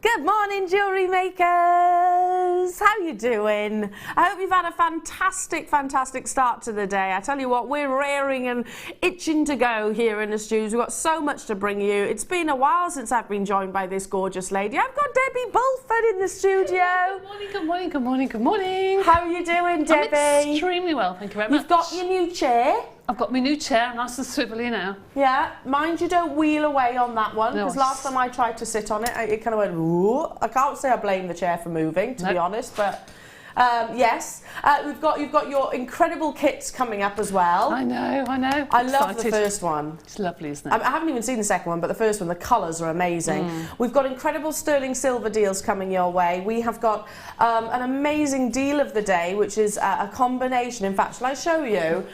Good morning, jewellery makers! How you doing? I hope you've had a fantastic start to the day. I tell you what, we're raring and itching to go here in the studios. We've got so much to bring you. It's been a while since I've been joined by this gorgeous lady. I've got Debbie Bulford in the studio. Good morning. How are you doing, Debbie? I'm extremely well, thank you very much. You've got your new chair. I've got my new chair, nice and swivelly now. Yeah, mind you don't wheel away on that one, because No. last time I tried to sit on it, it kind of went, ooh. I can't say I blame the chair for moving, to be honest, but yes. You've got your incredible kits coming up as well. I know. I love the first one. It's lovely, isn't it? I haven't even seen the second one, but the first one, the colours are amazing. We've got incredible sterling silver deals coming your way. We have got an amazing deal of the day, which is a combination. In fact, shall I show you?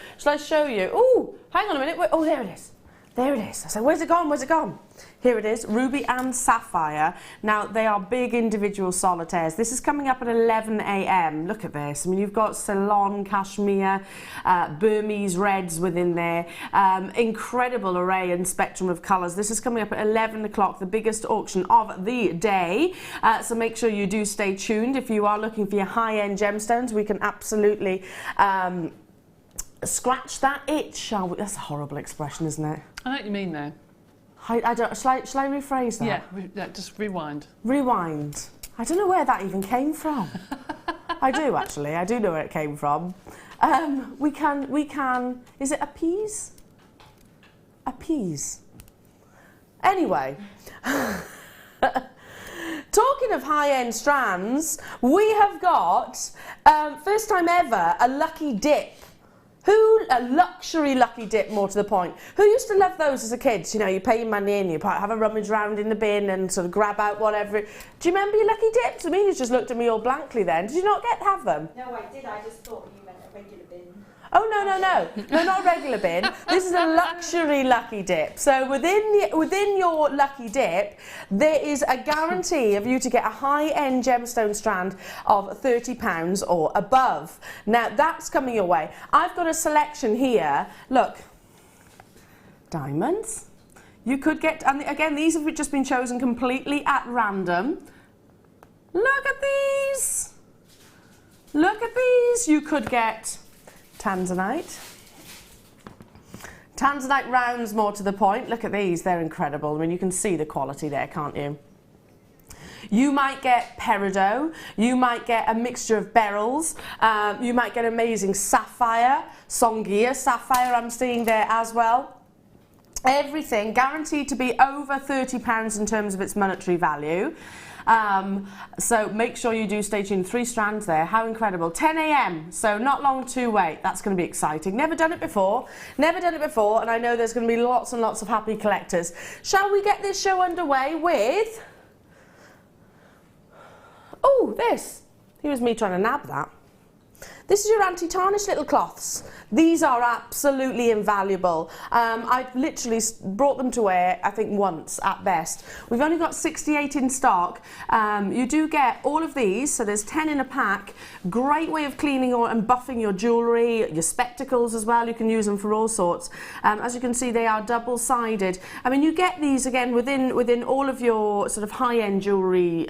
Oh, hang on a minute. Oh, there it is. There it is. I said, where's it gone? Here it is, ruby and sapphire. Now, they are big individual solitaires. This is coming up at 11 a.m. Look at this. I mean, you've got Ceylon, Cashmere, Burmese reds within there. Incredible array and spectrum of colours. This is coming up at 11 o'clock, the biggest auction of the day. So make sure you do stay tuned. If you are looking for your high-end gemstones, we can absolutely scratch that itch, shall we? That's a horrible expression, isn't it? I know what you mean, though. I don't. Shall I rephrase that? Yeah, just rewind. Rewind. I don't know where that even came from. I do actually. I do know where it came from. We can. Is it appease? Appease. Anyway. Talking of high-end strands, we have got first time ever a lucky dip. A luxury lucky dip, more to the point. Who used to love those as a kid? You know, you pay your money and you have a rummage round in the bin and sort of grab out whatever. Do you remember your lucky dips? I mean, you just looked at me all blankly then. Did you not have them? No, I did. I just thought you meant a regular bin. Oh, no, not a regular bin. This is a luxury lucky dip. So within your lucky dip, there is a guarantee of you to get a high-end gemstone strand of £30 or above. Now, that's coming your way. I've got a selection here. Look, diamonds. You could get, and again, these have just been chosen completely at random. Look at these. You could get Tanzanite. Tanzanite rounds, more to the point. Look at these, they're incredible. I mean, you can see the quality there, can't you? You might get peridot, you might get a mixture of beryls, you might get amazing sapphire, Songea sapphire I'm seeing there as well. Everything guaranteed to be over £30 in terms of its monetary value. So make sure you do stay tuned. 3 strands there. How incredible. 10 a.m. So not long to wait. That's going to be exciting. Never done it before. And I know there's going to be lots and lots of happy collectors. Shall we get this show underway with... Oh, this. Here's me trying to nab that. This is your anti-tarnish little cloths. These are absolutely invaluable. I've literally brought them to wear, I think, once at best. We've only got 68 in stock. You do get all of these, so there's 10 in a pack. Great way of cleaning and buffing your jewellery, your spectacles as well. You can use them for all sorts. As you can see, they are double-sided. I mean, you get these, again, within all of your sort of high-end jewellery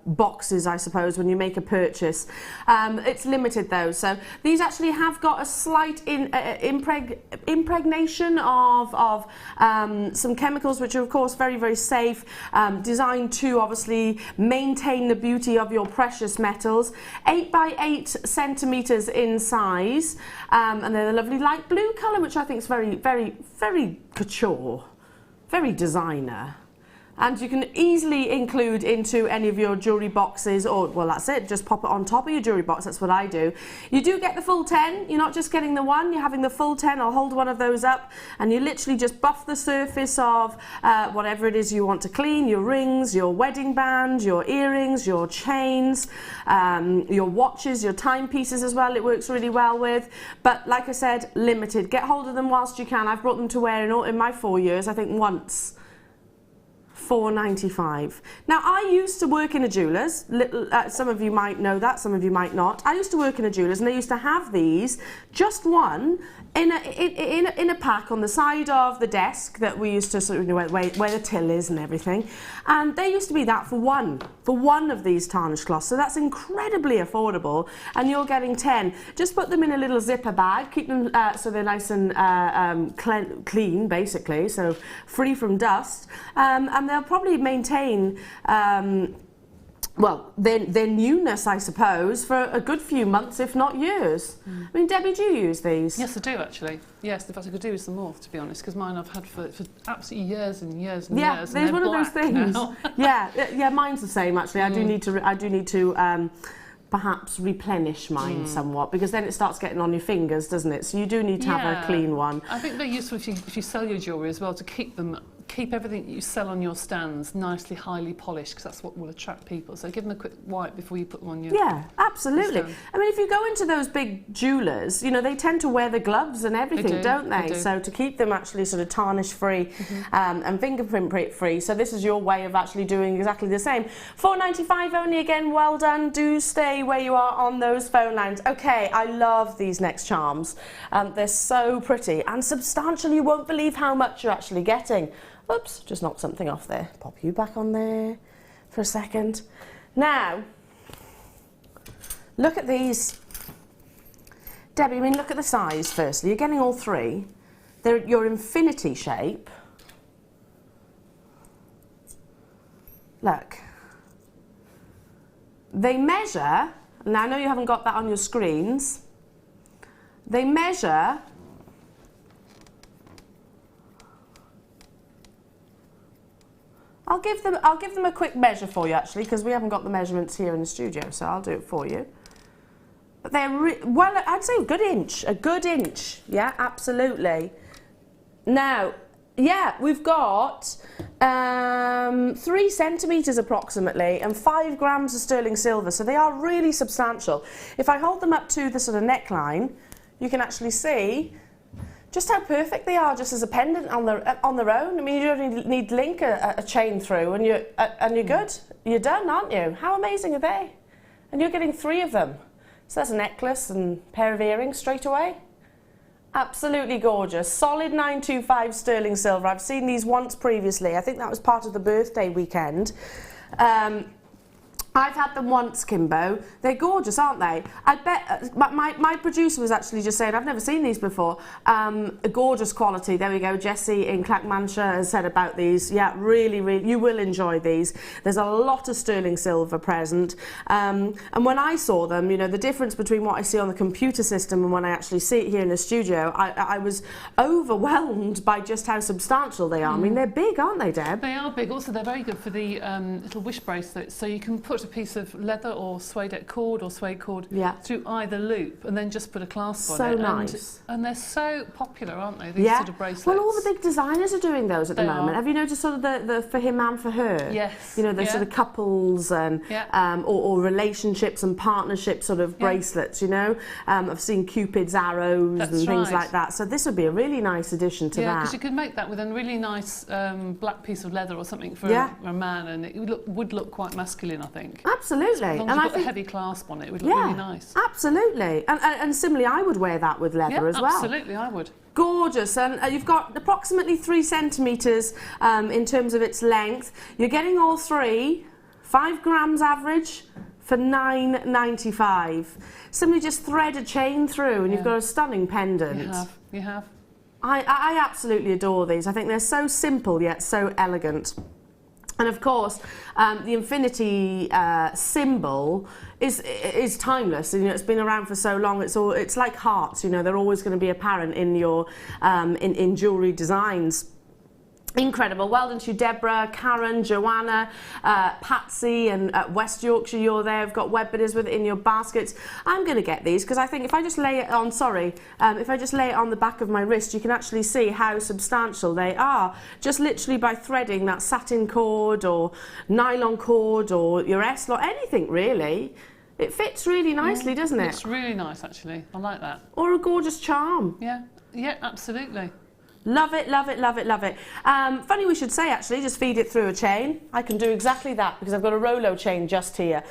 boxes, I suppose, when you make a purchase. It's limited, though, so these actually have got a slight impregnation of some chemicals which are of course very safe, designed to obviously maintain the beauty of your precious metals. 8 by 8 centimeters in size, and they're the lovely light blue color, which I think is very couture, very designer. And you can easily include into any of your jewellery boxes, or, well, that's it, just pop it on top of your jewellery box. That's what I do. You do get the full 10. You're not just getting the one, you're having the full 10. I'll hold one of those up, and you literally just buff the surface of whatever it is you want to clean, your rings, your wedding band, your earrings, your chains, your watches, your timepieces as well. It works really well with. But like I said, limited. Get hold of them whilst you can. I've brought them to wear in my 4 years, I think once. £4.95. Now, I used to work in a jeweller's. Some of you might know that, some of you might not. I used to work in a jeweller's, and they used to have these, just one, in a pack on the side of the desk that we used to sort of, you know, where the till is and everything. And they used to be that for one of these tarnished cloths. So that's incredibly affordable, and you're getting 10. Just put them in a little zipper bag, keep them so they're nice and clean, basically, so free from dust, and they'll probably maintain well, their newness, I suppose, for a good few months, if not years. I mean, Debbie, do you use these? Yes, I do actually. Yes, in fact, I could do with some more, to be honest, because mine I've had for absolutely years and years and years. Yeah, there's one of those things. yeah, mine's the same actually. I do need to perhaps replenish mine somewhat, because then it starts getting on your fingers, doesn't it? So you do need to have a clean one. I think they're useful if you sell your jewellery as well, to keep everything that you sell on your stands nicely, highly polished, because that's what will attract people. So give them a quick wipe before you put them on your absolutely. stand. I mean, if you go into those big jewellers, you know, they tend to wear the gloves and everything, don't they? So to keep them actually sort of tarnish free and fingerprint free. So this is your way of actually doing exactly the same. £4.95 only again. Well done. Do stay where you are on those phone lines. Okay, I love these next charms. They're so pretty and substantial. You won't believe how much you're actually getting. Oops, just knocked something off there. Pop you back on there for a second. Now, look at these. Debbie, I mean, look at the size firstly. You're getting all three. They're your infinity shape. Look. They measure, and I know you haven't got that on your screens. They measure I'll give them a quick measure for you actually, because we haven't got the measurements here in the studio, so I'll do it for you. But they're well, I'd say a good inch. Yeah, absolutely. Now, yeah, we've got 3 centimetres approximately and 5 grams of sterling silver, so they are really substantial. If I hold them up to the sort of neckline, you can actually see just how perfect they are, just as a pendant on their own. I mean, you don't need link a chain through, and you're good. You're done, aren't you? How amazing are they? And you're getting 3 of them. So that's a necklace and pair of earrings straight away. Absolutely gorgeous. Solid 925 sterling silver. I've seen these once previously. I think that was part of the birthday weekend. I've had them once, Kimbo. They're gorgeous, aren't they? I bet my producer was actually just saying, I've never seen these before. A gorgeous quality. There we go. Jessie in Clackmannshire has said about these. Yeah, really, really, you will enjoy these. There's a lot of sterling silver present. And when I saw them, you know, the difference between what I see on the computer system and when I actually see it here in the studio, I was overwhelmed by just how substantial they are. I mean, they're big, aren't they, Deb? They are big. Also, they're very good for the little wish bracelets. So you can put a piece of leather or suede cord or suede cord through either loop, and then just put a clasp on it. So nice. And they're so popular, aren't they? These sort of bracelets. Well, all the big designers are doing those at the moment. Have you noticed sort of the for him and for her? Yes. You know, the sort of couples and or relationships and partnership sort of bracelets. You know, I've seen Cupid's arrows and things like that. So this would be a really nice addition to that. Yeah, because you could make that with a really nice black piece of leather or something for a man, and it would look quite masculine, I think. Absolutely. As long as you've got a heavy clasp on it, it would look really nice. Absolutely. And similarly, I would wear that with leather as well. Absolutely, I would. Gorgeous. And you've got approximately 3 centimetres in terms of its length. You're getting all 3, 5 grams average for £9.95. Simply just thread a chain through and you've got a stunning pendant. You have. I absolutely adore these. I think they're so simple yet so elegant. And of course, the infinity symbol is timeless. You know, it's been around for so long. It's like hearts. You know, they're always going to be apparent in your in jewellery designs. Incredible. Well done to you, Deborah, Karen, Joanna, Patsy, and West Yorkshire. You're there. I've got web bidders with it in your baskets. I'm going to get these because I think if I just lay it on, if I just lay it on the back of my wrist, you can actually see how substantial they are. Just literally by threading that satin cord or nylon cord or your S or anything really. It fits really nicely, doesn't it? It's really nice, actually. I like that. Or a gorgeous charm. Yeah, absolutely. Love it, love it, love it, love it. Funny we should say, actually, just feed it through a chain. I can do exactly that because I've got a Rolo chain just here.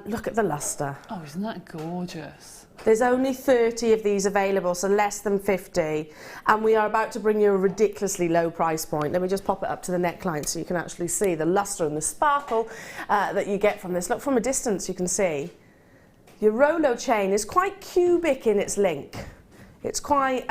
Look at the luster. Oh, isn't that gorgeous? There's only 30 of these available, so less than 50. And we are about to bring you a ridiculously low price point. Let me just pop it up to the neckline so you can actually see the luster and the sparkle that you get from this. Look, from a distance you can see. Your Rolo chain is quite cubic in its link. It's quite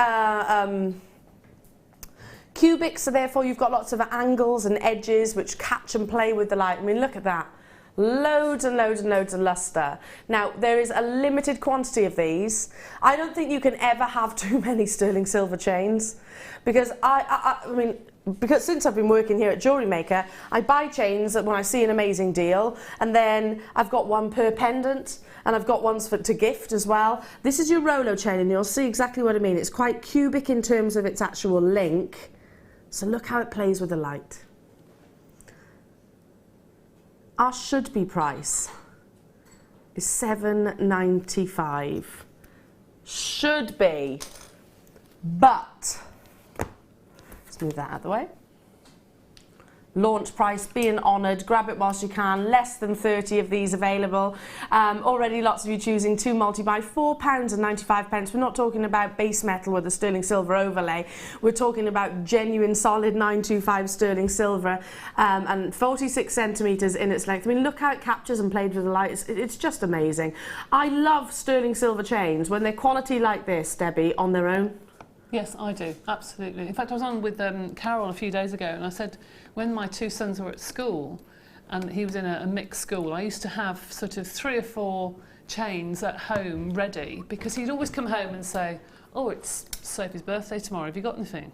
cubic, so therefore you've got lots of angles and edges which catch and play with the light. I mean, look at that. Loads and loads and loads of luster. Now, there is a limited quantity of these. I don't think you can ever have too many sterling silver chains because I mean, because since I've been working here at Jewellery Maker, I buy chains when I see an amazing deal, and then I've got one per pendant, and I've got ones to gift as well. This is your Rolo chain, and you'll see exactly what I mean. It's quite cubic in terms of its actual link. So look how it plays with the light. Our should-be price is $7.95. Should be, but let's move that out of the way. Launch price, being honoured, grab it whilst you can, less than 30 of these available. Already lots of you choosing 2 multi-buy, £4.95. We're not talking about base metal with a sterling silver overlay. We're talking about genuine solid 925 sterling silver and 46 centimetres in its length. I mean, look how it captures and plays with the light. It's just amazing. I love sterling silver chains when they're quality like this, Debbie, on their own. Yes, I do, absolutely. In fact, I was on with Carol a few days ago, and I said, when my 2 sons were at school, and he was in a mixed school, I used to have sort of 3 or 4 chains at home ready, because he'd always come home and say, oh, it's Sophie's birthday tomorrow, have you got anything?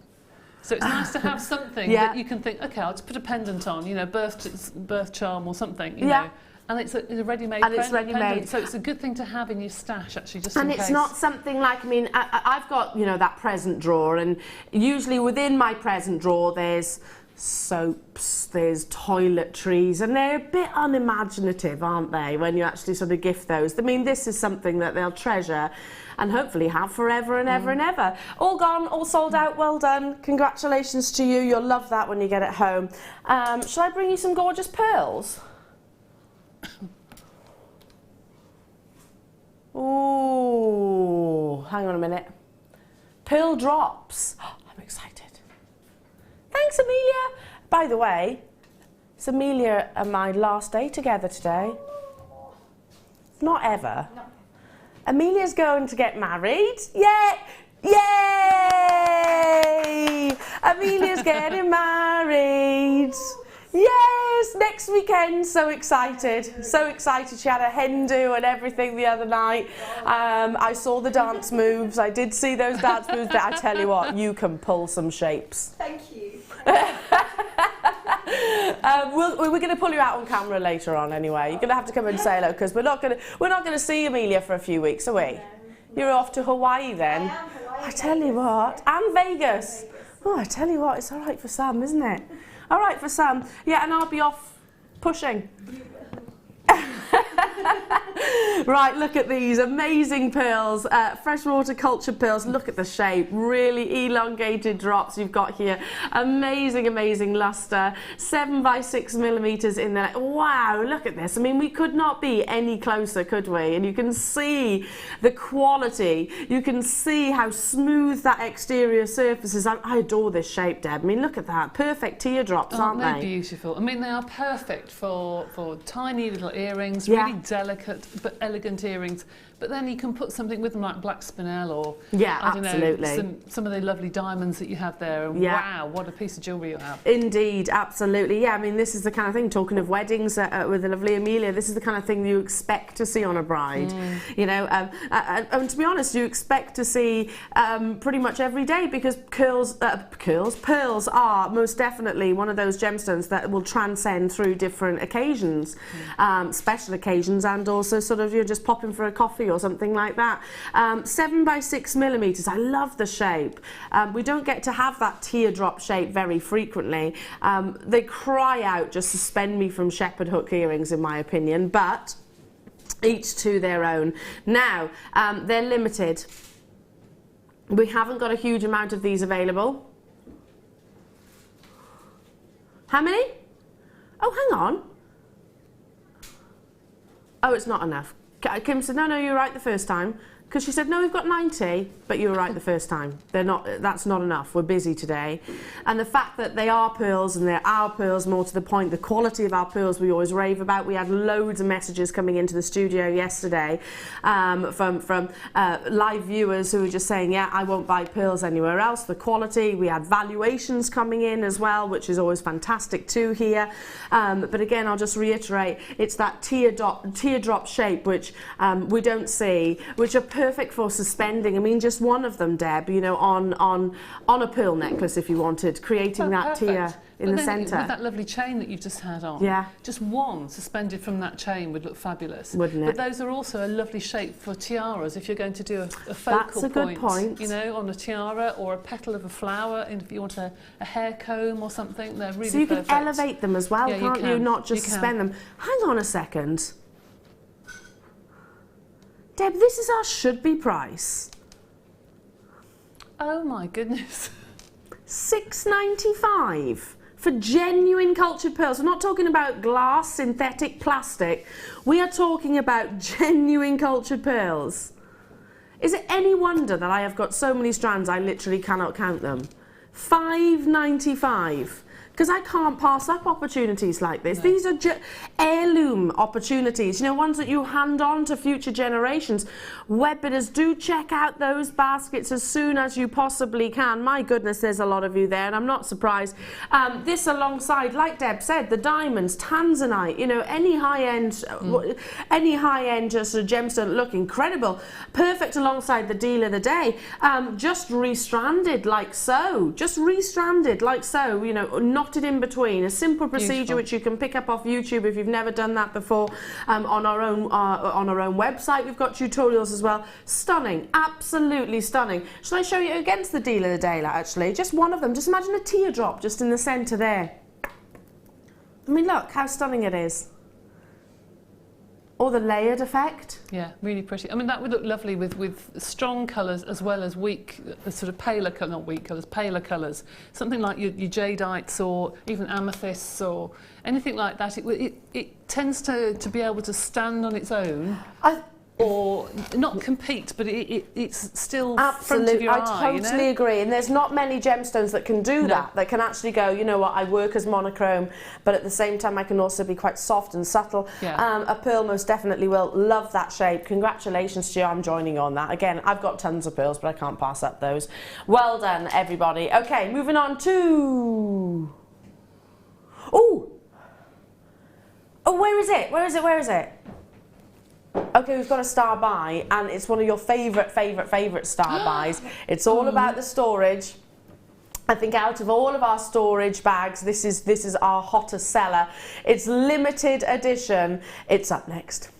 So it's nice to have something that you can think, okay, I'll just put a pendant on, you know, birth charm or something, you know. And it's a ready-made pendant, so it's a good thing to have in your stash, actually, just in case. And it's not something like, I mean, I've got, you know, that present drawer, and usually within my present drawer there's soaps, there's toiletries, and they're a bit unimaginative, aren't they, when you actually sort of gift those. I mean, this is something that they'll treasure and hopefully have forever and ever and ever. All gone, all sold out, well done. Congratulations to you, you'll love that when you get it home. Shall I bring you some gorgeous pearls? Ooh, hang on a minute. Pearl drops. I'm excited. Thanks, Amelia. By the way, it's Amelia and my last day together today. Not ever. No. Amelia's going to get married. Yeah. Yay! Amelia's getting married. Yes, next weekend, so excited, so excited. She had a hen do and everything the other night. I saw the dance moves, I did see those dance moves, that I tell you what, you can pull some shapes. Thank you. We're going to pull you out on camera later on anyway. You're going to have to come and say hello, because we're not going to see Amelia for a few weeks, are we? No. You're off to Hawaii then. I am Hawaii. I tell you what, and Vegas. Oh, I tell you what, it's all right for some, isn't it? All right for some. Yeah, and I'll be off pushing. Right, look at these amazing pearls, freshwater culture pearls. Look at the shape, really elongated drops you've got here. Amazing, amazing luster. 7 by 6 millimeters in there. Wow, look at this. I mean, we could not be any closer, could we? And you can see the quality. You can see how smooth that exterior surface is. I adore this shape, Deb. I mean, look at that. Perfect teardrops, aren't they? They're beautiful. I mean, they are perfect for tiny little earrings, really delicate but elegant earrings. But then you can put something with them like black spinel or I don't know, some of the lovely diamonds that you have there. And wow, what a piece of jewellery you have. Indeed, absolutely. Yeah, I mean, this is the kind of thing, talking of weddings with the lovely Amelia, this is the kind of thing you expect to see on a bride. You know, and to be honest, you expect to see pretty much every day, because pearls are most definitely one of those gemstones that will transcend through different occasions, special occasions, and also sort of you're just popping for a coffee or something like that. 7 by 6 millimeters. I love the shape. We don't get to have that teardrop shape very frequently. They cry out, just suspend me from shepherd hook earrings, in my opinion, but each to their own. Now, they're limited. We haven't got a huge amount of these available. How many? Oh, hang on. Oh, it's not enough. Kim said, no, you're right the first time. Because she said, no, we've got 90, but you were right the first time. That's not enough. We're busy today. And the fact that they are pearls, and they're our pearls, more to the point, the quality of our pearls we always rave about. We had loads of messages coming into the studio yesterday from live viewers who were just saying, yeah, I won't buy pearls anywhere else. The quality, we had valuations coming in as well, which is always fantastic too here. But again, I'll just reiterate, it's that teardrop shape, which we don't see, which are perfect for suspending. I mean, just one of them, Deb, you know, on a pearl necklace if you wanted, creating that tear in the centre. With that lovely chain that you've just had on, just one suspended from that chain would look fabulous. Wouldn't it? But those are also a lovely shape for tiaras if you're going to do a focal That's a good point. You know, on a tiara or a petal of a flower, and if you want a hair comb or something, they're really So you perfect. can elevate them as well, can't you? Not just suspend them. Hang on a second. Deb, this is our should-be price. Oh my goodness. $6.95 for genuine cultured pearls. We're not talking about glass, synthetic, plastic. We are talking about genuine cultured pearls. Is it any wonder that I have got so many strands I literally cannot count them? $5.95. Because I can't pass up opportunities like this. No. These are heirloom opportunities, you know, ones that you hand on to future generations. Web bidders, do check out those baskets as soon as you possibly can. My goodness, there's a lot of you there, and I'm not surprised. This alongside, like Deb said, the diamonds, tanzanite, you know, any high-end just a gemstone look incredible. Perfect alongside the deal of the day. Just restranded like so. Just restranded like so, you know, knotted in between. A simple procedure which you can pick up off YouTube if you've never done that before. On our own website, we've got tutorials as well. Stunning, absolutely stunning. Shall I show you against the deal of the day, actually? Just one of them. Just imagine a teardrop just in the centre there. I mean, look how stunning it is. Or the layered effect. Yeah, really pretty. I mean, that would look lovely with strong colours as well as weak, sort of paler, not weak colours, paler colours. Something like your jadeites or even amethysts or anything like that. It tends to be able to stand on its own. Or not compete, but it's still front of your eye. I totally agree. And there's not many gemstones that can do that can actually go, you know what, I work as monochrome, but at the same time I can also be quite soft and subtle. Yeah. A pearl most definitely will. Love that shape. Congratulations to you. I'm joining you on that. Again, I've got tons of pearls, but I can't pass up those. Well done, everybody. Okay, moving on to... Oh, where is it? Where is it? Where is it? Okay, we've got a star buy, and it's one of your favourite star buys. It's all about the storage. I think out of all of our storage bags, this is our hottest seller. It's limited edition. It's up next.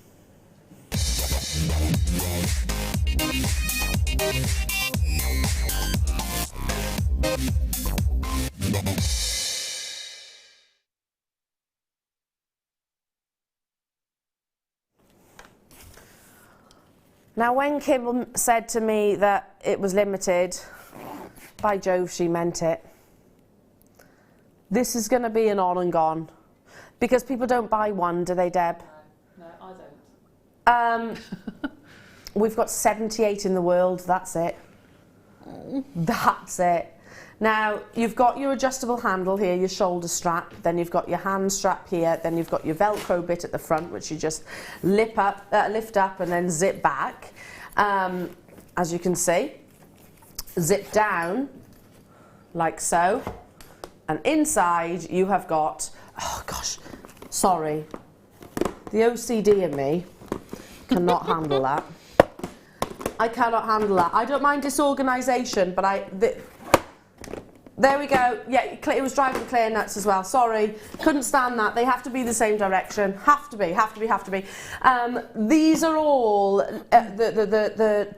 Now, when Kim said to me that it was limited, by Jove, she meant it. This is going to be an on and gone. Because people don't buy one, do they, Deb? No, I don't. We've got 78 in the world, that's it. That's it. Now, you've got your adjustable handle here, your shoulder strap, then you've got your hand strap here, then you've got your Velcro bit at the front, which you just lift up and then zip back, as you can see. Zip down, like so. And inside, you have got, oh gosh, sorry. The OCD in me cannot handle that. I cannot handle that. I don't mind disorganisation, but there we go. Yeah, it was driving Claire nuts as well. Sorry, couldn't stand that. They have to be the same direction. Have to be. These are all the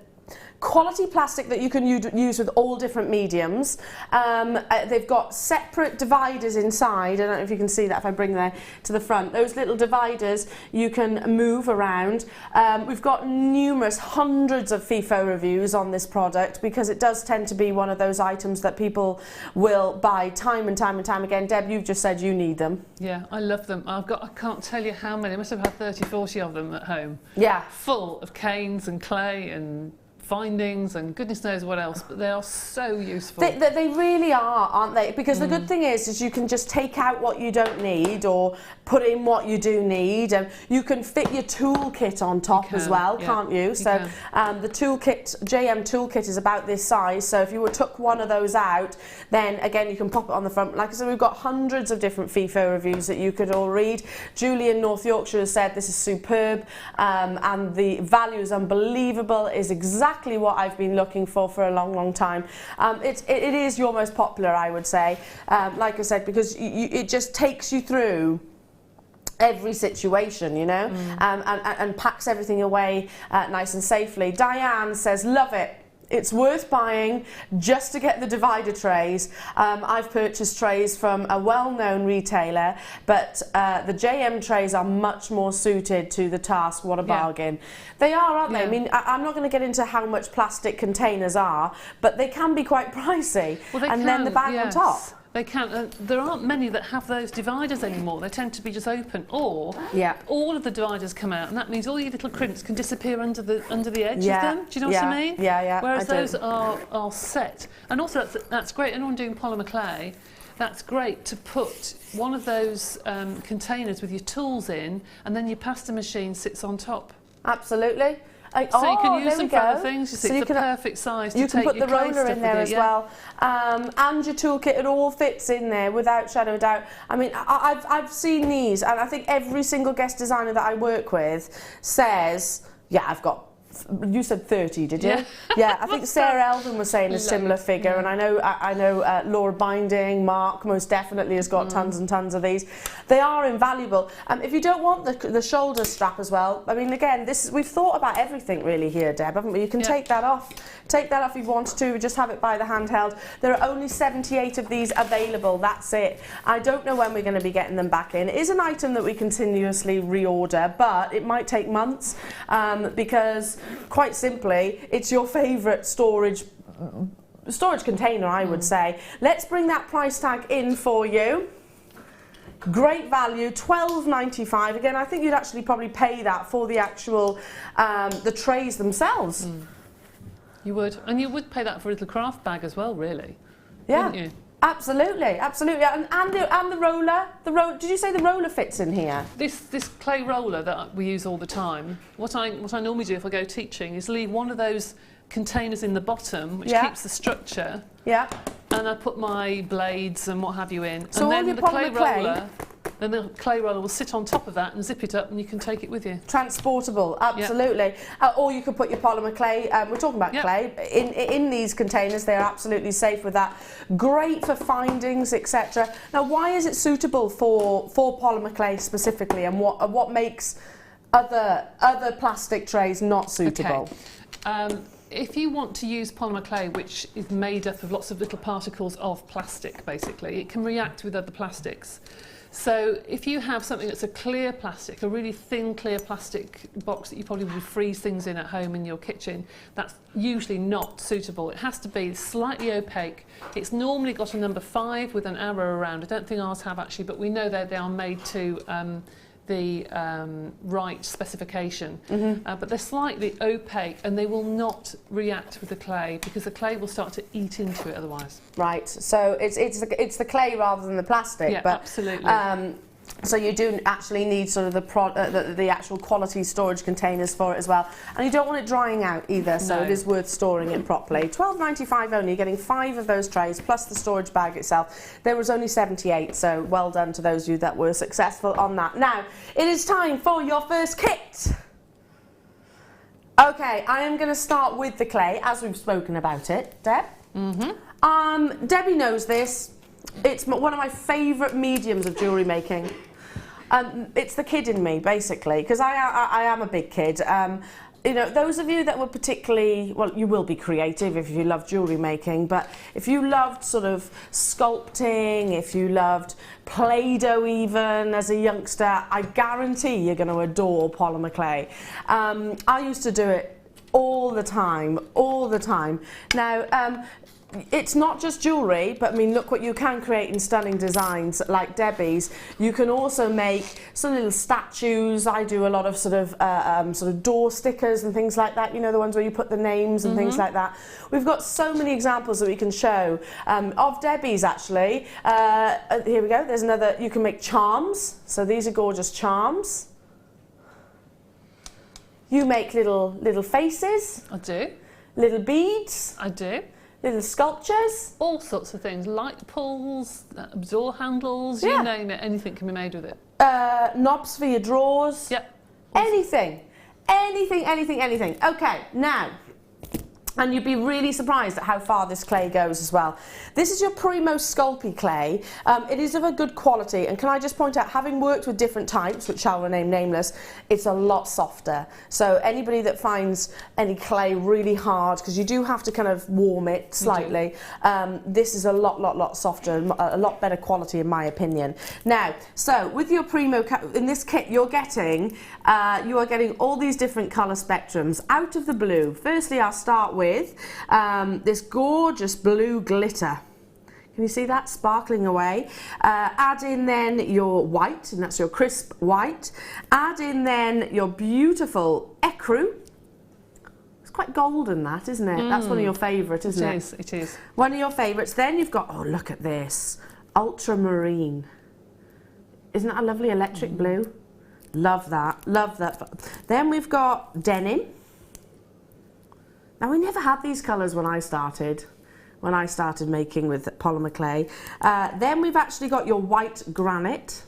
quality plastic that you can use with all different mediums. They've got separate dividers inside. I don't know if you can see that if I bring that to the front. Those little dividers you can move around. We've got numerous, hundreds of FIFO reviews on this product because it does tend to be one of those items that people will buy time and time and time again. Deb, you've just said you need them. Yeah, I love them. I can't tell you how many. I must have had 30, 40 of them at home. Yeah. Full of canes and clay and findings and goodness knows what else, but they are so useful. They really are, aren't they? Because the good thing is you can just take out what you don't need or put in what you do need, and you can fit your toolkit on top as well, can't you? So the toolkit, JM toolkit is about this size, so if you took one of those out, then again you can pop it on the front. Like I said, we've got hundreds of different FIFO reviews that you could all read. Julie in North Yorkshire has said this is superb, and the value is unbelievable, is exactly what I've been looking for a long time. It is your most popular, I would say, like I said, because it just takes you through every situation, you know, and packs everything away nice and safely. Diane says, love it. It's worth buying just to get the divider trays. I've purchased trays from a well-known retailer, but the JM trays are much more suited to the task. What a bargain. They are, aren't they? I mean, I'm not going to get into how much plastic containers are, but they can be quite pricey. Well, then the bag on top. They can. There aren't many that have those dividers anymore. They tend to be just open, or all of the dividers come out, and that means all your little crimps can disappear under the edge of them. Do you know what I mean? Yeah. Whereas those are set, and also that's great. Anyone doing polymer clay, that's great to put one of those containers with your tools in, and then your pasta machine sits on top. Absolutely. So you can use them for other things. You see, it's the perfect size to take your clay stuff with you. You can put the roller in there as well, and your toolkit. It all fits in there without shadow of doubt. I mean, I've seen these, and I think every single guest designer that I work with says, yeah, I've got. You said 30, did you? Yeah, I think Sarah Elvin was saying a similar figure, and I know Laura Binding, Mark most definitely has got tons and tons of these. They are invaluable. If you don't want the shoulder strap as well, I mean, again, we've thought about everything really here, Deb, haven't we? You can take that off. Take that off if you want to, just have it by the handheld. There are only 78 of these available, that's it. I don't know when we're going to be getting them back in. It is an item that we continuously reorder, but it might take months because, quite simply, it's your favourite storage container, I would say. Let's bring that price tag in for you. Great value, £12.95. Again, I think you'd actually probably pay that for the actual the trays themselves. You would, and you would pay that for a little craft bag as well, really. Yeah, wouldn't you? Absolutely, and the roller. Did you say the roller fits in here? This clay roller that we use all the time. What I normally do if I go teaching is leave one of those containers in the bottom, which keeps the structure. Yeah. And I put my blades and what have you in, so and then the clay roller will sit on top of that and zip it up, and you can take it with you. Transportable, absolutely. Or you could put your polymer clay. We're talking about clay in these containers. They are absolutely safe with that. Great for findings, etc. Now, why is it suitable for polymer clay specifically, and what makes other plastic trays not suitable? Okay. If you want to use polymer clay, which is made up of lots of little particles of plastic, basically, it can react with other plastics. So if you have something that's a clear plastic, a really thin clear plastic box that you probably would freeze things in at home in your kitchen, that's usually not suitable. It has to be slightly opaque. It's normally got a number 5 with an arrow around. I don't think ours have actually, but we know that they are made to the right specification, but they're slightly opaque and they will not react with the clay because the clay will start to eat into it otherwise. Right, so it's the clay rather than the plastic. Yeah, but, absolutely. So you do actually need sort of the actual quality storage containers for it as well, and you don't want it drying out either. So it is worth storing it properly. £12.95 only. You're getting 5 of those trays plus the storage bag itself. There was only 78, so well done to those of you that were successful on that. Now it is time for your first kit. Okay, I am going to start with the clay as we've spoken about it, Deb. Debbie knows this. It's one of my favourite mediums of jewellery making. It's the kid in me, basically, because I am a big kid. you know, those of you that were particularly, well, you will be creative if you love jewellery making, but if you loved sort of sculpting, if you loved Play-Doh even as a youngster, I guarantee you're going to adore polymer clay. I used to do it all the time, all the time. Now, it's not just jewellery, but I mean, look what you can create in stunning designs like Debbie's. You can also make some little statues. I do a lot of sort of door stickers and things like that. You know, the ones where you put the names and things like that. We've got so many examples that we can show of Debbie's actually. Here we go. There's another. You can make charms. So these are gorgeous charms. You make little faces. I do. Little beads. I do. Little sculptures. All sorts of things, light pulls, door handles, you name it, anything can be made with it. Knobs for your drawers. Yep. Anything. Anything. Okay, now, and you'd be really surprised at how far this clay goes as well. This is your Primo Sculpey clay. It is of a good quality, and can I just point out, having worked with different types, which shall remain nameless, it's a lot softer. So anybody that finds any clay really hard, because you do have to kind of warm it slightly, this is a lot softer, a lot better quality in my opinion. Now, so with your Primo, in this kit you're getting, you are getting all these different colour spectrums out of the blue. Firstly, I'll start with this gorgeous blue glitter. Can you see that sparkling away? Add in then your white, and that's your crisp white. Add in then your beautiful ecru. It's quite golden, that, isn't it? That's one of your favourites, isn't it? It is. One of your favourites. Then you've got, oh, look at this, ultramarine. Isn't that a lovely electric blue? Love that, love that. Then we've got denim. Now, we never had these colours when I started making with polymer clay. Then we've actually got your white granite.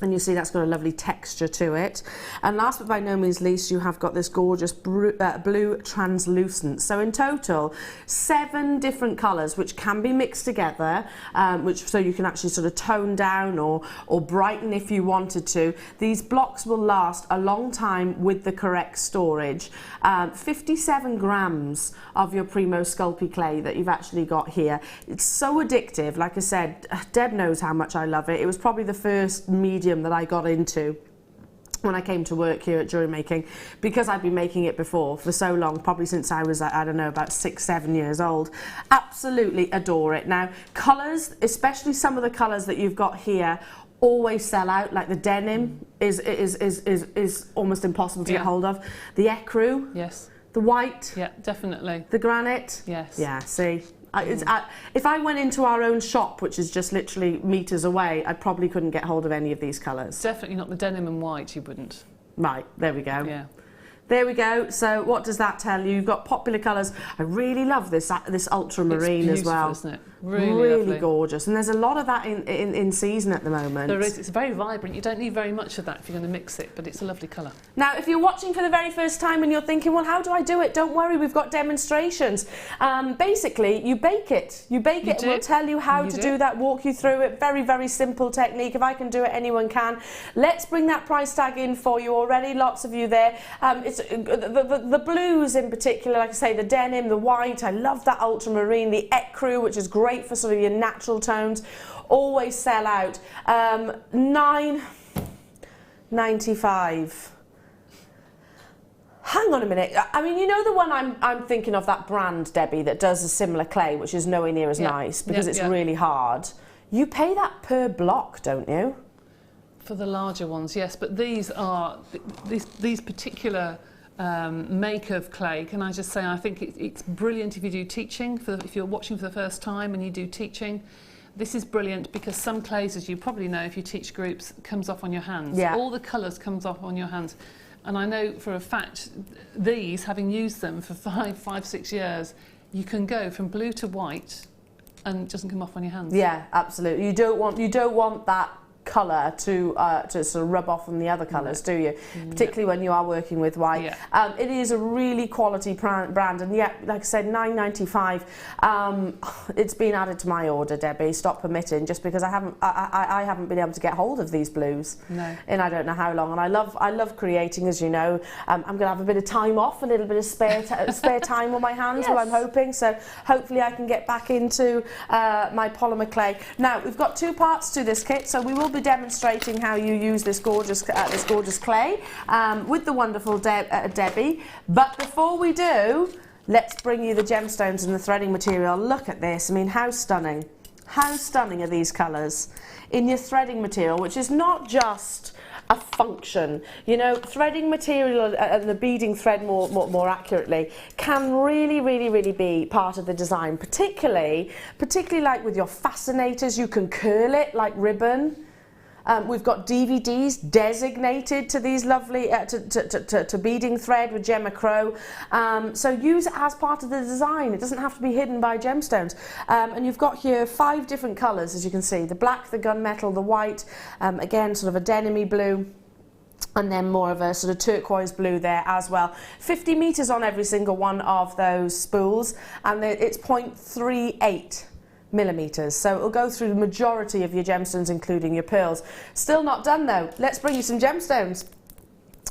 And you see that's got a lovely texture to it. And last but by no means least, you have got this gorgeous blue translucent. So in total, 7 different colours which can be mixed together, so you can actually sort of tone down or brighten if you wanted to. These blocks will last a long time with the correct storage. 57 grams of your Primo Sculpey clay that you've actually got here. It's so addictive. Like I said, Deb knows how much I love it. It was probably the first medium that I got into when I came to work here at Jewellery Making, because I've been making it before for so long, probably since I was, I don't know, about 6-7 years old. Absolutely adore it. Now, colours, especially some of the colours that you've got here, always sell out. Like the denim is almost impossible to get hold of. The ecru, yes. The white, yeah, definitely. The granite, yes. Yeah, see. If I went into our own shop, which is just literally metres away, I probably couldn't get hold of any of these colours. Definitely not the denim and white, you wouldn't. Right, there we go. Yeah. There we go. So what does that tell you? You've got popular colours. I really love this ultramarine as well. Isn't it? Really gorgeous. And there's a lot of that in season at the moment. There is. It's very vibrant. You don't need very much of that if you're going to mix it, but it's a lovely colour. Now, if you're watching for the very first time and you're thinking, well, how do I do it? Don't worry, we've got demonstrations. Basically, you bake it. You bake it, and we'll tell you how to do that, walk you through it. Very, very simple technique. If I can do it, anyone can. Let's bring that price tag in for you already. Lots of you there. It's the blues in particular, like I say, the denim, the white. I love that ultramarine, the ecru, which is great for sort of your natural tones, always sell out. $9.95. Hang on a minute. I mean, you know the one I'm thinking of, that brand, Debbie, that does a similar clay, which is nowhere near as nice because it's really hard. You pay that per block, don't you? For the larger ones, yes. But these are these particular make of clay, can I just say, I think it's brilliant if you do teaching, if you're watching for the first time and you do teaching. This is brilliant because some clays, as you probably know, if you teach groups, comes off on your hands. Yeah. All the colours comes off on your hands. And I know for a fact, these, having used them for 5-6 years, you can go from blue to white and it doesn't come off on your hands. Yeah, absolutely. You don't want that colour to sort of rub off on the other colours, do you? Particularly when you are working with white. Yeah. It is a really quality brand, and yet, like I said, £9.95. It's been added to my order, Debbie. Stop permitting, just because I haven't been able to get hold of these blues. No. And I don't know how long. And I love creating, as you know. I'm going to have a bit of time off, a little bit of spare time on my hands. Yes. Well, I'm hoping. So hopefully I can get back into my polymer clay. Now we've got 2 parts to this kit, so we will be demonstrating how you use this gorgeous clay with the wonderful Debbie. But before we do, let's bring you the gemstones and the threading material. Look at this. I mean, how stunning. How stunning are these colours in your threading material, which is not just a function. You know, threading material and the beading thread more accurately can really be part of the design, particularly like with your fascinators. You can curl it like ribbon. We've got DVDs designated to these lovely to beading thread with Gemma Crow. So use it as part of the design. It doesn't have to be hidden by gemstones. And you've got here 5 different colours, as you can see: the black, the gunmetal, the white, again sort of a denim-y blue, and then more of a sort of turquoise blue there as well. 50 metres on every single one of those spools, and it's 0.38 millimetres, so it'll go through the majority of your gemstones, including your pearls. Still not done though. Let's bring you some gemstones.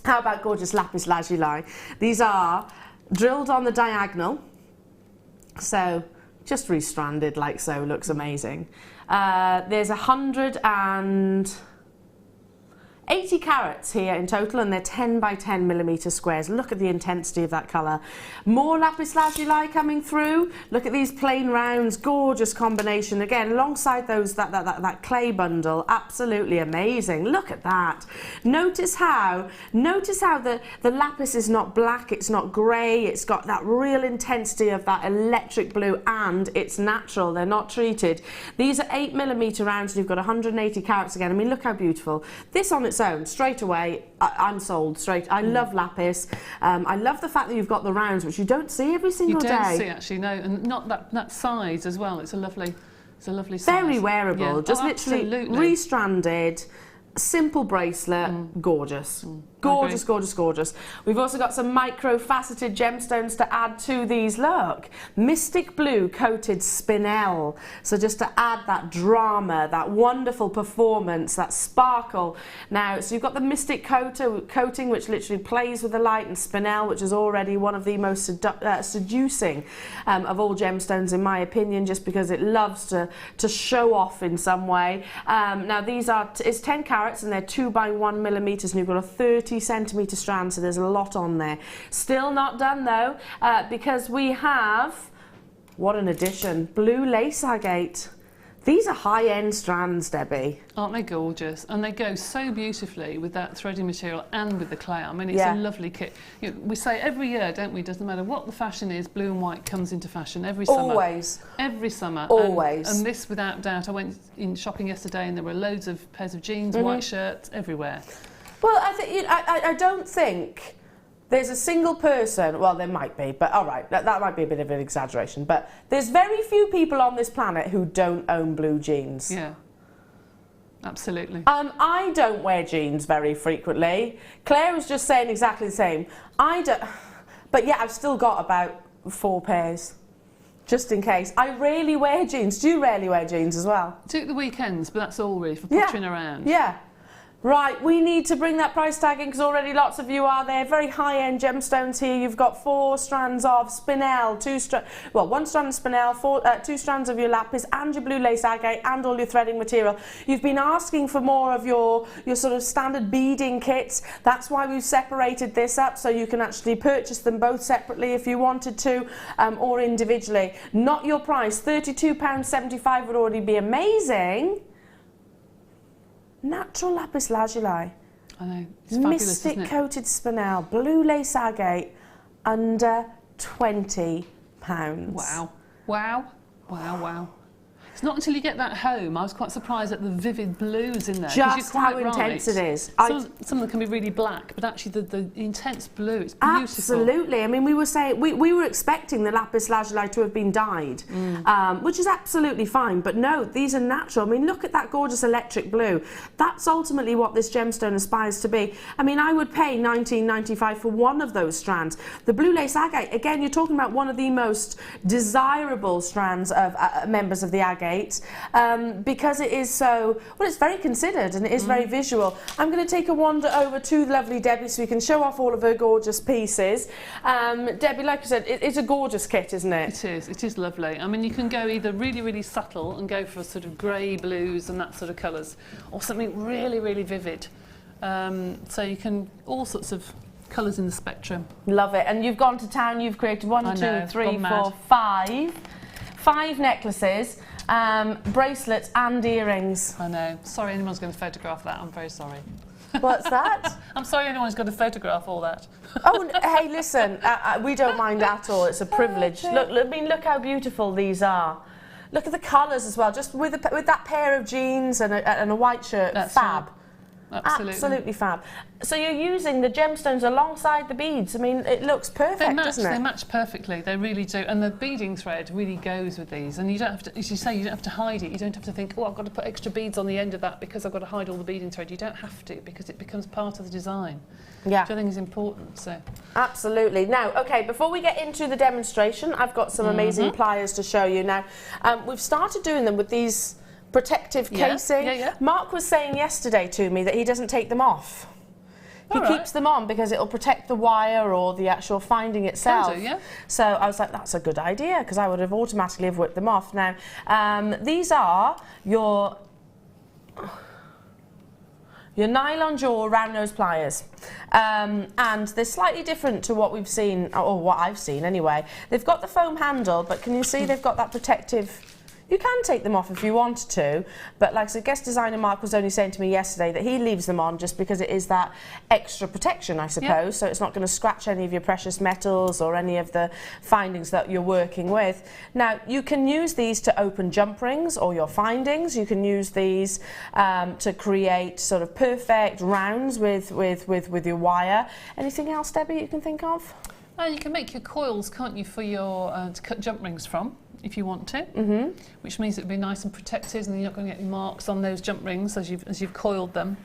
How about gorgeous lapis lazuli? These are drilled on the diagonal, so just restranded like so. Looks amazing. There's 180 carats here in total, and they're 10 by 10 millimetre squares. Look at the intensity of that colour. More lapis lazuli coming through. Look at these plain rounds, gorgeous combination. Again, alongside those that clay bundle, absolutely amazing. Look at that. Notice how the lapis is not black, it's not grey, it's got that real intensity of that electric blue, and it's natural. They're not treated. These are 8 millimetre rounds, and you've got 180 carats again. I mean, look how beautiful. This on its own, straight away, I'm sold straight. I love lapis. I love the fact that you've got the rounds, which you don't see every single day. You don't see, actually, no, and not that size as well. It's a lovely size. Very wearable. Yeah. Just literally restranded, simple bracelet, gorgeous. Gorgeous, gorgeous, gorgeous. We've also got some micro-faceted gemstones to add to these. Look, mystic blue coated spinel. So just to add that drama, that wonderful performance, that sparkle. Now, so you've got the mystic coating, which literally plays with the light, and spinel, which is already one of the most seducing of all gemstones, in my opinion, just because it loves to show off in some way. Now, it's 10 carats, and they're 2 by 1 millimetres, and you've got a 30 centimetre strand, so there's a lot on there. Still not done though, because we have, what an addition, blue lace agate. These are high-end strands, Debbie. Aren't they gorgeous? And they go so beautifully with that threading material and with the clay. I mean, it's a lovely kit. You know, we say every year, don't we? Doesn't matter what the fashion is, blue and white comes into fashion every summer. Always. Every summer. Always. And this, without doubt, I went in shopping yesterday, and there were loads of pairs of jeans, white shirts, everywhere. Well, I don't think there's a single person, well, there might be, but all right, that might be a bit of an exaggeration, but there's very few people on this planet who don't own blue jeans. Yeah, absolutely. I don't wear jeans very frequently. Claire was just saying exactly the same. I don't, but yeah, I've still got about 4 pairs. Just in case. I rarely wear jeans. Do you rarely wear jeans as well? Do it at the weekends, but that's all really for pottering around. Yeah. Right, we need to bring that price tag in, because already lots of you are there. Very high-end gemstones here. You've got 4 strands of spinel, 1 strand of spinel, 2 strands of your lapis, and your blue lace agate, and all your threading material. You've been asking for more of your sort of standard beading kits. That's why we've separated this up, so you can actually purchase them both separately if you wanted to, or individually. Not your price. £32.75 would already be amazing. Natural lapis lazuli. I know, it's fabulous, Mystic isn't it? coated spinel, blue lace agate, under £20. Wow, wow, wow, wow. It's not until you get that home, I was quite surprised at the vivid blues in there. Just how intense it is. Some of them can be really black, but actually the intense blue, it's beautiful. Absolutely. I mean, we were saying, we were expecting the lapis lazuli to have been dyed, which is absolutely fine, but no, these are natural. I mean, look at that gorgeous electric blue. That's ultimately what this gemstone aspires to be. I mean, I would pay $19.95 for one of those strands. The blue lace agate, again, you're talking about one of the most desirable strands of members of the agate, because it is so, well, it's very considered and it is very visual. I'm going to take a wander over to the lovely Debbie so we can show off all of her gorgeous pieces. Debbie, like I said, it's a gorgeous kit, isn't it? It is lovely. I mean, you can go either really, really subtle and go for sort of grey blues and that sort of colours, or something really, really vivid. So you can, all sorts of colours in the spectrum. Love it. And you've gone to town, you've created 1, 2, 3, 4, 5 necklaces, bracelets and earrings. I know. Sorry anyone's going to photograph that. I'm very sorry. What's that? I'm sorry anyone's going to photograph all that. Oh, hey, listen, we don't mind at all. It's a privilege. Okay. Look, I mean, look how beautiful these are. Look at the colours as well. Just with that pair of jeans and a white shirt, That's fab. right. Absolutely. Absolutely fab. So you're using the gemstones alongside the beads. I mean, it looks perfect, doesn't it? They match perfectly. They really do. And the beading thread really goes with these. And you don't have to, as you say, you don't have to hide it. You don't have to think, oh, I've got to put extra beads on the end of that because I've got to hide all the beading thread. You don't have to, because it becomes part of the design. Yeah. Which I think is important. So. Absolutely. Now, okay, before we get into the demonstration, I've got some amazing pliers to show you. Now, we've started doing them with these protective casing. Mark was saying yesterday to me that he doesn't take them off. He keeps them on because it'll protect the wire or the actual finding itself. Can do, yeah. So I was like, that's a good idea, because I would have automatically whipped them off. Now, these are your nylon jaw round nose pliers, and they're slightly different to what we've seen, or what I've seen anyway. They've got the foam handle, but can you see they've got that protective? You can take them off if you wanted to, but like the guest designer Mark was only saying to me yesterday that he leaves them on just because it is that extra protection, I suppose, so it's not going to scratch any of your precious metals or any of the findings that you're working with. Now, you can use these to open jump rings or your findings. You can use these to create sort of perfect rounds with your wire. Anything else, Debbie, you can think of? You can make your coils, can't you, for your to cut jump rings from, if you want to, which means it'll be nice and protected, and you're not going to get any marks on those jump rings as you've coiled them.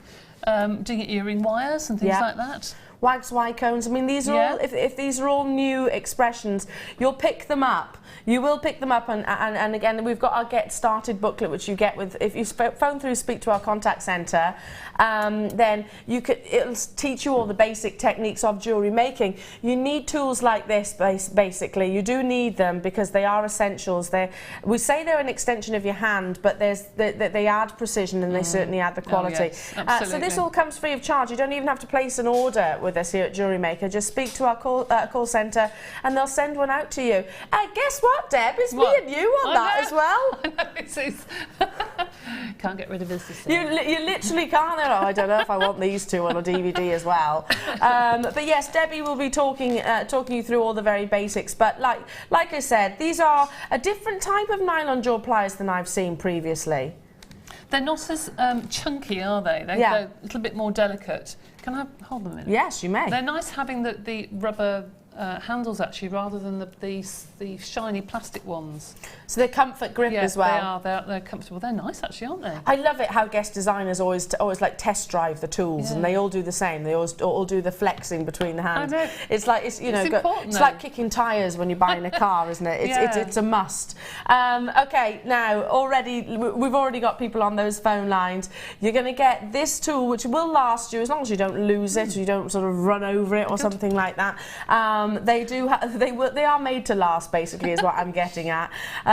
Doing your earring wires and things like that. Wax Y cones. I mean, these are all, if these are all new expressions, you'll pick them up. You will pick them up, and again, we've got our Get Started booklet, which you get with, if you phone through, speak to our contact centre, then it'll teach you all the basic techniques of jewellery making. You need tools like this, basically. You do need them because they are essentials. We say they're an extension of your hand, but they add precision and they certainly add the quality. Oh, yes, absolutely. So this all comes free of charge. You don't even have to place an order with us here at Jewellery Maker. Just speak to our call centre and they'll send one out to you. Guess what, Deb? It's me and you on that as well. I know, it's can't get rid of this. You literally can't. Oh, I don't know if I want these two on a DVD as well. But yes, Debbie will be talking you through all the very basics. But like I said, these are a different type of nylon jaw pliers than I've seen previously. They're not as chunky, are they? They're a little bit more delicate. Can I hold them a minute? Yes, you may. They're nice having the rubber handles, actually, rather than the shiny plastic ones. So they're comfort grip as well. They're comfortable. They're nice, actually, aren't they? I love it how guest designers always like test drive the tools, and they all do the same. They all do the flexing between the hands. I know. It's like it's like kicking tyres when you're buying a car, isn't it? It's a must. Okay, now we've already got people on those phone lines. You're going to get this tool, which will last you as long as you don't lose it or you don't sort of run over it or something like that. They are made to last, basically, is what I'm getting at.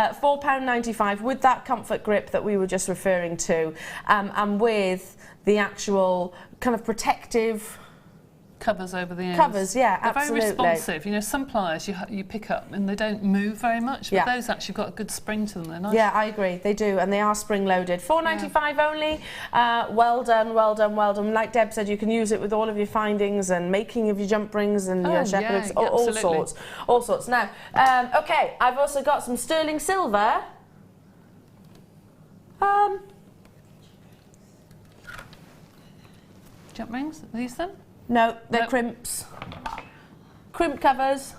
£4.95 with that comfort grip that we were just referring to, and with the actual kind of protective covers over the ends. Covers, yeah, They're absolutely. very responsive. You know, some pliers you pick up and they don't move very much, but those actually got a good spring to them. They're nice. Yeah, I agree. They do, and they are spring-loaded. £4.95 only. Well done, well done, well done. Like Deb said, you can use it with all of your findings and making of your jump rings and your shepherd all sorts. Now, okay, I've also got some sterling silver. Jump rings, are these them? No, they're Nope. crimps. Crimp covers.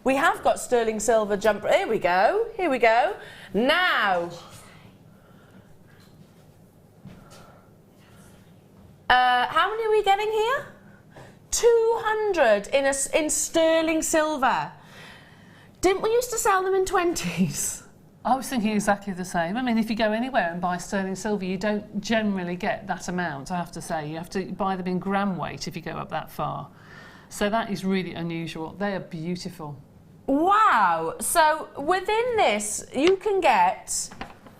We have got sterling silver jump. Here we go. Here we go. Now. How many are we getting here? 200 in sterling silver. Didn't we used to sell them in 20s? I was thinking exactly the same. I mean, if you go anywhere and buy sterling silver, you don't generally get that amount, I have to say. You have to buy them in gram weight if you go up that far. So that is really unusual. They are beautiful. Wow. So within this, you can get...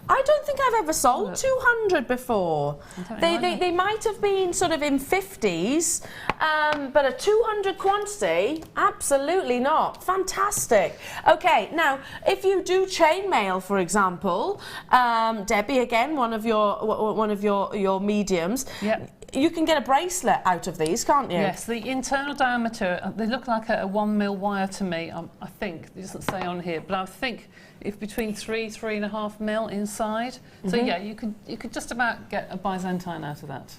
I don't think I've ever sold 200 before. They might have been sort of in 50s, but a 200 quantity, absolutely not. Fantastic. Okay, now if you do chainmail, for example, Debbie, again, one of your mediums. Yep. You can get a bracelet out of these, can't you? Yes, the internal diameter, they look like a 1 mil wire to me, I think. It doesn't say on here, but I think if between 3.5 mil inside. So yeah, you could just about get a Byzantine out of that.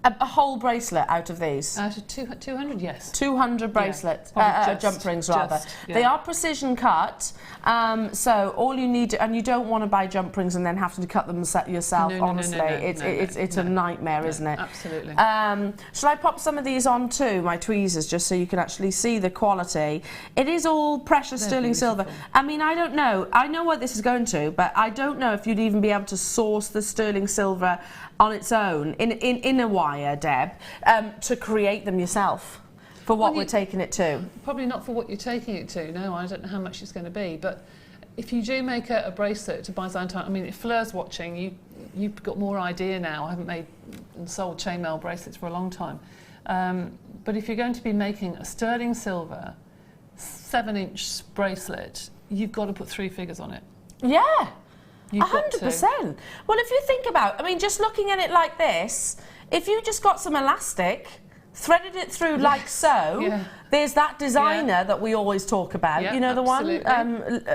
A whole bracelet out of these? Out of 200, yes. 200 bracelets, Yeah, jump rings rather. Yeah. They are precision cut, so all you need, and you don't want to buy jump rings and then have to cut them yourself, honestly. It's a nightmare, isn't it? Absolutely. Shall I pop some of these on too, my tweezers, just so you can actually see the quality? It is all precious sterling silver. I mean, I don't know. I know what this is going to, but I don't know if you'd even be able to source the sterling silver on its own in a wire, Deb, to create them yourself for what we're taking it to. Probably not for what you're taking it to. No, I don't know how much it's going to be, but if you do make a bracelet to Byzantine, I mean, if Fleur's watching, you've got more idea now. I haven't made and sold chainmail bracelets for a long time, but if you're going to be making a sterling silver 7-inch bracelet, you've got to put 3 figures on it. Yeah. 100%. Well, if you think about, I mean, just looking at it like this, if you just got some elastic, threaded it through like so, there's that designer that we always talk about, you know, the one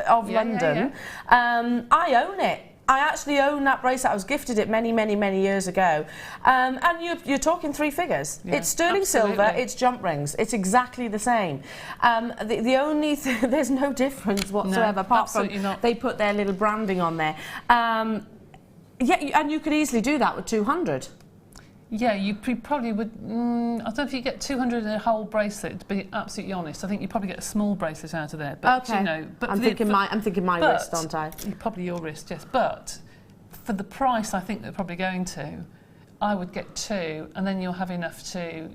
of London. I own it. I actually own that bracelet. I was gifted it many, many, many years ago. And you're talking 3 figures. Yeah, it's sterling silver, it's jump rings. It's exactly the same. The only there's no difference whatsoever, apart from they put their little branding on there. And you could easily do that with 200. Yeah, you probably would. I don't know if you get 200 in a whole bracelet. To be absolutely honest, I think you probably get a small bracelet out of there. But you know, but I'm thinking my wrist, aren't I? Probably your wrist, yes. But for the price, I think they're probably going to. I would get 2, and then you'll have enough to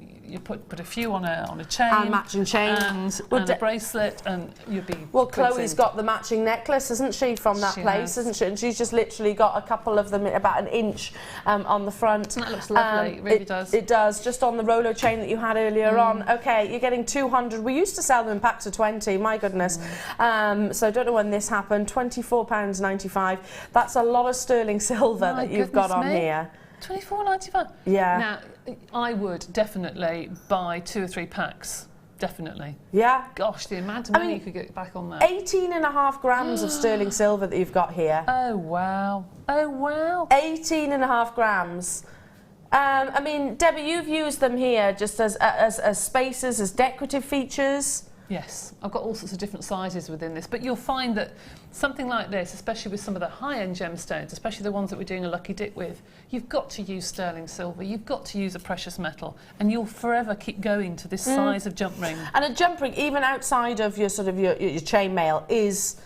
put a few on a chain, and matching chain, and a bracelet, and you'd be. Well, Chloe's got the matching necklace, hasn't she, from that place, hasn't she? And she's just literally got a couple of them, about 1 inch on the front. And that looks lovely. It really does. It does. Just on the Rolo chain that you had earlier on. Okay, you're getting 200. We used to sell them in packs of 20. My goodness. So I don't know when this happened. £24.95. That's a lot of sterling silver that you've got on here. $24.95. Yeah. Now, I would definitely buy 2 or 3 packs. Definitely. Yeah. Gosh, the amount of money you could get back on that. 18.5 grams of sterling silver that you've got here. Oh, wow. Oh, wow. 18.5 grams. I mean, Debbie, you've used them here just as spacers, as decorative features. Yes, I've got all sorts of different sizes within this, but you'll find that something like this, especially with some of the high-end gemstones, especially the ones that we're doing a lucky dip with, you've got to use sterling silver, you've got to use a precious metal, and you'll forever keep going to this size of jump ring. And a jump ring, even outside of your sort of your chainmail, is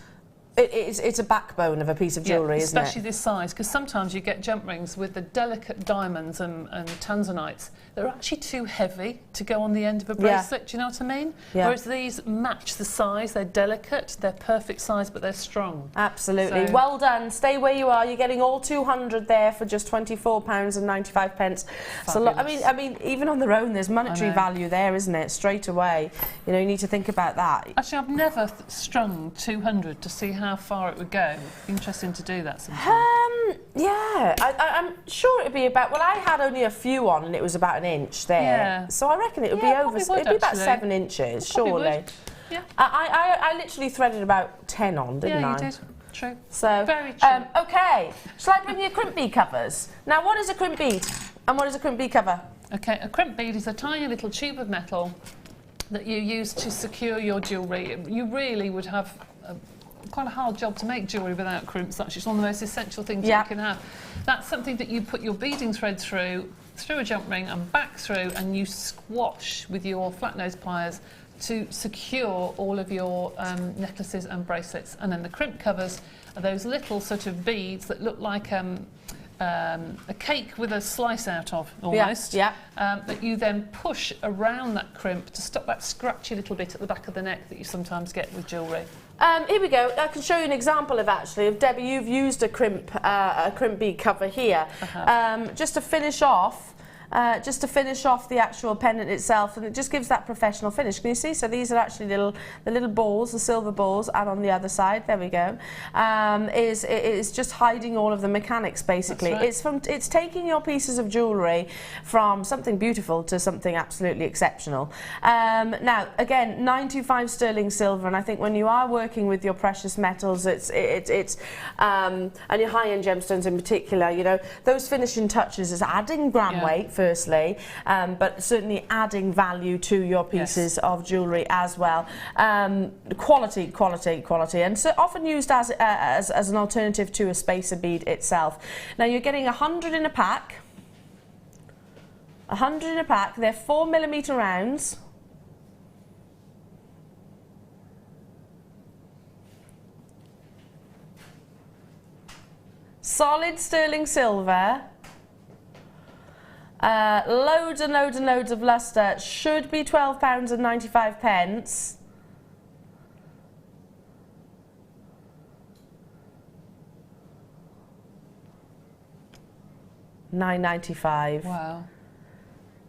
it's a backbone of a piece of jewellery, isn't it? Especially this size, because sometimes you get jump rings with the delicate diamonds and tanzanites. They're actually too heavy to go on the end of a bracelet, do you know what I mean? Yeah. Whereas these match the size, they're delicate, they're perfect size, but they're strong. Absolutely. So, well done. Stay where you are. You're getting all 200 there for just £24.95. So I mean, even on their own, there's monetary value there, isn't it? Straight away. You know, you need to think about that. Actually, I've never strung 200 to see how far it would go. Interesting to do that sometime. Yeah, I'm sure it'd be about. Well, I had only a few on, and it was about 1 inch there. Yeah. So I reckon it would be over. It'd be about 7 inches, surely. Yeah. I literally threaded about 10 on, didn't I? Yeah, you did. True. So, very true. okay, shall I bring you crimp bead covers? Now, what is a crimp bead and what is a crimp bead cover? Okay, a crimp bead is a tiny little tube of metal that you use to secure your jewellery. You really would have quite a hard job to make jewellery without crimps. Actually, it's one of the most essential things you can have. That's something that you put your beading thread through a jump ring and back through, and you squash with your flat nose pliers to secure all of your necklaces and bracelets. And then the crimp covers are those little sort of beads that look like a cake with a slice out of, almost. That you then push around that crimp to stop that scratchy little bit at the back of the neck that you sometimes get with jewellery. Here we go. I can show you an example of Debbie, you've used a crimp bead cover here. Just to finish off the actual pendant itself, and it just gives that professional finish. Can you see? So these are actually the little balls, the silver balls, and on the other side, there we go, is just hiding all of the mechanics basically. Right. It's taking your pieces of jewellery from something beautiful to something absolutely exceptional. Now again, 925 sterling silver, and I think when you are working with your precious metals, and your high-end gemstones in particular, you know, those finishing touches is adding gram weight firstly, but certainly adding value to your pieces of jewellery as well. Quality, and so often used as an alternative to a spacer bead itself. Now you're getting 100 in a pack. 100 in a pack. They're 4mm rounds. Solid sterling silver. Loads and loads and loads of lustre. Should be £12.95. £9.95. Wow.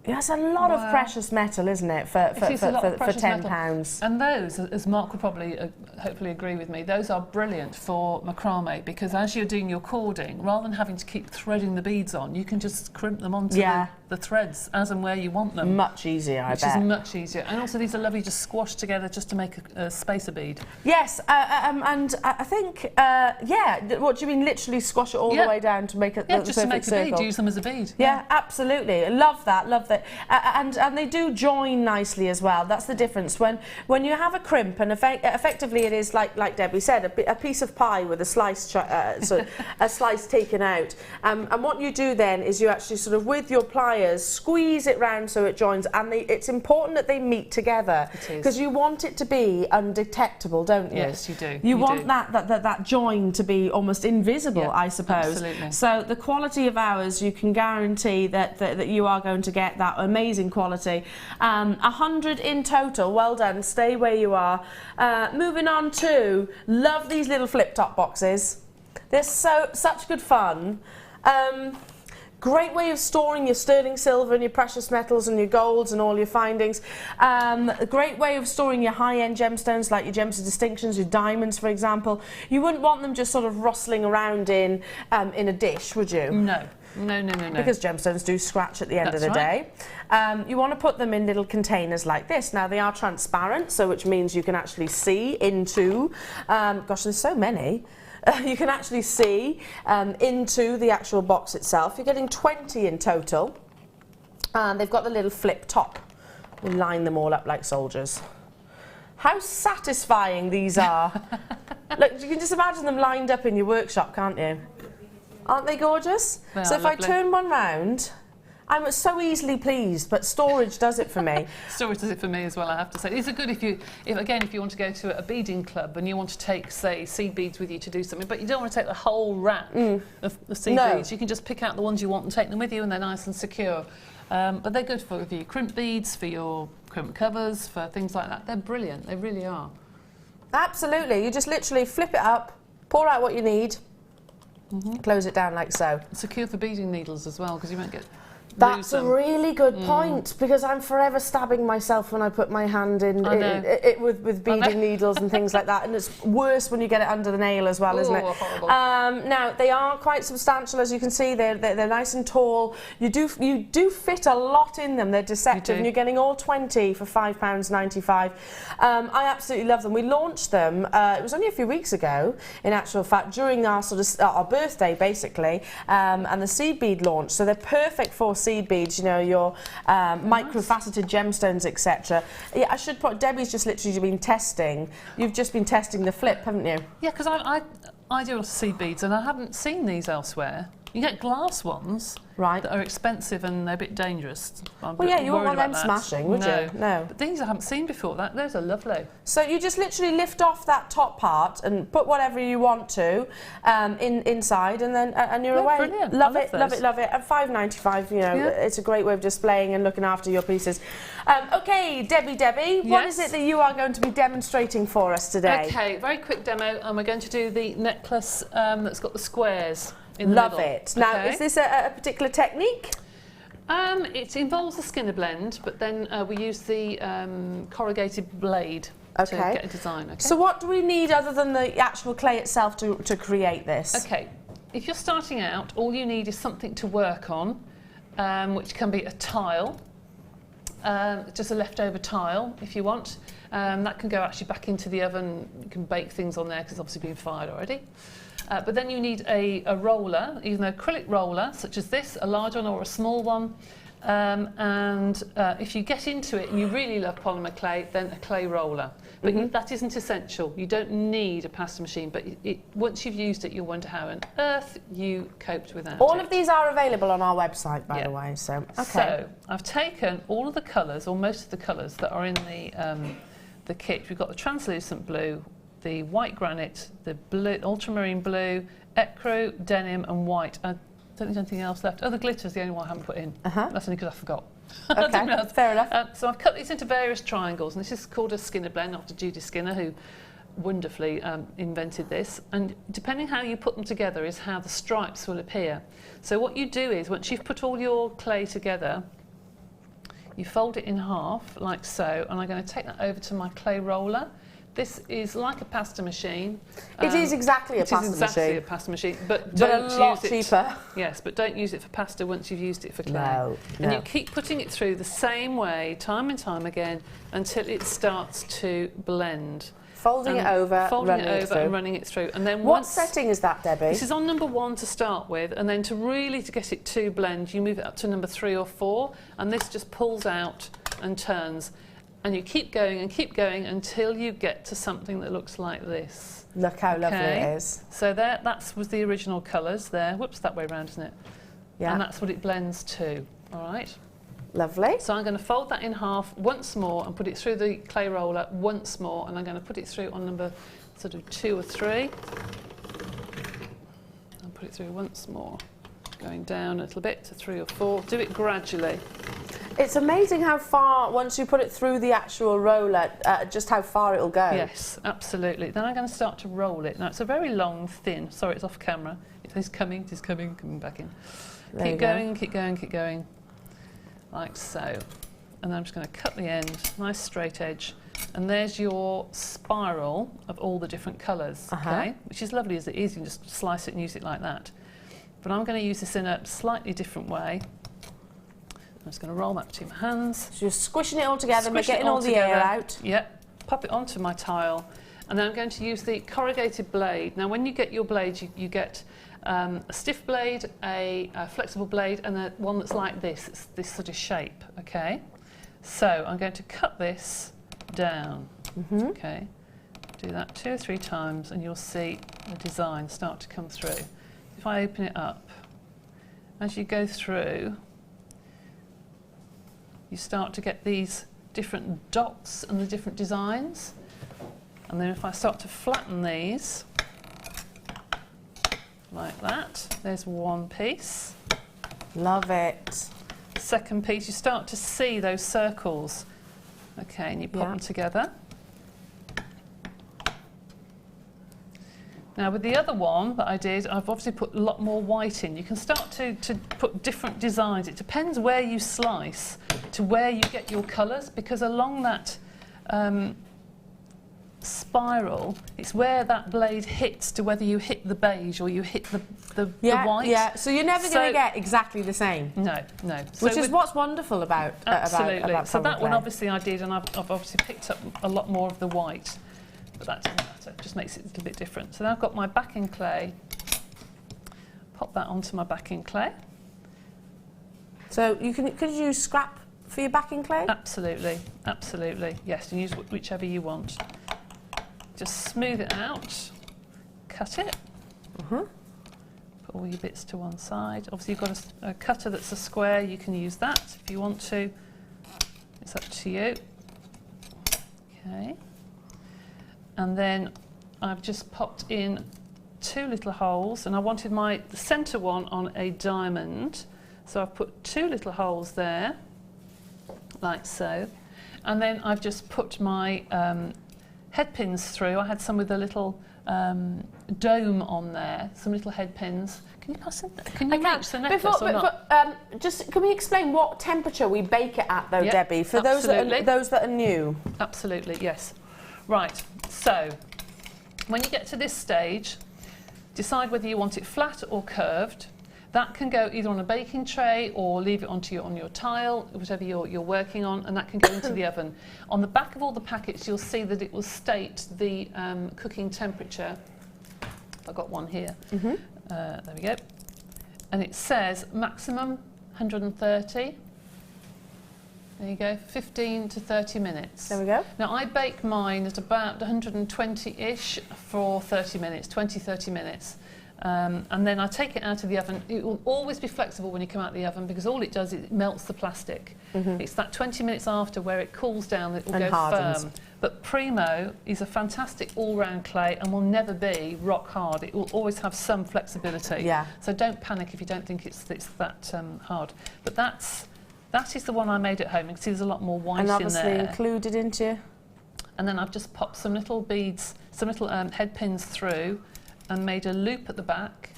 That's a lot of precious metal, isn't it, for £10? And those, as Mark will probably hopefully agree with me, those are brilliant for macrame, because as you're doing your cording, rather than having to keep threading the beads on, you can just crimp them onto the threads as and where you want them. Much easier, I bet. Which is much easier. And also these are lovely just squashed together just to make a spacer bead. Yes, and I think, what do you mean, literally squash it all the way down to make it the just to make a bead, use them as a bead. Yeah, absolutely. Love that, love that. And they do join nicely as well. That's the difference. When you have a crimp, and effectively it is like Debbie said, a piece of pie with a slice a slice taken out. And what you do then is you actually sort of with your pliers squeeze it round so it joins. And it's important that they meet together, because you want it to be undetectable, don't you? Yes, you do. You want that join to be almost invisible, I suppose. Absolutely. So the quality of ours, you can guarantee that you are going to get that amazing quality. 100 in total. Well done. Stay where you are. Moving on to, love these little flip top boxes. They're such good fun. Great way of storing your sterling silver and your precious metals and your golds and all your findings. A great way of storing your high-end gemstones, like your gems of distinctions, your diamonds, for example. You wouldn't want them just sort of rustling around in a dish, would you? No. No. Because gemstones do scratch at the end of the day. You want to put them in little containers like this. Now they are transparent, so which means you can actually see into, gosh, there's so many. You can actually see into the actual box itself. You're getting 20 in total. And they've got the little flip top. We line them all up like soldiers. How satisfying these are. Look, you can just imagine them lined up in your workshop, can't you? Aren't they gorgeous? So if I turn one round, I'm so easily pleased, but storage does it for me. Storage does it for me as well, I have to say. These are good if you want to go to a beading club and you want to take, say, seed beads with you to do something, but you don't want to take the whole rack of seed beads. You can just pick out the ones you want and take them with you, and they're nice and secure. But they're good for your crimp beads, for your crimp covers, for things like that. They're brilliant. They really are. Absolutely. You just literally flip it up, pour out what you need, close it down like so. Secure for beading needles as well, because you won't get That's lose them. a really good point, because I'm forever stabbing myself when I put my hand in with beading needles and things like that, and it's worse when you get it under the nail as well, isn't it? Horrible. Now they are quite substantial, as you can see. They're nice and tall. You do fit a lot in them. They're deceptive, and you're getting all 20 for £5.95. I absolutely love them. We launched them. It was only a few weeks ago, in actual fact, during our our birthday basically, and the seed bead launch. So they're perfect for seed beads, you know, your microfaceted gemstones, etc. Yeah, I should put, Debbie's just literally been testing. You've just been testing the flip, haven't you? Yeah, because I do a lot of seed beads and I haven't seen these elsewhere. You get glass ones that are expensive and they're a bit dangerous. Well, yeah, you wouldn't want them smashing, would you? No. But these I haven't seen before. Those are lovely. So you just literally lift off that top part and put whatever you want to inside, and then and you're away. Brilliant. Love it. At £5.95, you know, it's a great way of displaying and looking after your pieces. Okay, Debbie, what is it that you are going to be demonstrating for us today? Okay, very quick demo, and we're going to do the necklace that's got the squares. Love it. Now, is this a particular technique? It involves a skinner blend, but then we use the corrugated blade to get a design. Okay? So what do we need other than the actual clay itself to create this? Okay, if you're starting out, all you need is something to work on, which can be a tile, just a leftover tile if you want. That can go actually back into the oven. You can bake things on there because it's obviously been fired already. But then you need a roller, either an acrylic roller, such as this, a large one or a small one. If you get into it and you really love polymer clay, then a clay roller. But that isn't essential. You don't need a pasta machine, but once you've used it, you'll wonder how on earth you coped without it. All of these are available on our website, by the way. So, So I've taken all of the colours, or most of the colours that are in the kit. We've got the translucent blue, the white granite, the blue, ultramarine blue, ecru, denim and white. I don't think there's anything else left. Oh, the glitter's the only one I haven't put in. That's only because I forgot. Okay, fair enough. So I've cut these into various triangles, and this is called a skinner blend after Judith Skinner, who wonderfully invented this. And depending how you put them together is how the stripes will appear. So what you do is, once you've put all your clay together, you fold it in half, like so, and I'm going to take that over to my clay roller. This is like a pasta machine. It is exactly a pasta machine. It is exactly a pasta machine, but a lot cheaper. Yes, but don't use it for pasta once you've used it for clay. No. And you keep putting it through the same way, time and time again, until it starts to blend. Folding it over, running it through. And then what setting is that, Debbie? This is on number 1 to start with, and then to get it to blend, you move it up to number 3 or 4, and this just pulls out and turns. And you keep going until you get to something that looks like this. Look how lovely it is. So that was the original colours there. Whoops, that way round, isn't it? Yeah. And that's what it blends to. All right. Lovely. So I'm going to fold that in half once more and put it through the clay roller once more, and I'm going to put it through on number sort of 2 or 3. And put it through once more, going down a little bit to 3 or 4. Do it gradually. It's amazing how far, once you put it through the actual roller, just how far it'll go. Yes, absolutely. Then I'm going to start to roll it. Now, it's a very long, thin, sorry, it's off camera. It is coming back in. Keep going, like so. And then I'm just going to cut the end, nice straight edge. And there's your spiral of all the different colours, okay? Which is lovely as it is, you can just slice it and use it like that. But I'm going to use this in a slightly different way. I'm just going to roll that between my hands. So you're squishing it all together, but getting all the air out. Yep. Pop it onto my tile. And then I'm going to use the corrugated blade. Now, when you get your blade, you get a stiff blade, a flexible blade, and one that's like this. It's this sort of shape, okay? So I'm going to cut this down, okay? Do that 2 or 3 times, and you'll see the design start to come through. If I open it up, as you go through, you start to get these different dots and the different designs. And then if I start to flatten these, like that, there's one piece. Love it. Second piece, you start to see those circles. Okay, and you put them together. Now with the other one that I did, I've obviously put a lot more white in. You can start to put different designs. It depends where you slice to where you get your colours, because along that spiral, it's where that blade hits to whether you hit the beige or you hit the white. Yeah, so you're never going to get exactly the same. No. So which is what's wonderful about absolutely. About so that clay. one obviously I did, and I've obviously picked up a lot more of the white, but that doesn't matter. It just makes it a little bit different. So now I've got my backing clay. Pop that onto my backing clay. So could you use scrap for your backing clay? Absolutely, absolutely. Yes, and use whichever you want. Just smooth it out, cut it, put all your bits to one side. Obviously you've got a cutter that's a square, you can use that if you want to. It's up to you. Okay. And then I've just popped in 2 little holes, and I wanted the centre one on a diamond. So I've put 2 little holes there, like so. And then I've just put my head pins through. I had some with a little dome on there, some little head pins. Can you pass it? Can you reach the necklace or not? Just can we explain what temperature we bake it at, though, Yep, Debbie, for those that are new? Absolutely, yes. Right. So when you get to this stage, decide whether you want it flat or curved. That can go either on a baking tray or leave it on your tile, whatever you're working on, and that can go into the oven. On the back of all the packets, you'll see that it will state the cooking temperature. I've got one here. There we go. And it says maximum 130. There you go, 15 to 30 minutes. There we go. Now I bake mine at about 120-ish for 30 minutes, 20-30 minutes. And then I take it out of the oven. It will always be flexible when you come out of the oven, because all it does is it melts the plastic. It's that 20 minutes after where it cools down that it will go hardens. firm. But Primo is a fantastic all-round clay and will never be rock hard. It will always have some flexibility. Yeah. So don't panic if you don't think it's that hard. But that is the one I made at home. You can see there's a lot more white in there. And obviously included into. And then I've just popped some little beads, some little head pins through, and made a loop at the back,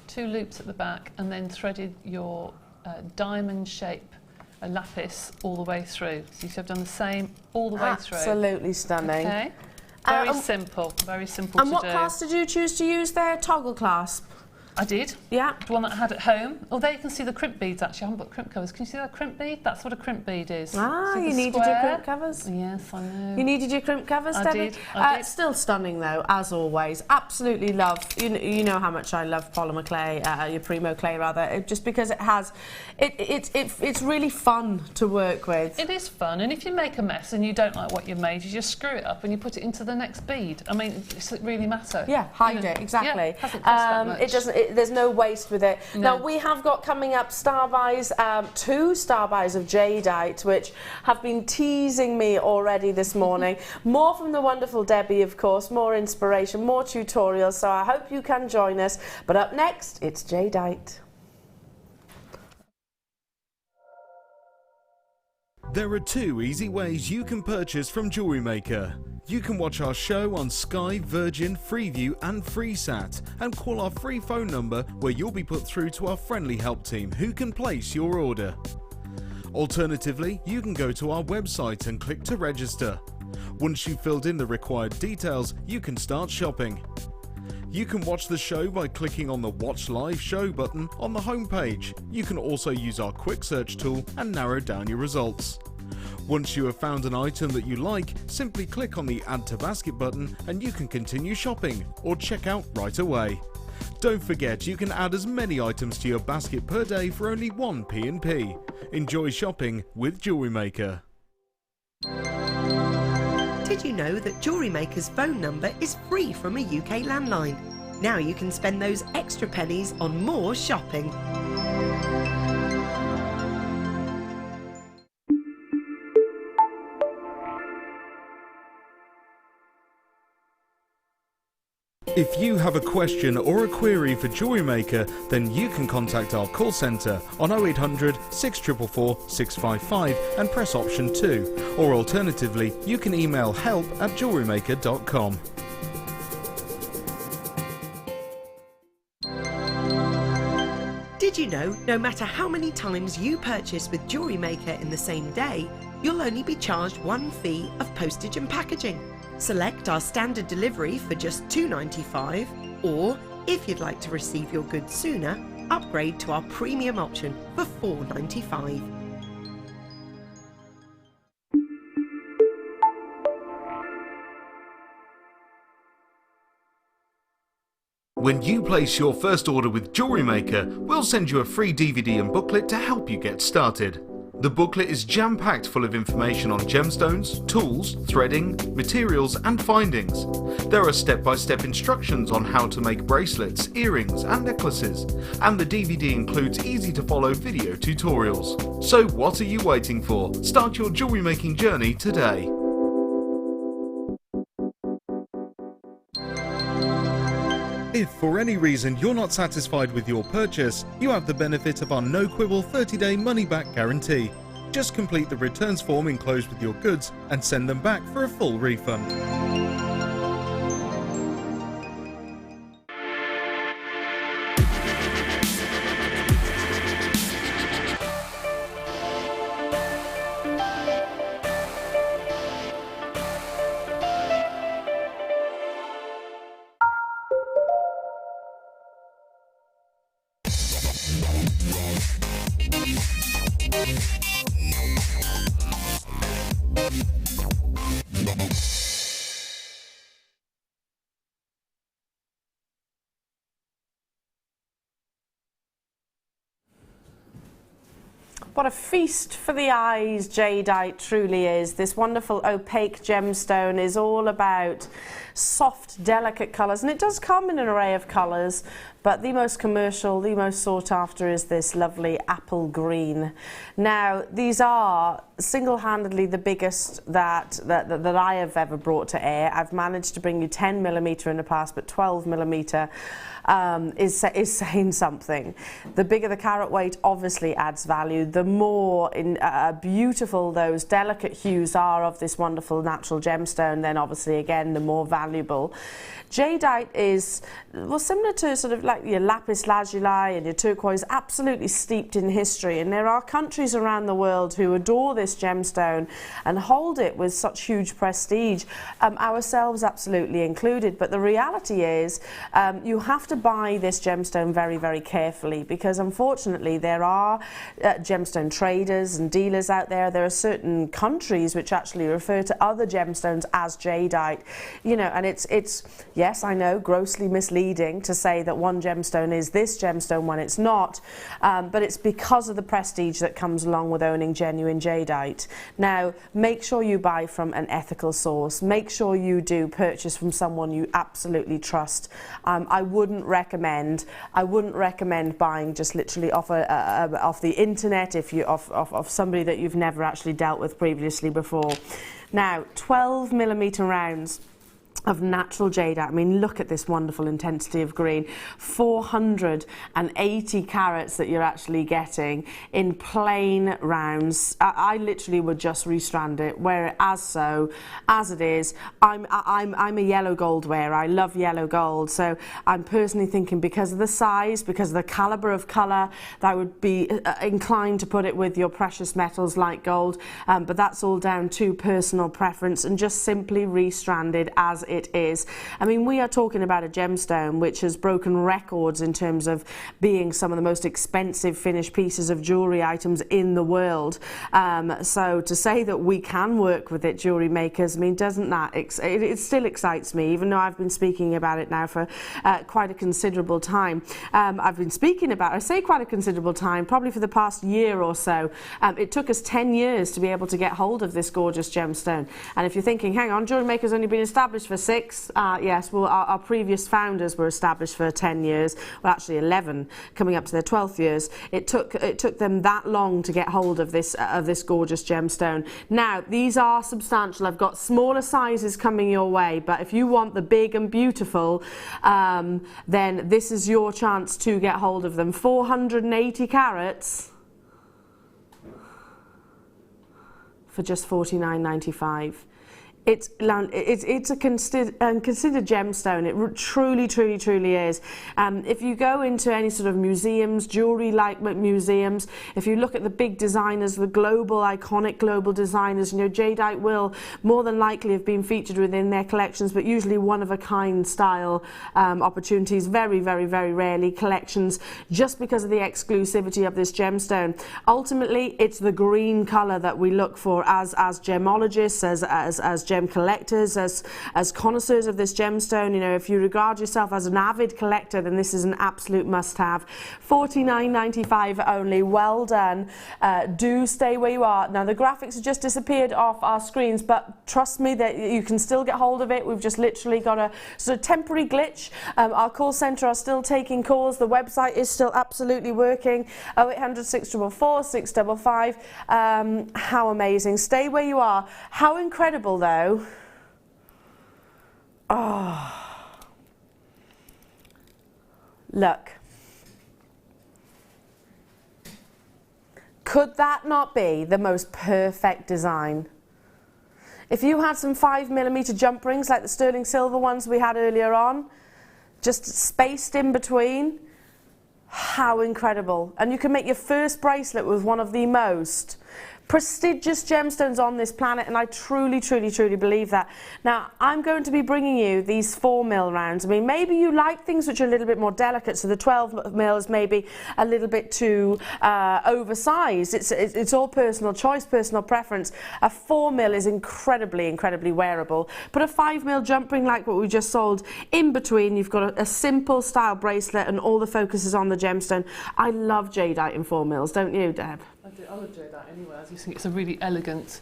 2 loops at the back, and then threaded your diamond shape, a lapis, all the way through. So you should have done the same all the way through. Absolutely stunning. Okay. Very simple to do. And what clasp did you choose to use there? Toggle clasp? I did. Yeah. The one that I had at home. Oh, there you can see the crimp beads, actually. I haven't put crimp covers. Can you see that crimp bead? That's what a crimp bead is. Ah, see you needed your crimp covers? Yes, I know. You needed your crimp covers, Debbie? I did. Still stunning, though, as always. Absolutely love. You know how much I love polymer clay, your Primo clay, rather. Just because it has... It's really fun to work with. It is fun, and if you make a mess and you don't like what you've made, you just screw it up and you put it into the next bead. I mean, does it really matter? Yeah, hide it, exactly. Yeah, hasn't cost that much. It doesn't. There's no waste with it. No. Now we have got coming up star buys, 2 star buys of Jadeite, which have been teasing me already this morning. More from the wonderful Debbie, of course, more inspiration, more tutorials, so I hope you can join us. But up next, it's Jadeite. There are 2 easy ways you can purchase from Jewellery Maker. You can watch our show on Sky, Virgin, Freeview and FreeSat, and call our free phone number where you'll be put through to our friendly help team who can place your order. Alternatively, you can go to our website and click to register. Once you've filled in the required details, you can start shopping. You can watch the show by clicking on the Watch Live Show button on the homepage. You can also use our quick search tool and narrow down your results. Once you have found an item that you like, simply click on the Add to Basket button and you can continue shopping or check out right away. Don't forget, you can add as many items to your basket per day for only 1 P&P. Enjoy shopping with Jewellery Maker. Did you know that Jewellery Maker's phone number is free from a UK landline? Now you can spend those extra pennies on more shopping. If you have a question or a query for Jewellery Maker, then you can contact our call centre on 0800 644 655 and press option 2, or alternatively you can email help@jewellerymaker.com. you know, no matter how many times you purchase with Jewellery Maker in the same day, you'll only be charged one fee of postage and packaging. Select our standard delivery for just $2.95, or if you'd like to receive your goods sooner, upgrade to our premium option for $4.95. When you place your first order with Jewellery Maker, we'll send you a free DVD and booklet to help you get started. The booklet is jam-packed full of information on gemstones, tools, threading, materials and findings. There are step-by-step instructions on how to make bracelets, earrings and necklaces, and the DVD includes easy-to-follow video tutorials. So what are you waiting for? Start your jewellery making journey today. If for any reason you're not satisfied with your purchase, you have the benefit of our no-quibble 30-day money-back guarantee. Just complete the returns form enclosed with your goods and send them back for a full refund. What a feast for the eyes Jadeite truly is. This wonderful opaque gemstone is all about soft, delicate colours, and it does come in an array of colours, but the most commercial, the most sought after is this lovely apple green. Now, these are single-handedly the biggest that I have ever brought to air. I've managed to bring you 10mm in the past, but 12mm is saying something. The bigger the carat weight obviously adds value. The more beautiful those delicate hues are of this wonderful natural gemstone, then obviously again the more valuable. Jadeite is, well, similar to sort of like your lapis lazuli and your turquoise, absolutely steeped in history, and there are countries around the world who adore this gemstone and hold it with such huge prestige, ourselves absolutely included. But the reality is you have to buy this gemstone very, very carefully, because unfortunately there are gemstone traders and dealers out there. There are certain countries which actually refer to other gemstones as jadeite, you know, and it's yes, I know, grossly misleading to say that one gemstone is this gemstone when it's not, but it's because of the prestige that comes along with owning genuine jadeite. Now, make sure you buy from an ethical source. Make sure you do purchase from someone you absolutely trust. I wouldn't recommend buying just literally off the internet if you off somebody that you've never actually dealt with previously before. Now, 12mm rounds of natural jadeite. I mean, look at this wonderful intensity of green. 480 carats that you're actually getting in plain rounds. I literally would just restrand it, wear it as it is. I'm a yellow gold wearer. I love yellow gold, so I'm personally thinking, because of the size, because of the caliber of color, that I would be inclined to put it with your precious metals like gold, but that's all down to personal preference, and just simply restranded as it is. I mean, we are talking about a gemstone which has broken records in terms of being some of the most expensive finished pieces of jewellery items in the world. So to say that we can work with it, jewellery makers, I mean, doesn't that, it still excites me, even though I've been speaking about it now for quite a considerable time. I say quite a considerable time, probably for the past year or so. It took us 10 years to be able to get hold of this gorgeous gemstone. And if you're thinking, hang on, Jewellery Maker's only been established for 6, yes, well, our previous founders were established for 10 years, well, actually 11, coming up to their 12th years. It took them that long to get hold of this gorgeous gemstone. Now, these are substantial. I've got smaller sizes coming your way, but if you want the big and beautiful, then this is your chance to get hold of them. 480 carats for just $49.95. It's a considered gemstone. It truly is. If you go into any sort of museums, jewellery-like museums, if you look at the big designers, the iconic global designers, you know, Jadeite will more than likely have been featured within their collections, but usually one-of-a-kind style opportunities, very rarely collections, just because of the exclusivity of this gemstone. Ultimately, it's the green colour that we look for as gemologists, as gem collectors, as connoisseurs of this gemstone. You know, if you regard yourself as an avid collector, then this is an absolute must-have. $49.95 only. Well done. Do stay where you are. Now the graphics have just disappeared off our screens, but trust me that you can still get hold of it. We've just literally got a sort of temporary glitch. Our call centre are still taking calls. The website is still absolutely working. 0800 644 655. How amazing. Stay where you are. How incredible though. Oh, look. Could that not be the most perfect design? If you had some 5mm jump rings like the sterling silver ones we had earlier on, just spaced in between, how incredible. And you can make your first bracelet with one of the most prestigious gemstones on this planet, and I truly believe that. Now, I'm going to be bringing you these 4mm rounds. I mean, maybe you like things which are a little bit more delicate, so the 12mm is maybe a little bit too oversized. It's all personal choice, personal preference. A 4mm is incredibly wearable, but a 5mm jump ring like what we just sold, in between you've got a simple style bracelet and all the focus is on the gemstone. I love jadeite in 4mm, don't you, Deb? I love jadeite anyway. I just think it's a really elegant,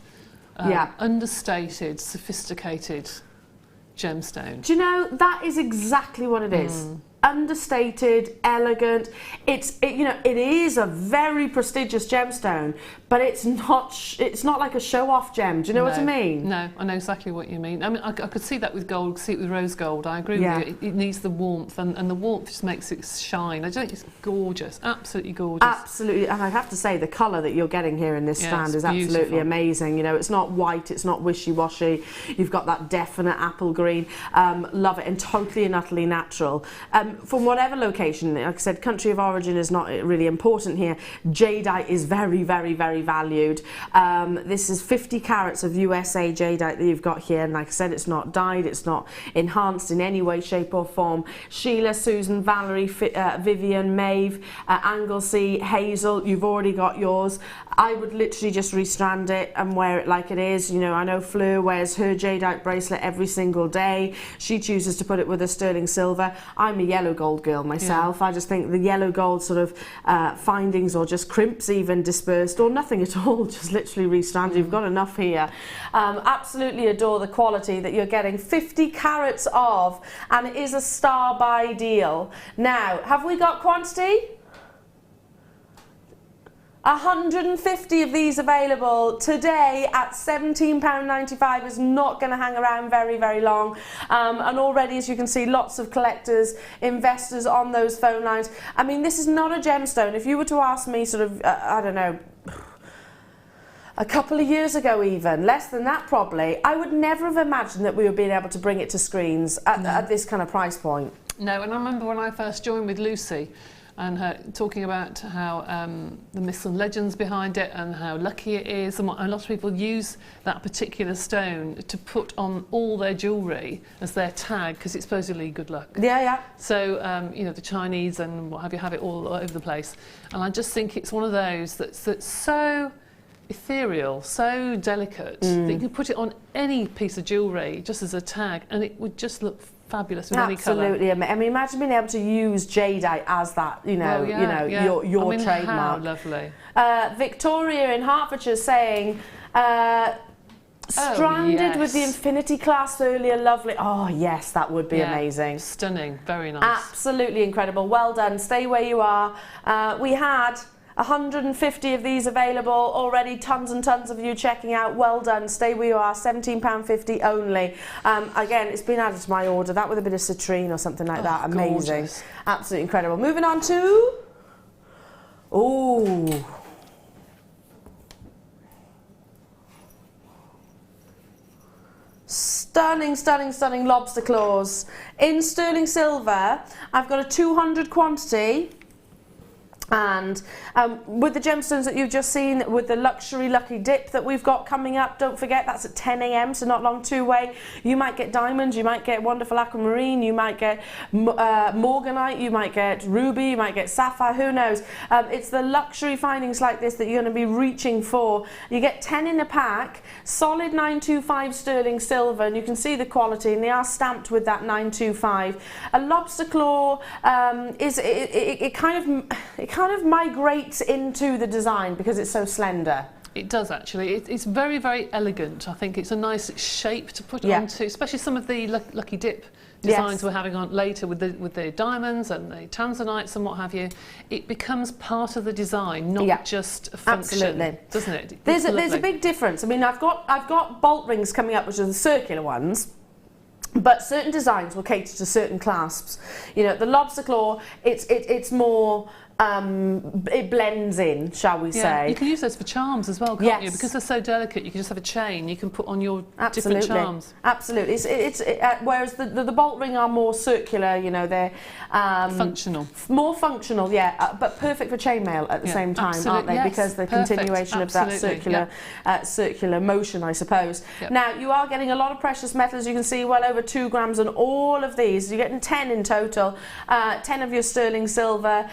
yeah, understated, sophisticated gemstone. Do you know, that is exactly what it is. Understated, elegant. You know, it is a very prestigious gemstone, but it's not like a show-off gem. Do you know what I mean? No, I know exactly what you mean. I mean, I could see that with gold, see it with rose gold. I agree with you. It needs the warmth, and the warmth just makes it shine. I think it's gorgeous, absolutely gorgeous. Absolutely, and I have to say the colour that you're getting here in this strand is absolutely amazing. You know, it's not white, it's not wishy-washy. You've got that definite apple green. Love it, and totally and utterly natural. From whatever location, like I said, country of origin is not really important here. Jadeite is very valued. This is 50 carats of USA jadeite that you've got here, and like I said, it's not dyed, it's not enhanced in any way, shape or form. Sheila, Susan, Valerie, Vivian, Maeve, Anglesey, Hazel, you've already got yours. I would literally just restrand it and wear it like it is. You know, I know Fleur wears her jadeite bracelet every single day. She chooses to put it with a sterling silver. I'm a yellow gold girl myself. I just think the yellow gold sort of findings or just crimps even dispersed or nothing at all, just literally restranded. You've got enough here. Absolutely adore the quality that you're getting. 50 carats of, and it is a star buy deal. Now, have we got quantity? 150 of these available today at £17.95. is not going to hang around very long, and already, as you can see, lots of collectors, investors on those phone lines. I mean, this is not a gemstone. If you were to ask me sort of, I don't know, a couple of years ago even, less than that probably, I would never have imagined that we would be able to bring it to screens at this kind of price point. No, and I remember when I first joined with Lucy, and her talking about how the myths and legends behind it and how lucky it is, and a lot of people use that particular stone to put on all their jewellery as their tag because it's supposedly good luck. Yeah. So, you know, the Chinese and what have it all over the place. And I just think it's one of those that's so ethereal, so delicate, that you can put it on any piece of jewellery just as a tag and it would just look fabulous with any colour. Absolutely. I mean, imagine being able to use jadeite as that, your I mean, trademark. How lovely. Victoria in Hertfordshire saying, stranded with the infinity clasp earlier, lovely. Oh yes, that would be amazing. Stunning, very nice. Absolutely incredible. Well done. Stay where you are. We had 150 of these available already, tons and tons of you checking out. Well done. Stay where you are. £17.50 only. Again, it's been added to my order. That with a bit of citrine or something like that. Amazing. Gorgeous. Absolutely incredible. Moving on to... Ooh. stunning, stunning, stunning lobster claws in sterling silver. I've got a 200 quantity. And with the gemstones that you've just seen, with the luxury lucky dip that we've got coming up, don't forget that's at 10 a.m, so not long two-way. You might get diamonds, you might get wonderful aquamarine, you might get morganite, you might get ruby, you might get sapphire, who knows. It's the luxury findings like this that you're going to be reaching for. You get 10 in a pack, solid 925 sterling silver, and you can see the quality, and they are stamped with that 925. A lobster claw it kind of migrates into the design because it's so slender. It does actually. It's very, very elegant. I think it's a nice shape to put onto, especially some of the lucky dip designs we're having on later with the diamonds and the tanzanites and what have you. It becomes part of the design, not just a function. Absolutely. Doesn't it? There's a big difference. I mean, I've got bolt rings coming up, which are the circular ones. But certain designs will cater to certain clasps. You know, the lobster claw, it's more, it blends in, shall we say. You can use those for charms as well, can't you? Because they're so delicate, you can just have a chain you can put on your different charms. Absolutely. Whereas the bolt ring are more circular, you know, they're functional. More functional, but perfect for chainmail at the same time, aren't they? Because the continuation of that circular motion, I suppose. Now, you are getting a lot of precious metals. You can see well over 2 grams on all of these. You're getting 10 in total, 10 of your sterling silver,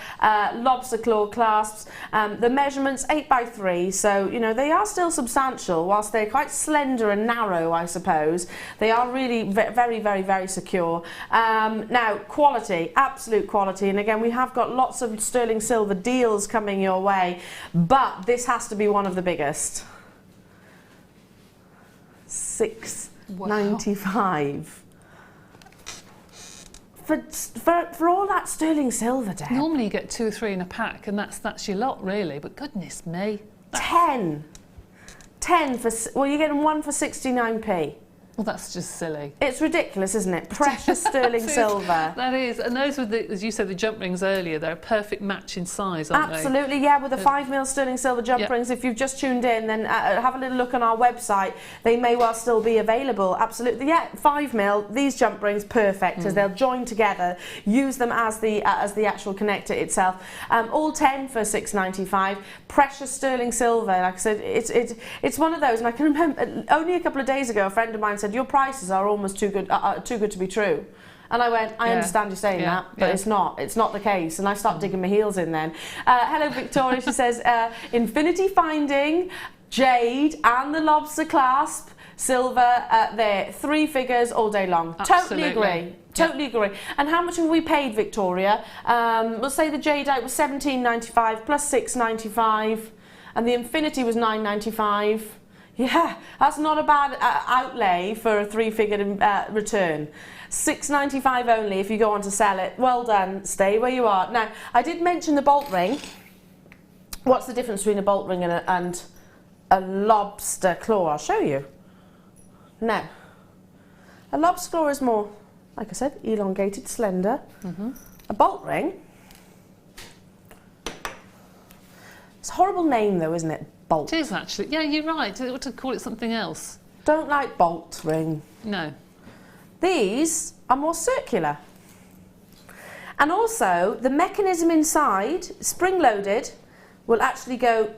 lobster claw clasps. The measurements 8x3, so you know they are still substantial. Whilst they're quite slender and narrow, I suppose, they are really very, very, very secure. Now, quality, absolute quality, and again we have got lots of sterling silver deals coming your way, but this has to be one of the biggest. $6.95. For all that sterling silver, Deb. Normally you get 2 or 3 in a pack, and that's your lot, really. But goodness me, 10 for, well, you're getting 1 for 69p. Well, that's just silly. It's ridiculous, isn't it? Precious sterling silver. That is, and those with the, as you said, the jump rings earlier, they're a perfect match in size, aren't they? Absolutely, yeah, with the 5mm sterling silver jump rings. If you've just tuned in, then have a little look on our website. They may well still be available. Absolutely, yeah, 5mm, these jump rings, perfect, as they'll join together. Use them as the actual connector itself. All 10 for $6.95. Precious sterling silver, like I said, it's one of those, and I can remember only a couple of days ago, a friend of mine said, your prices are almost too good to be true. And I went, I understand you saying that, but it's not the case. And I start digging my heels in then. Hello Victoria, she says, Infinity Finding, Jade and the lobster clasp, silver, there, 3 figures all day long. Absolutely. Totally agree. Totally agree. And how much have we paid, Victoria? We'll say the Jadeite was $17.95 plus $6.95, and the Infinity was $9.95. Yeah, that's not a bad outlay for a 3-figure return. $6.95 only if you go on to sell it. Well done. Stay where you are. Now, I did mention the bolt ring. What's the difference between a bolt ring and a lobster claw? I'll show you. Now, a lobster claw is more, like I said, elongated, slender. A bolt ring. It's a horrible name though, isn't it? Bolt. It is actually. Yeah, you're right. I ought to call it something else. Don't like bolt ring. No. These are more circular. And also, the mechanism inside, spring-loaded, will actually go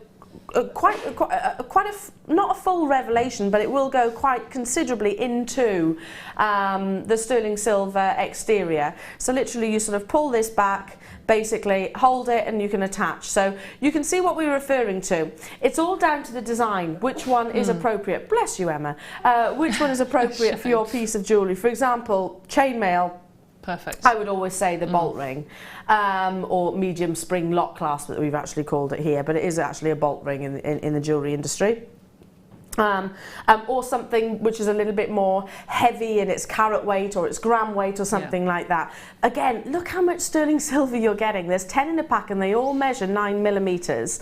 not a full revelation, but it will go quite considerably into the sterling silver exterior. So literally, you sort of pull this back, basically hold it, and you can attach. So you can see what we're referring to. It's all down to the design, which one is appropriate. Bless you, Emma. Which one is appropriate for your piece of jewellery? For example, chainmail. Perfect. I would always say the bolt ring, or medium spring lock clasp that we've actually called it here, but it is actually a bolt ring in the jewellery industry. Or something which is a little bit more heavy in its carat weight or its gram weight or something like that. Again, look how much sterling silver you're getting. There's 10 in a pack and they all measure 9mm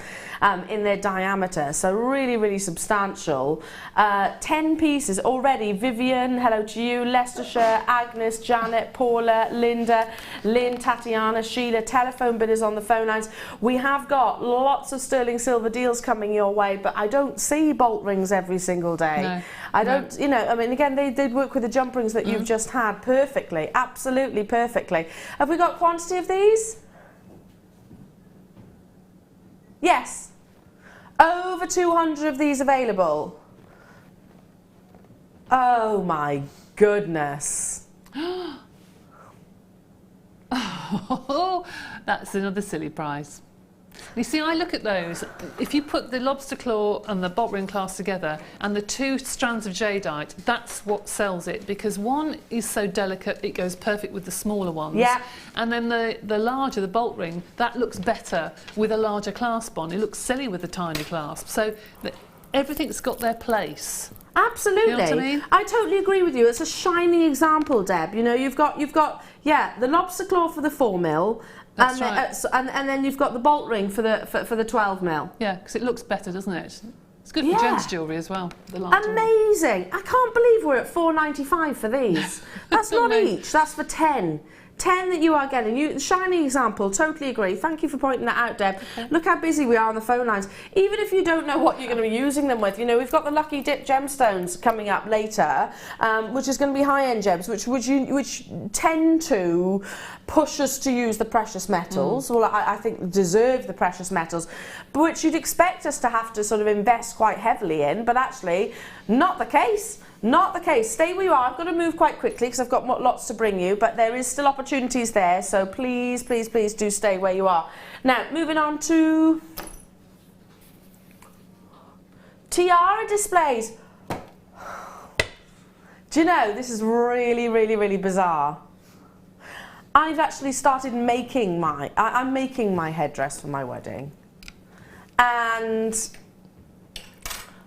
in their diameter, so really, really substantial. 10 pieces already. Vivian, hello to you. Leicestershire, Agnes, Janet, Paula, Linda, Lynn, Tatiana, Sheila, telephone bidders on the phone lines. We have got lots of sterling silver deals coming your way, but I don't see bolt rings every every single day. No, I don't, you know, I mean, again, they did work with the jump rings that you've just had perfectly, absolutely perfectly. Have we got quantity of these? Yes. Over 200 of these available. Oh my goodness. Oh, that's another silly prize. You see, I look at those. If you put the lobster claw and the bolt ring clasp together and the 2 strands of jadeite, that's what sells it, because one is so delicate it goes perfect with the smaller ones. Yeah. And then the larger, the bolt ring, that looks better with a larger clasp on. It looks silly with a tiny clasp. So everything's got their place. Absolutely. You know what I mean? I totally agree with you. It's a shining example, Deb. You know, you've got yeah, the lobster claw for the 4mm. That's and, right. And then you've got the bolt ring for the 12mm. Yeah, because it looks better, doesn't it? It's good for gents jewellery as well. The larger one. Amazing. I can't believe we're at £4.95 for these. That's not each, that's for 10. 10 that you are getting. You, shining example, totally agree. Thank you for pointing that out, Deb. Okay. Look how busy we are on the phone lines. Even if you don't know what you're going to be using them with, you know, we've got the Lucky Dip gemstones coming up later, which is going to be high-end gems, which tend to push us to use the precious metals. Well, I think deserve the precious metals, but which you'd expect us to have to sort of invest quite heavily in, but actually not the case. Not the case. Stay where you are. I've got to move quite quickly because I've got lots to bring you, but there is still opportunities there, so please, please, please do stay where you are. Now, moving on to tiara displays. Do you know, this is really, really, really bizarre. I've actually started making I'm making my headdress for my wedding, and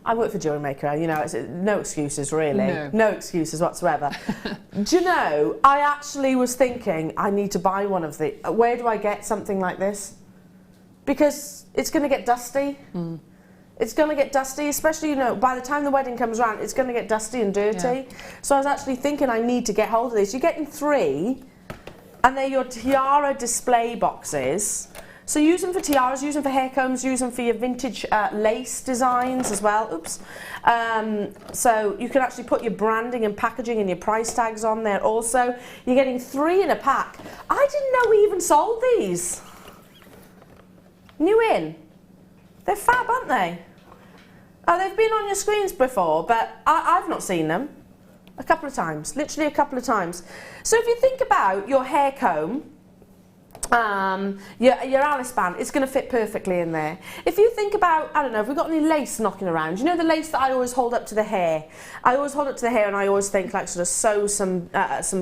I work for Jewellery Maker, you know, it's no excuses really, no excuses whatsoever. Do you know, I actually was thinking I need to buy one of the, where do I get something like this? Because it's going to get dusty. It's going to get dusty, especially, you know, by the time the wedding comes around, it's going to get dusty and dirty. Yeah. So I was actually thinking I need to get hold of these. You're getting 3, and they're your tiara display boxes. So use them for tiaras, use them for hair combs, use them for your vintage lace designs as well. Oops. So you can actually put your branding and packaging and your price tags on there also. You're getting 3 in a pack. I didn't know we even sold these. New in. They're fab, aren't they? Oh, they've been on your screens before, but I've not seen them. A couple of times, literally a couple of times. So if you think about your hair comb, your Alice band, it's going to fit perfectly in there. If you think about, I don't know, have we got any lace knocking around? You know the lace that I always hold up to the hair? I always hold up to the hair and I always think like sort of sew some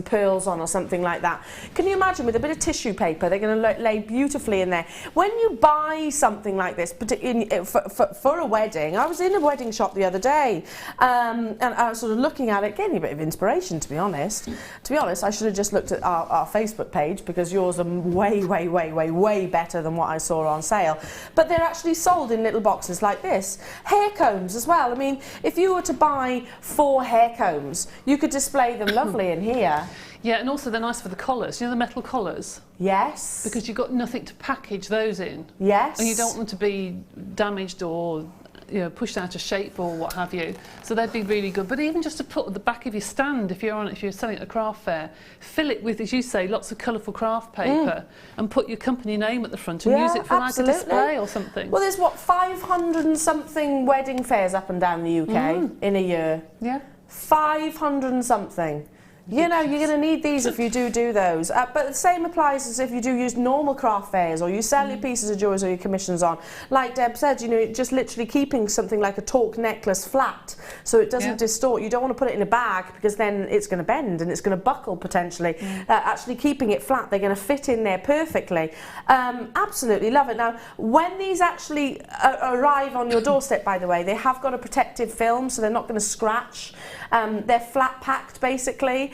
pearls on or something like that. Can you imagine with a bit of tissue paper, they're going to lay beautifully in there. When you buy something like this, for a wedding, I was in a wedding shop the other day and I was sort of looking at it, getting a bit of inspiration, to be honest. To be honest, I should have just looked at our Facebook page because yours are way better than what I saw on sale. But they're actually sold in little boxes like this. Hair combs as well. I mean, if you were to buy 4 hair combs, you could display them lovely in here. Yeah, and also they're nice for the collars. You know the metal collars? Yes. Because you've got nothing to package those in. Yes. And you don't want them to be damaged or, you know, pushed out of shape or what have you. So they'd be really good. But even just to put at the back of your stand, if you're selling at a craft fair, fill it with, as you say, lots of colourful craft paper and put your company name at the front and use it for like a display or something. Well, there's what, 500 and something wedding fairs up and down the UK in a year. Yeah. 500 and something. You know, you're going to need these if you do those. But the same applies as if you do use normal craft fairs or you sell your pieces of jewellery or your commissions on. Like Deb said, you know, just literally keeping something like a torque necklace flat so it doesn't distort. You don't want to put it in a bag because then it's going to bend and it's going to buckle potentially. Actually keeping it flat, they're going to fit in there perfectly. Absolutely love it. Now, when these actually arrive on your doorstep, by the way, they have got a protective film so they're not going to scratch. They're flat packed basically.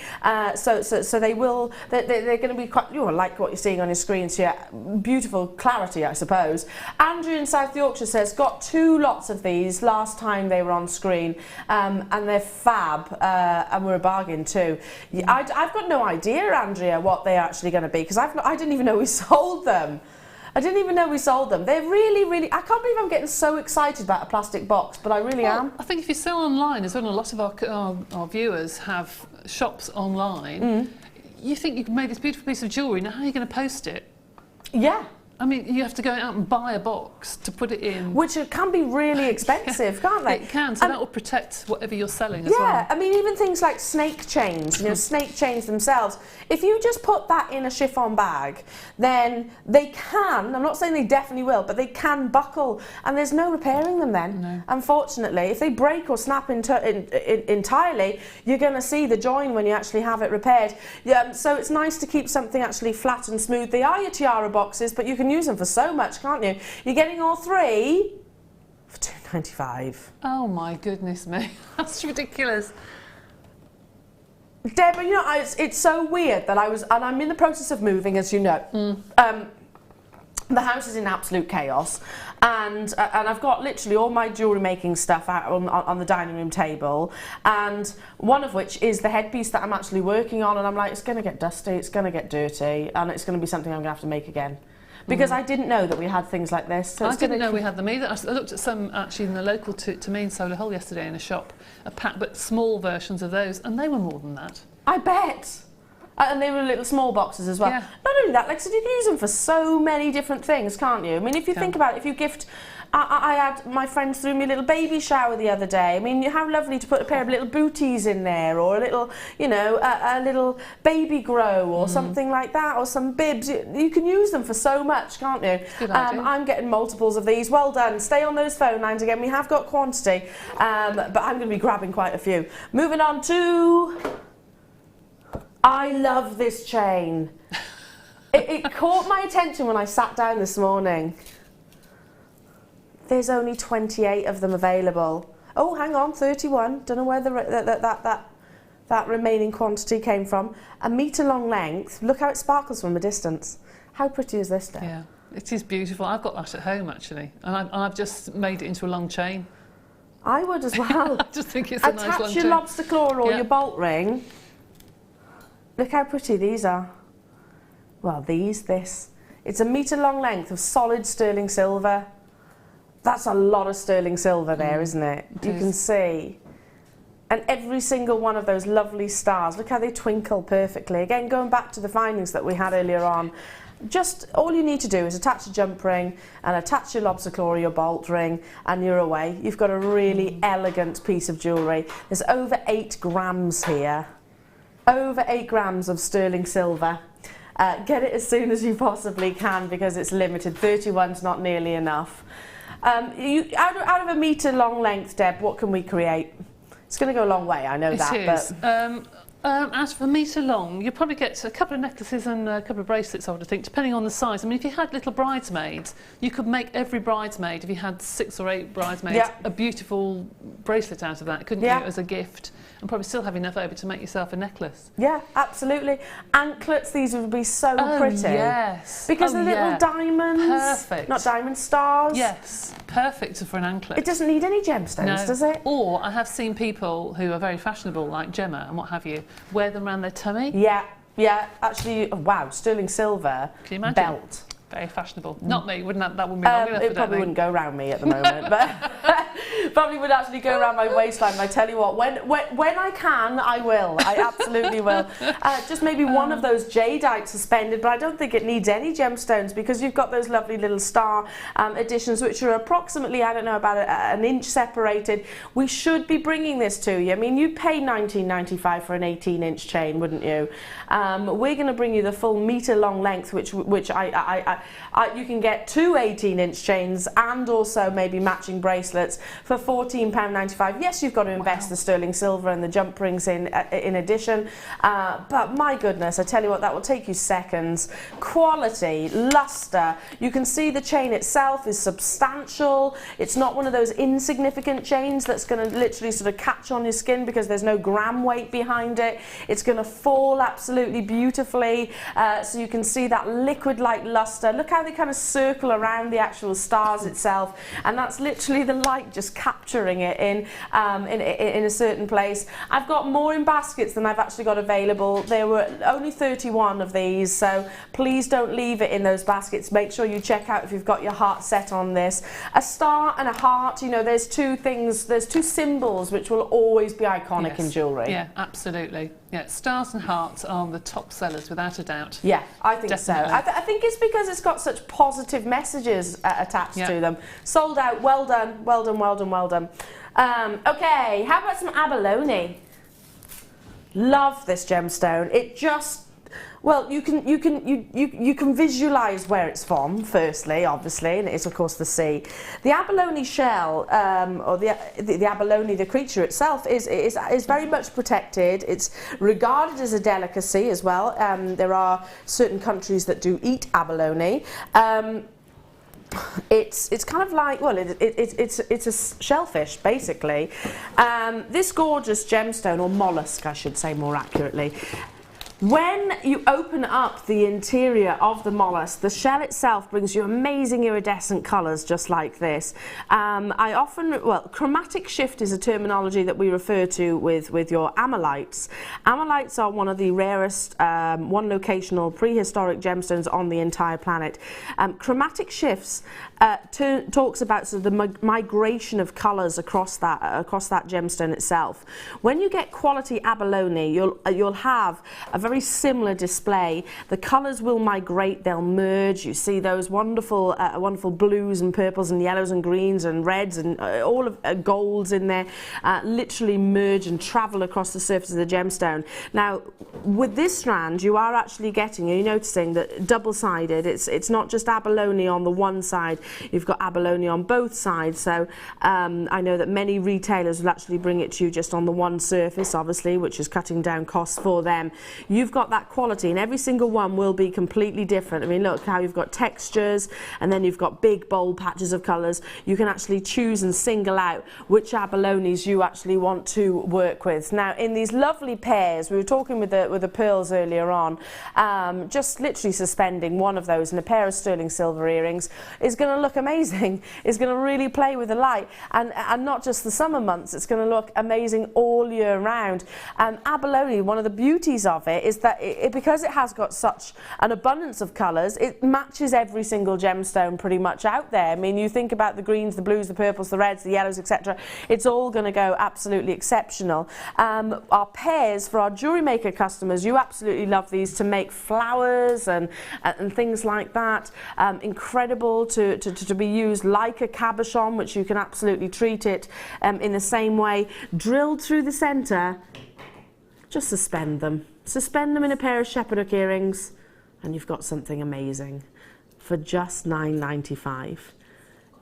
So they're going to be quite, you know, like what you're seeing on your screens here, beautiful clarity, I suppose. Andrew in South Yorkshire says, got 2 lots of these last time they were on screen, and they're fab, and were a bargain too. I've got no idea, Andrea, what they're actually going to be, because I didn't even know we sold them. I didn't even know we sold them. They're really, really... I can't believe I'm getting so excited about a plastic box, but I really am. I think if you sell online as well, a lot of our viewers have shops online, you think you can make this beautiful piece of jewellery, now how are you going to post it? Yeah. I mean, you have to go out and buy a box to put it in. Which can be really expensive, can't they? It can, so that will protect whatever you're selling as well. Yeah, I mean, even things like snake chains, snake chains themselves, if you just put that in a chiffon bag, then they can, I'm not saying they definitely will, but they can buckle, and there's no repairing them then. No. Unfortunately, if they break or snap entirely, you're going to see the join when you actually have it repaired. So it's nice to keep something actually flat and smooth. They are your tiara boxes, but you can use them for so much, can't you? You're getting all three for £2.95. Oh my goodness me, that's ridiculous. Deb, you know, it's so weird that I'm in the process of moving, as you know. The house is in absolute chaos, and I've got literally all my jewellery making stuff out on the dining room table, and one of which is the headpiece that I'm actually working on, and I'm like, it's going to get dusty, it's going to get dirty, and it's going to be something I'm going to have to make again. Because I didn't know that we had things like this. So I didn't know we had them either. I looked at some actually in the local to me in Solar Hill yesterday in a shop, a pack, but small versions of those, and they were more than that. I bet. And they were little small boxes as well. Yeah. Not only that, like, so you can use them for so many different things, can't you? I mean, if you think about it, if you gift... I had my friends threw me a little baby shower the other day. I mean, how lovely to put a pair of little booties in there, or a little, you know, a little baby grow, or something like that, or some bibs. You can use them for so much, can't you? Good idea. I'm getting multiples of these. Well done. Stay on those phone lines again. We have got quantity, but I'm going to be grabbing quite a few. Moving on to... I love this chain. It caught my attention when I sat down this morning. There's only 28 of them available. Oh, hang on, 31. Don't know where that remaining quantity came from. 1 metre long length. Look how it sparkles from a distance. How pretty is this, Deb? Yeah, it is beautiful. I've got that at home actually, and I've just made it into a long chain. I would as well. I just think it's a nice long Attach your chain. lobster claw or Yeah. your bolt ring. Look how pretty these are. Well, this. It's 1 metre long length of solid sterling silver. That's a lot of sterling silver there, isn't it? You can see. And every single one of those lovely stars, look how they twinkle perfectly. Again, going back to the findings that we had earlier on, just all you need to do is attach a jump ring and attach your lobster claw or your bolt ring, and you're away. You've got a really elegant piece of jewellery. There's over 8 grams here. Over 8 grams of sterling silver. Get it as soon as you possibly can because it's limited. 31's not nearly enough. Out of 1 metre long length, Deb, what can we create? It's going to go a long way, I know that. It is. But Out of 1 metre long, you'll probably get a couple of necklaces and a couple of bracelets, I would think, depending on the size. I mean, if you had little bridesmaids, you could make every bridesmaid, if you had 6 or 8 bridesmaids, a beautiful bracelet out of that, couldn't you, as a gift? And probably still have enough over to make yourself a necklace. Yeah, absolutely. Anklets, these would be so pretty. Yes. Because the little diamonds. Perfect. Not diamond stars. Yes, perfect for an anklet. It doesn't need any gemstones, does it? Or I have seen people who are very fashionable, like Gemma and what have you, wear them around their tummy. Yeah, actually, wow, sterling silver. Can you imagine? Belt. Very fashionable. Not me, wouldn't that wouldn't be long enough, It probably wouldn't go around me at the moment, but probably would actually go around my waistline. I tell you what, when I can, I will. I absolutely will. Just maybe one of those Jadeite suspended, but I don't think it needs any gemstones because you've got those lovely little star additions, which are approximately, I don't know, about an inch separated. We should be bringing this to you. I mean, you'd pay $19.95 for an 18-inch chain, wouldn't you? We're going to bring you the full metre long length, which you can get 2 18-inch chains and also maybe matching bracelets for £14.95. Yes, you've got to invest the sterling silver and the jump rings in addition, but my goodness, I tell you what, that will take you seconds. Quality, luster. You can see the chain itself is substantial. It's not one of those insignificant chains that's going to literally sort of catch on your skin because there's no gram weight behind it. It's going to fall absolutely beautifully, so you can see that liquid-like luster. Look how they kind of circle around the actual stars itself, and that's literally the light just capturing it in a certain place. I've got more in baskets than I've actually got available. There were only 31 of these, so please don't leave it in those baskets. Make sure you check out if you've got your heart set on this. A star and a heart, you know, there's two things, there's two symbols which will always be iconic in jewellery. Yeah, absolutely. Yeah, stars and hearts are the top sellers without a doubt. Yeah, I think Definitely. so. I think it's because it's got such positive messages attached to them. Sold out. Well done. Well done. Well done. Well done. Okay, how about some abalone? Love this gemstone. It just, well, you can visualise where it's from. Firstly, obviously, and it is of course the sea. The abalone shell, or the abalone, the creature itself, is very much protected. It's regarded as a delicacy as well. There are certain countries that do eat abalone. It's kind of like, well, it's a shellfish basically. This gorgeous gemstone, or mollusk, I should say more accurately. When you open up the interior of the mollusk, the shell itself brings you amazing iridescent colours just like this. Chromatic shift is a terminology that we refer to with your amylites. Amylites are one of the rarest one locational prehistoric gemstones on the entire planet. Chromatic shifts talks about sort of the migration of colours across that gemstone itself. When you get quality abalone, you'll have a very similar display. The colours will migrate, they'll merge. You see those wonderful blues and purples and yellows and greens and reds and all of golds in there, literally merge and travel across the surface of the gemstone. Now, with this strand, you are actually getting, you're noticing that double-sided. It's not just abalone on the one side, you've got abalone on both sides. So I know that many retailers will actually bring it to you just on the one surface, obviously, which is cutting down costs for them. You've got that quality, and every single one will be completely different. I mean, look how you've got textures, and then you've got big bold patches of colours. You can actually choose and single out which abalones you actually want to work with. Now, in these lovely pairs, we were talking with the pearls earlier on, just literally suspending one of those in a pair of sterling silver earrings is going to look amazing. It's going to really play with the light, and not just the summer months. It's going to look amazing all year round. Abalone, one of the beauties of it is that because it has got such an abundance of colours, it matches every single gemstone pretty much out there. I mean, you think about the greens, the blues, the purples, the reds, the yellows, etc. It's all going to go absolutely exceptional. Our pairs for our jewellery maker customers, you absolutely love these to make flowers and things like that. Incredible to be used like a cabochon, which you can absolutely treat it in the same way. Drilled through the centre, just suspend them. Suspend them in a pair of shepherd hook earrings, and you've got something amazing for just $9.95.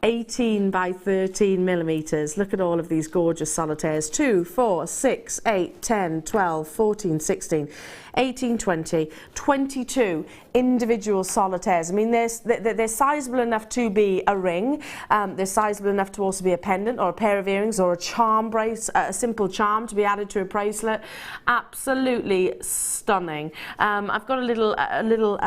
18 by 13 millimeters. Look at all of these gorgeous solitaires. 2, 4, 6, 8, 10, 12, 14, 16, 18, 20, 22 individual solitaires. I mean, they're sizable enough to be a ring. They're sizable enough to also be a pendant or a pair of earrings or a charm brace, a simple charm to be added to a bracelet. Absolutely stunning. I've got a little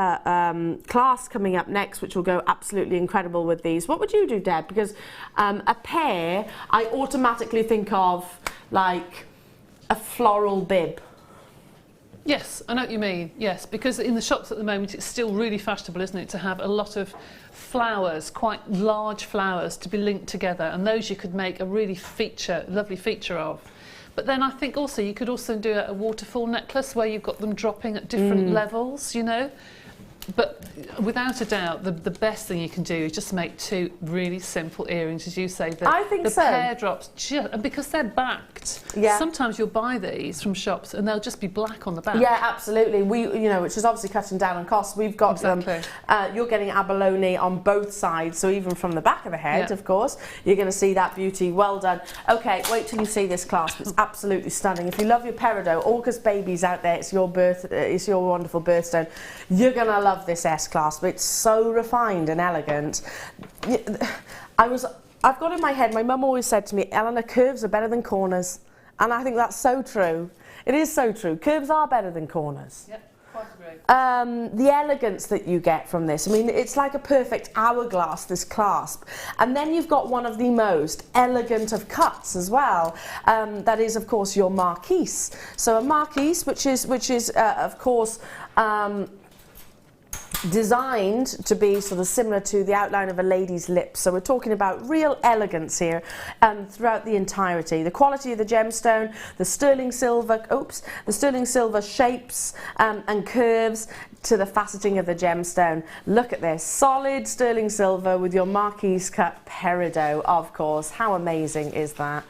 class coming up next, which will go absolutely incredible with these. What would you do, Deb? Because a pair, I automatically think of like a floral bib. Yes, I know what you mean, yes, because in the shops at the moment it's still really fashionable, isn't it, to have a lot of flowers, quite large flowers to be linked together, and those you could make a really lovely feature of. But then I think also you could also do a waterfall necklace where you've got them dropping at different levels, you know. But without a doubt, the best thing you can do is just make two really simple earrings, as you say. I think so. The pair drops, and because they're backed, sometimes you'll buy these from shops and they'll just be black on the back. Yeah, absolutely. Which is obviously cutting down on costs. We've got you're getting abalone on both sides, so even from the back of the head, of course, you're going to see that beauty. Well done. Okay, wait till you see this clasp. It's absolutely stunning. If you love your peridot, August babies out there, it's your wonderful birthstone. You're going to love this S-clasp. It's so refined and elegant. I've got in my head, my mum always said to me, Eleanor, curves are better than corners. And I think that's so true. It is so true. Curves are better than corners. Yep. Quite agree. The elegance that you get from this. I mean, it's like a perfect hourglass, this clasp. And then you've got one of the most elegant of cuts as well. That is, of course, your marquise. So a marquise, which is of course, designed to be sort of similar to the outline of a lady's lips. So we're talking about real elegance here throughout the entirety. The quality of the gemstone, the sterling silver shapes and curves to the faceting of the gemstone. Look at this, solid sterling silver with your marquise cut peridot, of course. How amazing is that?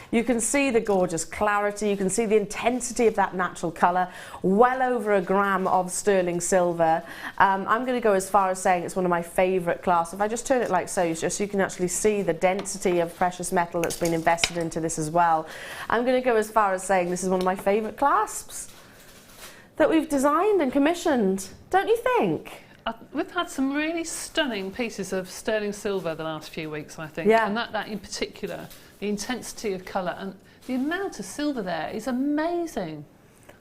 You can see the gorgeous clarity, you can see the intensity of that natural colour, well over a gram of sterling silver. I'm going to go as far as saying it's one of my favourite clasps. If I just turn it like so, just so you can actually see the density of precious metal that's been invested into this as well. I'm going to go as far as saying this is one of my favourite clasps that we've designed and commissioned, don't you think? We've had some really stunning pieces of sterling silver the last few weeks, I think. Yeah. And that in particular, the intensity of colour and the amount of silver there is amazing.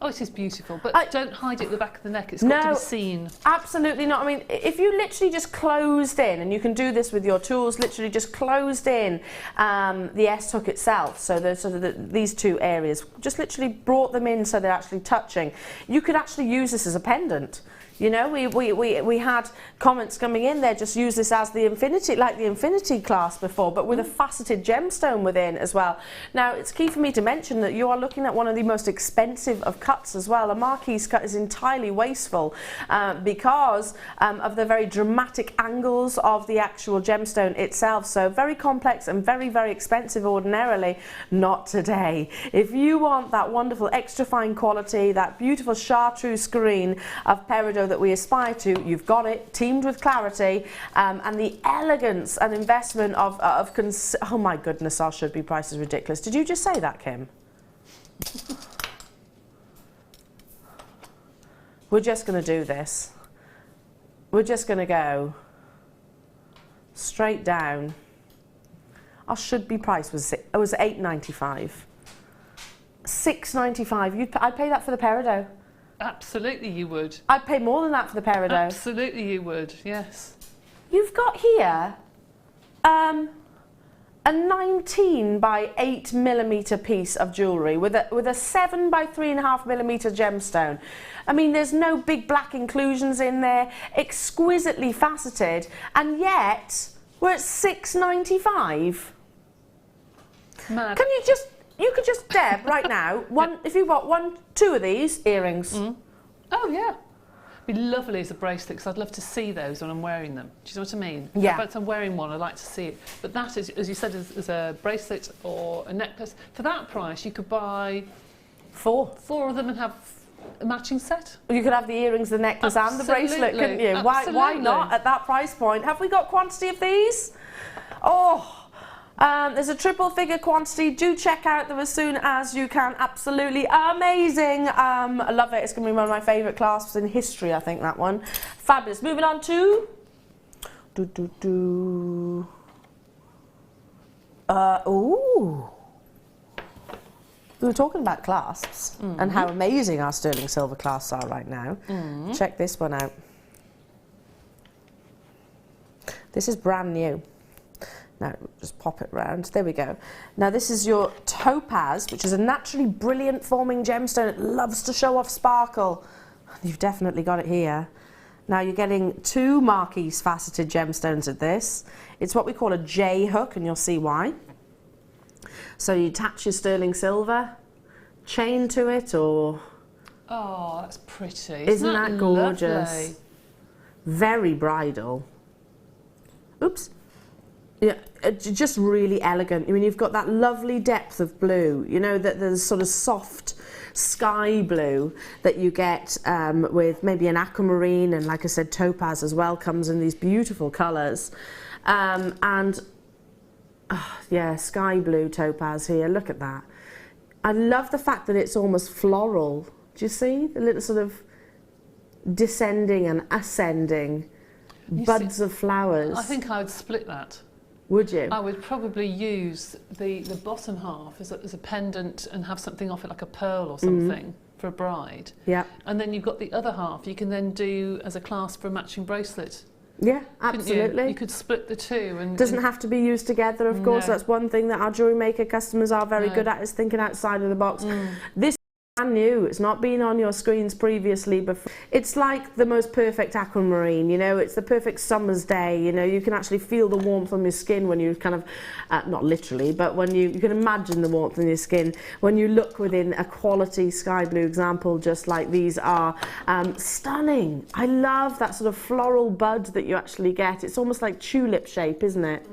Oh, it is beautiful, but don't hide it at the back of the neck. It's got to be seen. Absolutely not. I mean, if you literally just closed in, and you can do this with your tools, literally just closed in the S-hook itself, so these two areas, just literally brought them in so they're actually touching. You could actually use this as a pendant. You know, we had comments coming in there, just use this as the infinity, like the infinity clasp before, but with a faceted gemstone within as well. Now, it's key for me to mention that you are looking at one of the most expensive of cuts as well. A marquise cut is entirely wasteful because of the very dramatic angles of the actual gemstone itself. So very complex and very, very expensive ordinarily. Not today. If you want that wonderful extra fine quality, that beautiful chartreuse green of peridot that we aspire to, you've got it, teamed with clarity and the elegance and investment of oh my goodness, our should be price is ridiculous. Did you just say that, Kim? We're just going to do this. We're just going to go straight down. Our should be price was $8.95. $6.95. I'd pay that for the peridot. Absolutely you would. I'd pay more than that for the peridot. Absolutely you would, yes. You've got here a 19 by 8 millimetre piece of jewellery with a 7 by 3.5 millimetre gemstone. I mean, there's no big black inclusions in there, exquisitely faceted, and yet we're at $6.95. Mad. You could just, Deb, right now, if you bought two of these earrings. Oh, yeah. It'd be lovely as a bracelet, because I'd love to see those when I'm wearing them. Do you know what I mean? Yeah. If I'm wearing one, I'd like to see it. But that is, as you said, as a bracelet or a necklace, for that price, you could buy four of them and have a matching set. You could have the earrings, the necklace and the bracelet, couldn't you? Why not at that price point? Have we got quantity of these? Oh, there's a triple figure quantity. Do check out them as soon as you can. Absolutely amazing. I love it. It's going to be one of my favourite clasps in history, I think, that one. Fabulous. Moving on to... ooh. We were talking about clasps and how amazing our sterling silver clasps are right now. Check this one out. This is brand new. Now, just pop it round. There we go. Now, this is your topaz, which is a naturally brilliant forming gemstone. It loves to show off sparkle. You've definitely got it here. Now, you're getting two marquise faceted gemstones at this. It's what we call a J hook, and you'll see why. So you attach your sterling silver, chain to it, or... Oh, that's pretty. Isn't that gorgeous? Lovely? Very bridal. Oops. Yeah, just really elegant. I mean, you've got that lovely depth of blue, you know, that there's sort of soft sky blue that you get with maybe an aquamarine, and like I said, topaz as well comes in these beautiful colours. Yeah, sky blue topaz here, look at that. I love the fact that it's almost floral. Do you see the little sort of descending and ascending buds of flowers? I think I would split that. Would you? I would probably use the bottom half as a pendant and have something off it like a pearl or something for a bride. Yeah. And then you've got the other half you can then do as a clasp for a matching bracelet. Yeah, Couldn't absolutely. You could split the two. And Doesn't have to be used together, of course. No. That's one thing that our jewellery maker customers are very good at, is thinking outside of the box. This is brand new. It's not been on your screens previously before. It's like the most perfect aquamarine, you know. It's the perfect summer's day, you know. You can actually feel the warmth on your skin when you kind of, not literally, but when you can imagine the warmth on your skin when you look within a quality sky blue example, just like these are. Stunning. I love that sort of floral bud that you actually get. It's almost like tulip shape, isn't it?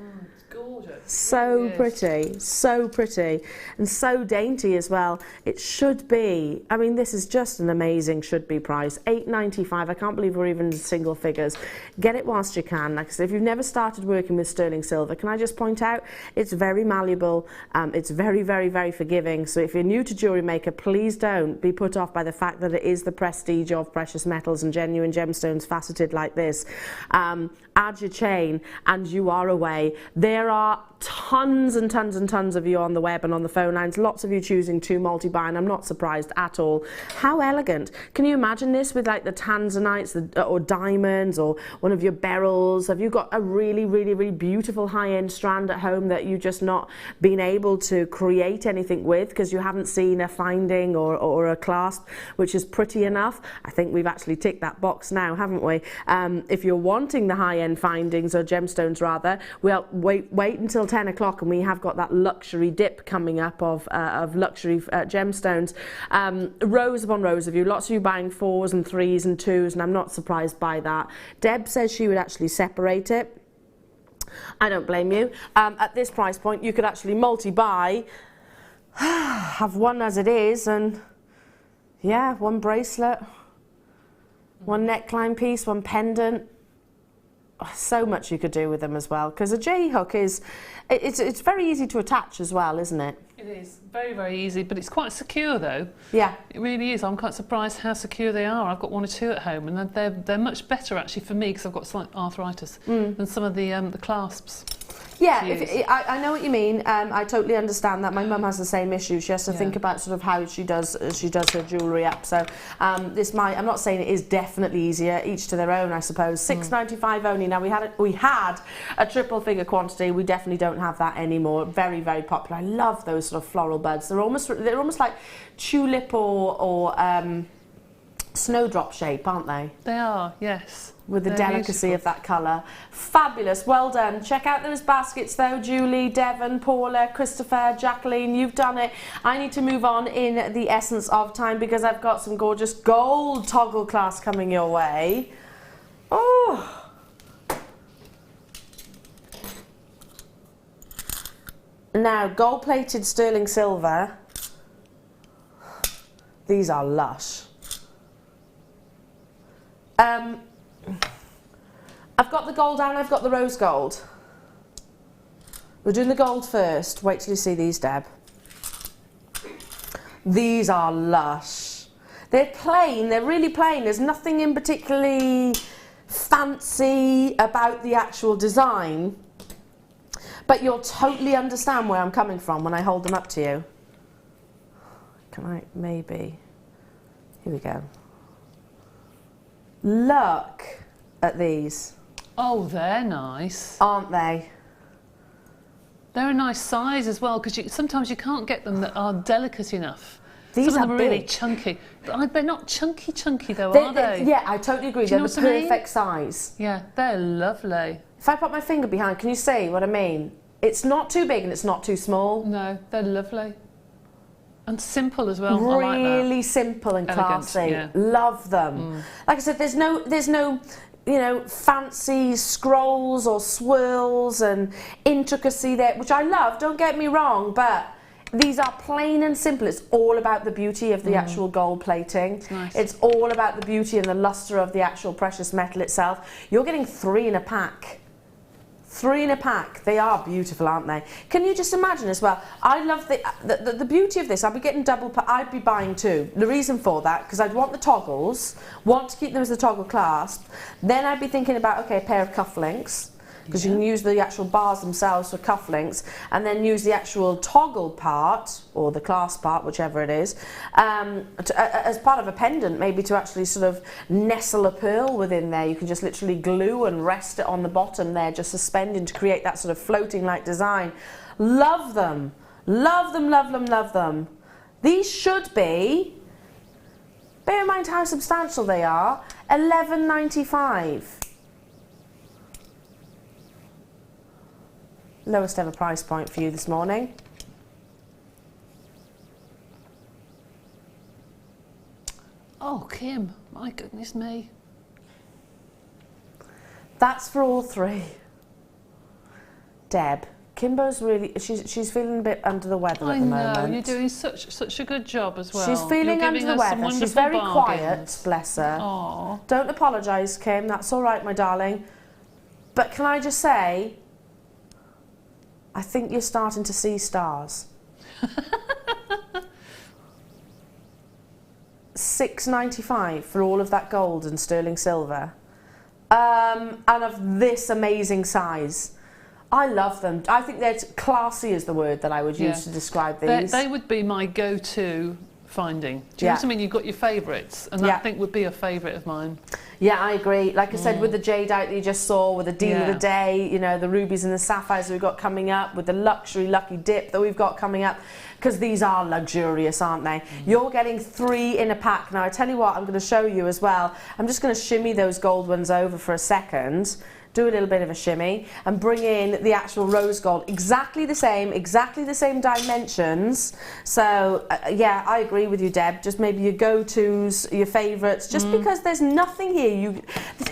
So pretty, so pretty, and so dainty as well. It should be, I mean, this is just an amazing should be price, £8.95. I can't believe we're even in single figures. Get it whilst you can. Like I said, if you've never started working with sterling silver, can I just point out, it's very malleable, it's very, very, very forgiving. So if you're new to Jewellery Maker, please don't be put off by the fact that it is the prestige of precious metals and genuine gemstones faceted like this. Add your chain and you are away. There are tons and tons and tons of you on the web and on the phone lines, lots of you choosing to multi-buy, and I'm not surprised at all. How elegant. Can you imagine this with like the tanzanites or diamonds or one of your beryls? Have you got a really, really, really beautiful high-end strand at home that you've just not been able to create anything with because you haven't seen a finding or a clasp which is pretty enough? I think we've actually ticked that box now, haven't we? If you're wanting the high-end findings, or gemstones rather, well, wait until 10 o'clock and we have got that luxury dip coming up of luxury gemstones. Rows upon rows of you, lots of you buying 4s and 3s and 2s, and I'm not surprised by that. Deb says she would actually separate it. I don't blame you. At this price point you could actually multi-buy, have one as it is, and yeah, one bracelet, one neckline piece, one pendant. So much you could do with them as well, because a J-hook is, it's very easy to attach as well, isn't it? It is very, very easy, but it's quite secure though. Yeah, it really is. I'm quite surprised how secure they are. I've got 1 or 2 at home, and they're much better actually for me because I've got slight arthritis than some of the clasps. Yeah, I know what you mean. I totally understand that. My mum has the same issue. She has to think about sort of how she does her jewellery up. So I'm not saying it is definitely easier. Each to their own, I suppose. £6.95 only. Now we had a triple figure quantity. We definitely don't have that anymore. Very, very popular. I love those sort of floral buds. They're almost like tulip or snowdrop shape, aren't they? They are, yes. With the They're delicacy beautiful. of that colour. Fabulous, well done. Check out those baskets though, Julie, Devon, Paula, Christopher, Jacqueline, you've done it. I need to move on in the essence of time because I've got some gorgeous gold toggle class coming your way. Oh! Now, gold-plated sterling silver. These are lush. I've got the gold and I've got the rose gold. We're doing the gold first. Wait till you see these, Deb. These are lush. They're plain, they're really plain. There's nothing in particularly fancy about the actual design, but you'll totally understand where I'm coming from when I hold them up to you. Can I, maybe? Here we go. Look at these. Oh, they're nice. Aren't they? They're a nice size as well, because sometimes you can't get them that are delicate enough. These Some of them are are really big. chunky. But they're not chunky though, are they? Yeah, I totally agree. Do you They're know the what I mean? perfect size. Yeah, they're lovely. If I put my finger behind, can you see what I mean? It's not too big and it's not too small. No, they're lovely. And simple as well. I like that. Really simple and Elegant, classy. yeah. Love them. Like I said, there's no you know, fancy scrolls or swirls and intricacy there, which I love, don't get me wrong, but these are plain and simple. It's all about the beauty of the actual gold plating. It's nice. It's all about the beauty and the luster of the actual precious metal itself. You're getting 3 in a pack. 3 in a pack. They are beautiful, aren't they? Can you just imagine as well? I love the beauty of this. I'd be getting I'd be buying 2. The reason for that, because I'd want the toggles, want to keep them as the toggle clasp. Then I'd be thinking about, okay, a pair of cufflinks. because you can use the actual bars themselves for cufflinks, and then use the actual toggle part, or the clasp part, whichever it is, as part of a pendant, maybe to actually sort of nestle a pearl within there. You can just literally glue and rest it on the bottom there, just suspending to create that sort of floating like design. Love them. Love them, love them, love them. These should be, bear in mind how substantial they are, $11.95. Lowest ever price point for you this morning. Oh, Kim, my goodness me. That's for all three. Deb, Kimbo's really, she's feeling a bit under the weather at the moment. I know, you're doing such a good job as well. She's feeling under the weather. She's very quiet, bless her. Aww. Don't apologise, Kim, that's all right, my darling. But can I just say, I think you're starting to see stars. $6.95 for all of that gold and sterling silver. And of this amazing size. I love them. I think they're classy is the word that I would use to describe these. They would be my go-to finding. Do you know what I mean? You've got your favourites, and that I think would be a favourite of mine. Yeah, I agree. Like I said, with the Jadeite that you just saw, with the deal of the day, you know, the rubies and the sapphires that we've got coming up, with the luxury lucky dip that we've got coming up, because these are luxurious, aren't they? You're getting 3 in a pack. Now, I tell you what, I'm going to show you as well. I'm just going to shimmy those gold ones over for a second. Do a little bit of a shimmy and bring in the actual rose gold, exactly the same dimensions. So yeah, I agree with you, Deb. Just maybe your go-tos, your favourites, just because there's nothing here.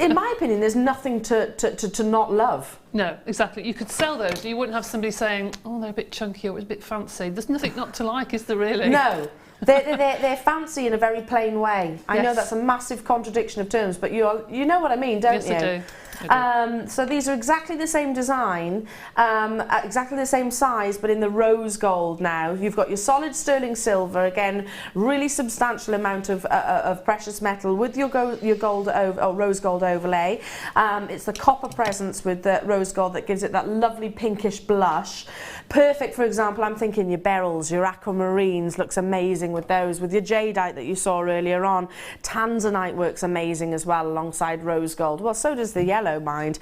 In my opinion, there's nothing to not love. No, exactly. You could sell those. You wouldn't have somebody saying, "Oh, they're a bit chunky or it's a bit fancy." There's nothing not to like, is there really? No. They're fancy in a very plain way. I know that's a massive contradiction of terms, but you know what I mean, don't you? Yes, I do. So these are exactly the same design, exactly the same size, but in the rose gold now. You've got your solid sterling silver, again, really substantial amount of precious metal with your gold or rose gold overlay. It's the copper presence with the rose gold that gives it that lovely pinkish blush. Perfect, for example, I'm thinking your beryls, your aquamarines looks amazing with those. With your jadeite that you saw earlier on, tanzanite works amazing as well alongside rose gold. Well, so does the yellow, mind,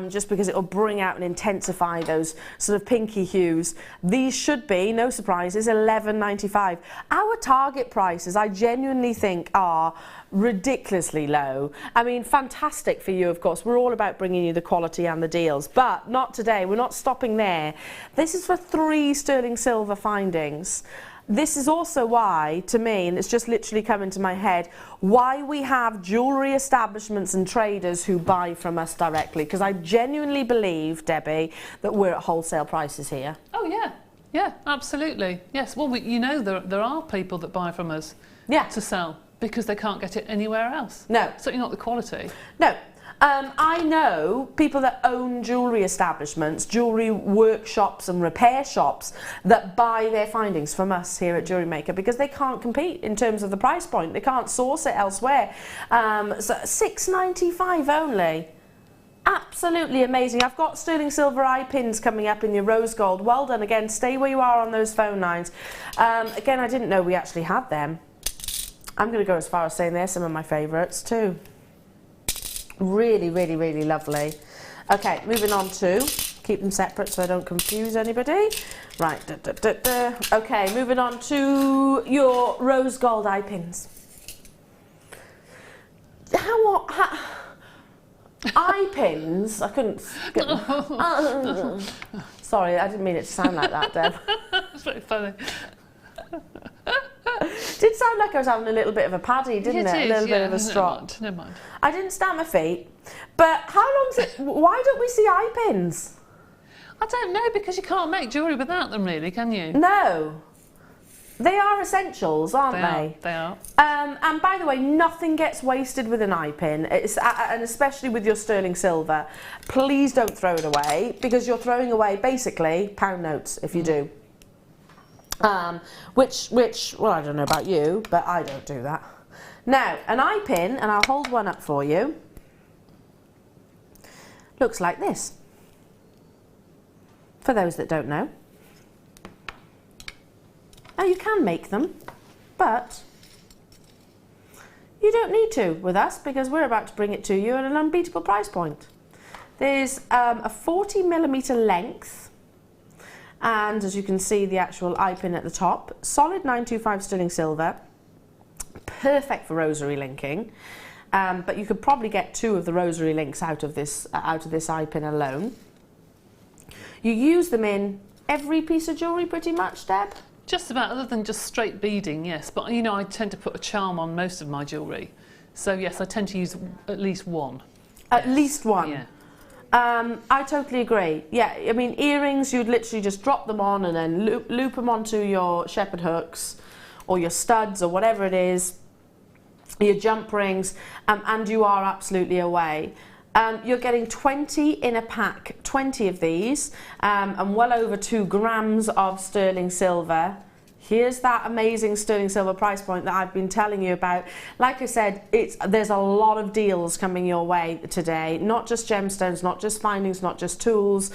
just because it will bring out and intensify those sort of pinky hues. These should be, no surprises, $11.95. Our target prices, I genuinely think, are ridiculously low. I mean, fantastic for you, of course. We're all about bringing you the quality and the deals, but not today. We're not stopping there. This is for 3 sterling silver findings. This is also why, to me, and it's just literally come into my head, why we have jewellery establishments and traders who buy from us directly. Because I genuinely believe, Debbie, that we're at wholesale prices here. Oh, yeah. Yeah, absolutely. Yes. Well, you know, there are people that buy from us to sell because they can't get it anywhere else. No. Certainly not the quality. No. I know people that own jewellery establishments, jewellery workshops and repair shops that buy their findings from us here at Jewellery Maker because they can't compete in terms of the price point. They can't source it elsewhere. So $6.95 only. Absolutely amazing. I've got sterling silver eye pins coming up in your rose gold. Well done again. Stay where you are on those phone lines. Again, I didn't know we actually had them. I'm going to go as far as saying they're some of my favourites too. Really, really, really lovely. Okay, moving on to, keep them separate so I don't confuse anybody. Right, okay, moving on to your rose gold eye pins. Eye pins? I couldn't get them. Sorry, I didn't mean it to sound like that, Deb. That's very funny. Did sound like I was having a little bit of a paddy, didn't it? A little bit of a strop. Never mind. I didn't stamp my feet. But how long's it? Why don't we see eye pins? I don't know, because you can't make jewellery without them, really, can you? No. They are essentials, aren't they? They are. And by the way, nothing gets wasted with an eye pin, and especially with your sterling silver. Please don't throw it away, because you're throwing away basically pound notes if you do. Which, well, I don't know about you, but I don't do that. Now, an eye pin, and I'll hold one up for you, looks like this. for those that don't know. Now you can make them, but you don't need to with us because we're about to bring it to you at an unbeatable price point. There's a 40mm length, and as you can see, the actual eye pin at the top. Solid 925 sterling silver, perfect for rosary linking. But you could probably get 2 of the rosary links out of this eye pin alone. You use them in every piece of jewellery pretty much, Deb? Just about, other than just straight beading, yes. But you know, I tend to put a charm on most of my jewellery. So yes, I tend to use at least one. At least one? Yeah. I totally agree. Yeah, I mean, earrings, you'd literally just drop them on and then loop them onto your shepherd hooks or your studs or whatever it is, your jump rings, and you are absolutely away. You're getting 20 in a pack, 20 of these, and well over 2 grams of sterling silver. Here's that amazing sterling silver price point that I've been telling you about. Like I said, there's a lot of deals coming your way today. Not just gemstones, not just findings, not just tools,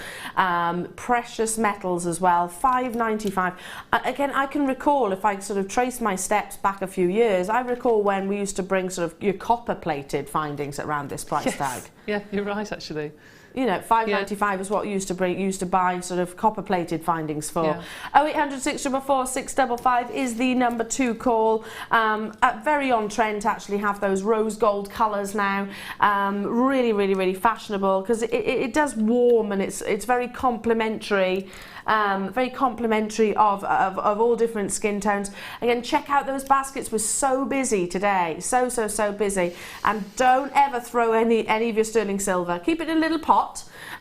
precious metals as well. $5.95. Again, I can recall, if I sort of trace my steps back a few years, I recall when we used to bring sort of your copper-plated findings around this price tag. Yeah, you're right, actually. You know, $5.95 is what used to buy sort of copper-plated findings for. Yeah. 0800 644 655 is the number 2 call. Very on trend to actually have those rose gold colours now. Really, really, really fashionable because it does warm, and it's very complimentary. Very complimentary of all different skin tones. Again, check out those baskets. We're so busy today, so busy, and don't ever throw any of your sterling silver. Keep it in a little pot,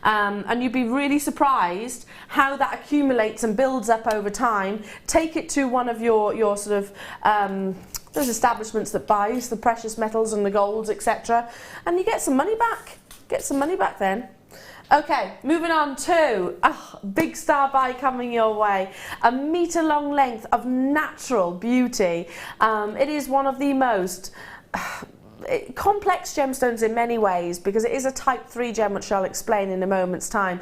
and you'd be really surprised how that accumulates and builds up over time. Take it to one of your sort of those establishments that buys the precious metals and the golds, etc., and you get some money back. Get some money back then. Okay, moving on to big star buy coming your way. A metre long length of natural beauty. It is one of the most complex gemstones in many ways because it is a type 3 gem, which I'll explain in a moment's time.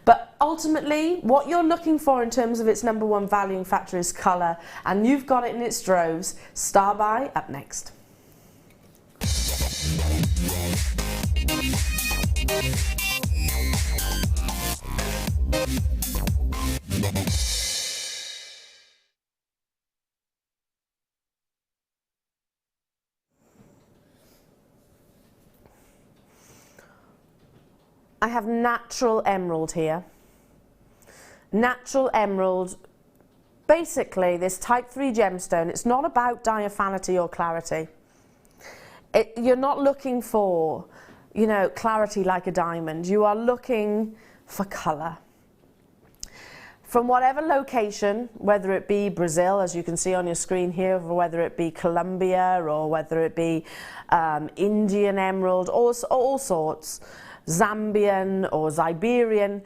But ultimately, what you're looking for in terms of its number 1 valuing factor is colour, and you've got it in its droves. Star buy up next. I have natural emerald here. Natural emerald, basically this type 3 gemstone, it's not about diaphanity or clarity. You're not looking for, you know, clarity like a diamond. You are looking for colour. From whatever location, whether it be Brazil, as you can see on your screen here, or whether it be Colombia, or whether it be Indian emerald, all sorts, Zambian or Siberian,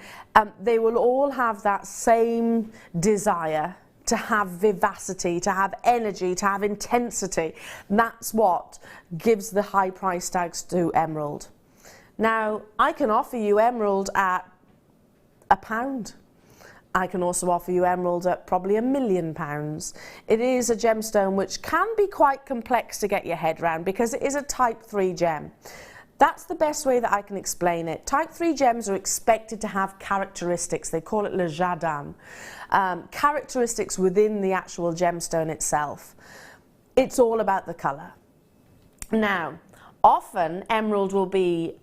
they will all have that same desire to have vivacity, to have energy, to have intensity. And that's what gives the high price tags to emerald. Now, I can offer you emerald at £1. I can also offer you emerald at probably £1 million. It is a gemstone which can be quite complex to get your head around because it is a type 3 gem. That's the best way that I can explain it. Type 3 gems are expected to have characteristics. They call it le jardin. Characteristics within the actual gemstone itself. It's all about the colour. Now, often emerald will be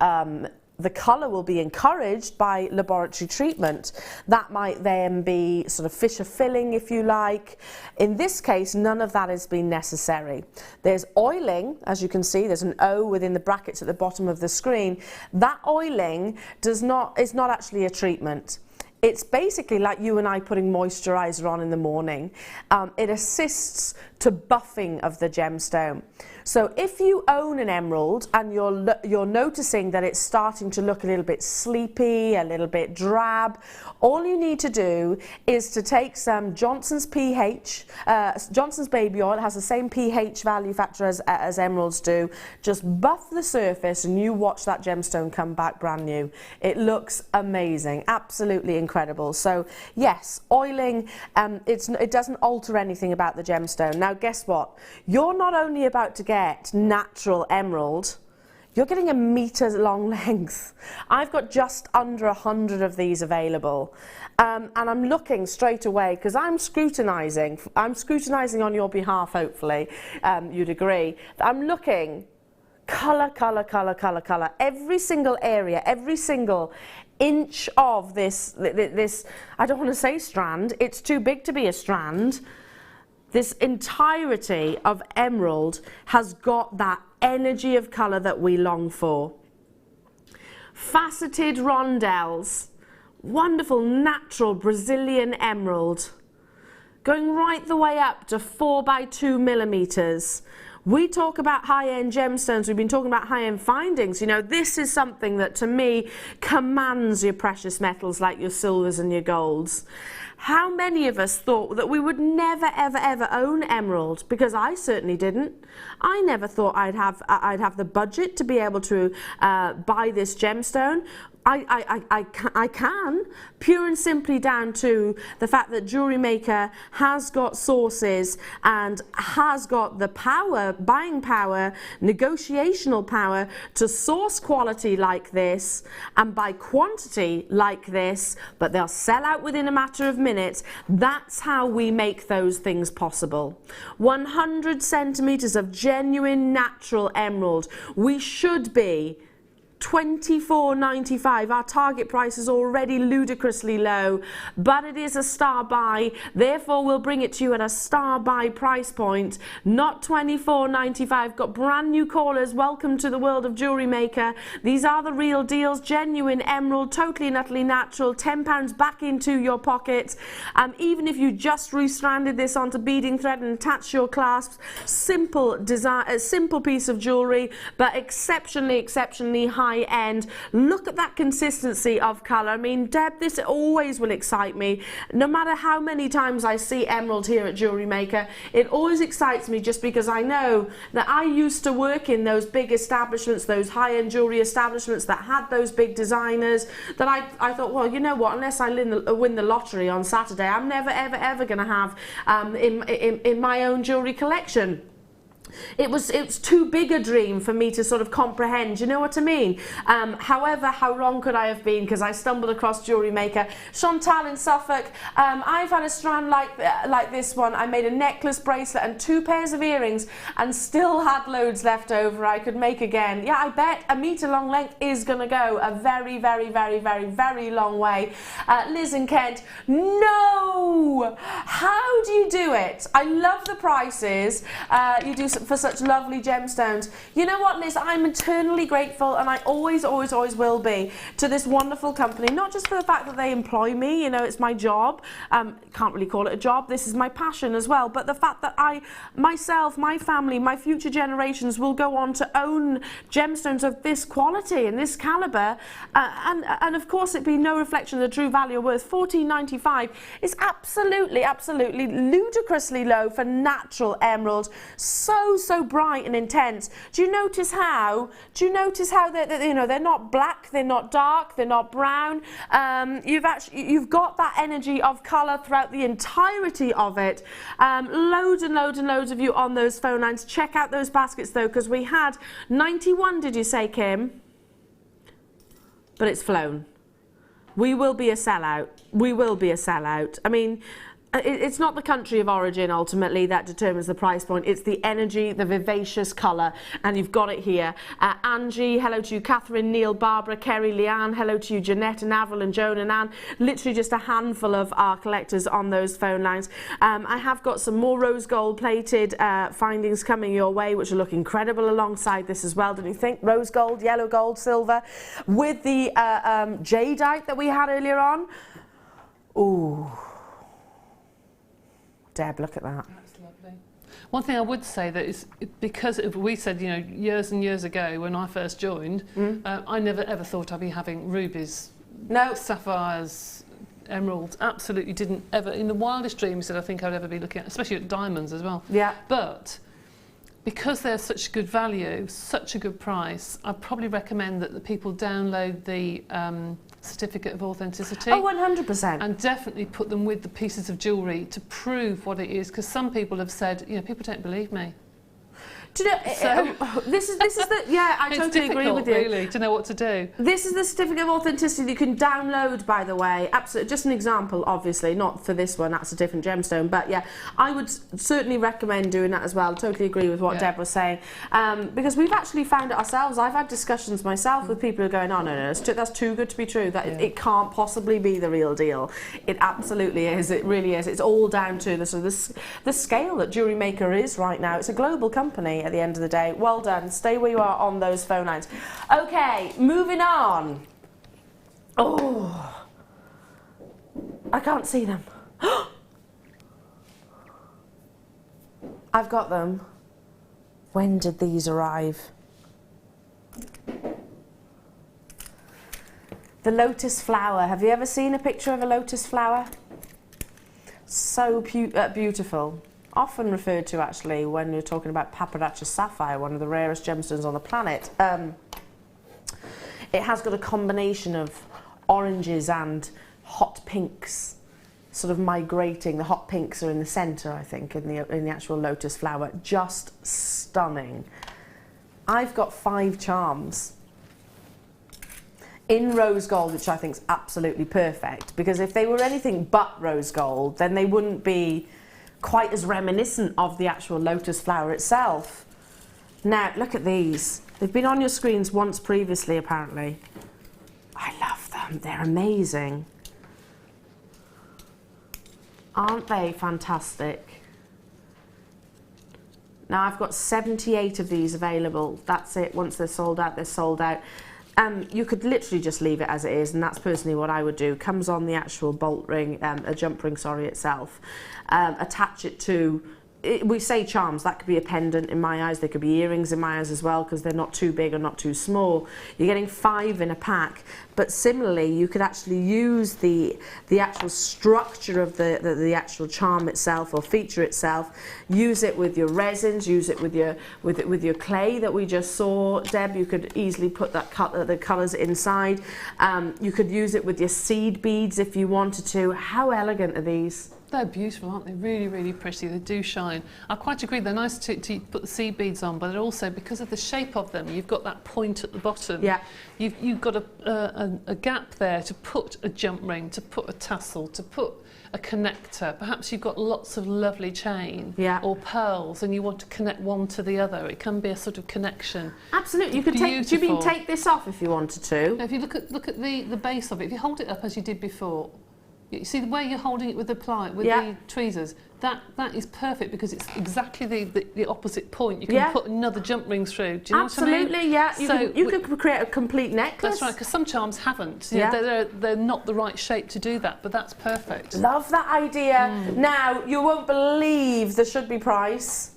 the colour will be encouraged by laboratory treatment. That might then be sort of Fisher filling, if you like. In this case, none of that has been necessary. There's oiling, as you can see, there's an O within the brackets at the bottom of the screen. That oiling is not actually a treatment. It's basically like you and I putting moisturiser on in the morning. It assists to buffing of the gemstone. So if you own an emerald and you're noticing that it's starting to look a little bit sleepy, a little bit drab, all you need to do is to take some Johnson's pH, Johnson's baby oil. It has the same pH value factor as emeralds do. Just buff the surface and you watch that gemstone come back brand new. It looks amazing, absolutely incredible. incredible. So yes, oiling, it doesn't alter anything about the gemstone. Now guess what? You're not only about to get natural emerald, you're getting a metre long length. I've got just under 100 of these available. And I'm looking straight away, because I'm scrutinising on your behalf, hopefully, you'd agree. I'm looking colour, colour, colour, colour, colour. Every single area, every single inch of this, I don't want to say strand, it's too big to be a strand. This entirety of emerald has got that energy of colour that we long for. Faceted rondelles, wonderful natural Brazilian emerald, going right the way up to 4 by 2 millimeters. We talk about high-end gemstones, we've been talking about high-end findings. You know, this is something that to me commands your precious metals like your silvers and your golds. How many of us thought that we would never, ever, ever own emerald? Because I certainly didn't. I never thought I'd have the budget to be able to buy this gemstone. I can, pure and simply down to the fact that Jewellery Maker has got sources and has got the power, buying power, negotiational power to source quality like this and buy quantity like this, but they'll sell out within a matter of minutes. That's how we make those things possible. 100 centimetres of genuine natural emerald. We should be $24.95. Our target price is already ludicrously low, but it is a star buy, therefore we'll bring it to you at a star buy price point, not $24.95. Got brand new callers, welcome to the world of Jewellery Maker. These are the real deals, genuine emerald, totally and utterly natural, £10 back into your pocket. Even if you just restranded this onto beading thread and attached your clasps, simple design, a simple piece of jewellery, but exceptionally high end. Look at that consistency of colour. I mean, Deb, this always will excite me. No matter how many times I see emerald here at Jewellery Maker, it always excites me just because I know that I used to work in those big establishments, those high-end jewellery establishments that had those big designers, that I thought, well, you know what, unless I win the lottery on Saturday, I'm never, ever, ever going to have in my own jewellery collection. It's too big a dream for me to sort of comprehend, you know what I mean? However, how wrong could I have been, because I stumbled across Jewellery Maker. Chantal in Suffolk, I've had a strand like this one. I made a necklace, bracelet and 2 pairs of earrings and still had loads left over I could make again. Yeah, I bet a metre long length is going to go a very, very, very, very, very long way. Liz in Kent, no! How do you do it? I love the prices. You do for such lovely gemstones. You know what, Liz, I'm eternally grateful, and I always will be, to this wonderful company, not just for the fact that they employ me, you know, it's my job, can't really call it a job, this is my passion as well, but the fact that I, myself, my family, my future generations will go on to own gemstones of this quality and this calibre, and of course it be no reflection of the true value or worth. $14.95 is absolutely ludicrously low for natural emerald. So bright and intense. Do you notice how they're, you know, they're not black, they're not dark, they're not brown. You've got that energy of colour throughout the entirety of it. Loads and loads of you on those phone lines. Check out those baskets though, because we had 91, did you say, Kim? But it's flown. We will be a sellout. We will be a sellout. I mean, it's not the country of origin ultimately that determines the price point. It's the energy, the vivacious colour, and you've got it here. Angie, hello to you. Catherine, Neil, Barbara, Kerry, Leanne, hello to you. Jeanette and Avril and Joan and Anne. Literally just a handful of our collectors on those phone lines. I have got some more rose gold plated findings coming your way, which will look incredible alongside this as well, don't you think? Rose gold, yellow gold, silver, with the jadeite that we had earlier on. Ooh. Deb, look at that. That's lovely. One thing I would say that is, because we said, you know, years and years ago when I first joined, I never ever thought I'd be having rubies, no, sapphires, emeralds. Absolutely didn't ever, in the wildest dreams, that I think I'd ever be looking at, especially at diamonds as well. Yeah. But because they're such good value, such a good price, I'd probably recommend that the people download the certificate of authenticity. Oh, 100%. And definitely put them with the pieces of jewellery to prove what it is, because some people have said, you know, people don't believe me. Do you know, this is the, yeah, I totally agree with you. Really, to know what to do. This is the certificate of authenticity that you can download, by the way. Absolutely, just an example, obviously, not for this one, that's a different gemstone, but yeah, I would certainly recommend doing that as well. Totally agree with what Deb was saying, because we've actually found it ourselves. I've had discussions myself with people who are going, oh no, that's too good to be true, that it can't possibly be the real deal. It absolutely is, it really is. It's all down to the sort of the scale that Jewellery Maker is right now. It's a global company at the end of the day. Well done. Stay where you are on those phone lines. Okay, moving on. Oh, I can't see them. I've got them. When did these arrive? The lotus flower. Have you ever seen a picture of a lotus flower? So beautiful. Often referred to, actually, when you're talking about paparazzi sapphire, one of the rarest gemstones on the planet. It has got a combination of oranges and hot pinks, sort of migrating. The hot pinks are in the centre, I think, in the actual lotus flower. Just stunning. I've got 5 charms in rose gold, which I think is absolutely perfect, because if they were anything but rose gold, then they wouldn't be quite as reminiscent of the actual lotus flower itself. Now, look at these. They've been on your screens once previously, apparently. I love them. They're amazing. Aren't they fantastic? Now, I've got 78 of these available. That's it. Once they're sold out, they're sold out. You could literally just leave it as it is, and that's personally what I would do. Comes on the actual bolt ring, a jump ring, sorry, itself. Attach it to, we say charms, that could be a pendant in my eyes. There could be earrings in my eyes as well, because they're not too big or not too small. You're getting 5 in a pack, but similarly you could actually use the actual structure of the actual charm itself or feature itself. Use it with your resins, use it with your clay that we just saw, Deb. You could easily put the colours inside. You could use it with your seed beads if you wanted to. How elegant are these? They're beautiful, aren't they? Really, really pretty. They do shine. I quite agree. They're nice to put the seed beads on, but they're also, because of the shape of them, you've got that point at the bottom. Yeah. You've got a gap there to put a jump ring, to put a tassel, to put a connector. Perhaps you've got lots of lovely chain or pearls, and you want to connect one to the other. It can be a sort of connection. Absolutely. You could take. Do you mean take this off if you wanted to? Now, if you look at the base of it, if you hold it up as you did before. You see the way you're holding it with the the tweezers, that is perfect, because it's exactly the opposite point. You can put another jump ring through. Do you know what I mean? Absolutely, yeah. You could create a complete necklace. That's right, because some charms haven't. You know, they're not the right shape to do that, but that's perfect. Love that idea. Now, you won't believe the should-be price.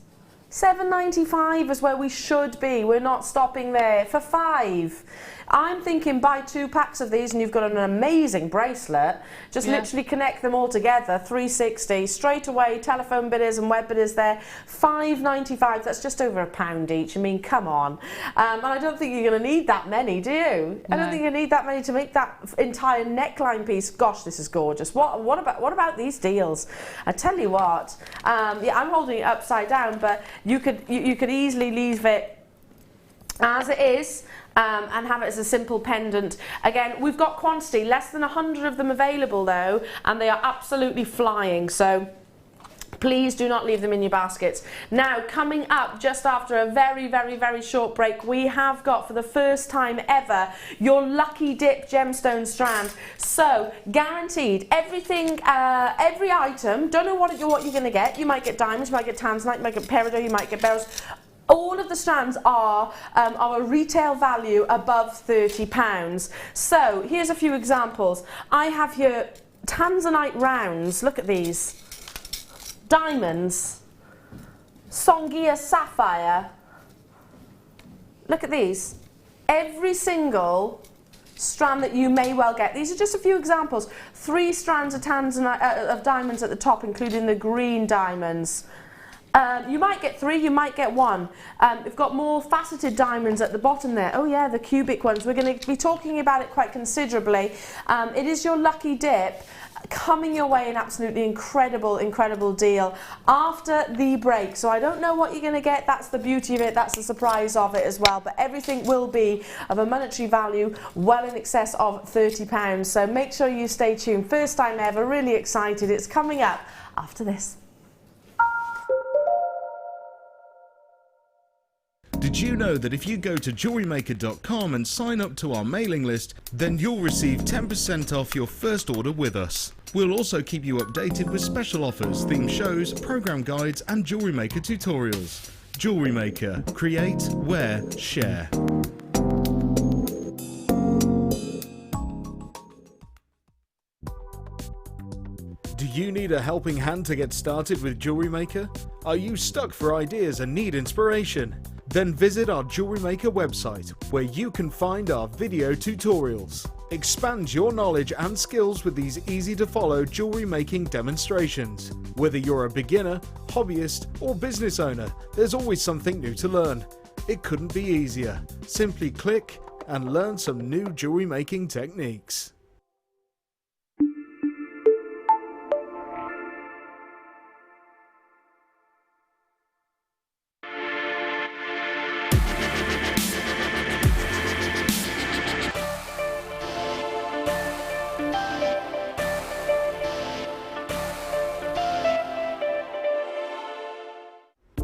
£7.95 is where we should be. We're not stopping there. For 5. I'm thinking buy 2 packs of these and you've got an amazing bracelet. Just literally connect them all together, 360, straight away, telephone bidders and web bidders there. £5.95, that's just over £1 each. I mean, come on. And I don't think you're going to need that many, do you? No. I don't think you need that many to make that entire neckline piece. Gosh, this is gorgeous. What about these deals? I tell you what, I'm holding it upside down, but you could easily leave it as it is. And have it as a simple pendant. Again, we've got quantity, less than 100 of them available though, and they are absolutely flying, so please do not leave them in your baskets. Now, coming up just after a very, very, very short break, we have got, for the first time ever, your Lucky Dip gemstone strand. So, guaranteed, everything, every item, don't know what you're going to get. You might get diamonds, you might get tanzanite, you might get peridot, you might get beryls. All of the strands are a retail value above £30. So here's a few examples. I have here tanzanite rounds. Look at these. Diamonds. Songhia sapphire. Look at these. Every single strand that you may well get. These are just a few examples. 3 strands of tanzanite of diamonds at the top, including the green diamonds. You might get 3, you might get 1. We've got more faceted diamonds at the bottom there. Oh yeah, the cubic ones. We're going to be talking about it quite considerably. It is your lucky dip coming your way, an absolutely incredible deal after the break. So I don't know what you're going to get. That's the beauty of it. That's the surprise of it as well. But everything will be of a monetary value well in excess of £30. So make sure you stay tuned. First time ever, really excited. It's coming up after this. Did you know that if you go to jewellerymaker.com and sign up to our mailing list, then you'll receive 10% off your first order with us. We'll also keep you updated with special offers, theme shows, program guides and Jewellery Maker tutorials. Jewellery Maker. Create, wear, share. Do you need a helping hand to get started with Jewellery Maker? Are you stuck for ideas and need inspiration? Then visit our Jewellery Maker website, where you can find our video tutorials. Expand your knowledge and skills with these easy-to-follow jewellery making demonstrations. Whether you're a beginner, hobbyist, or business owner, there's always something new to learn. It couldn't be easier. Simply click and learn some new jewellery making techniques.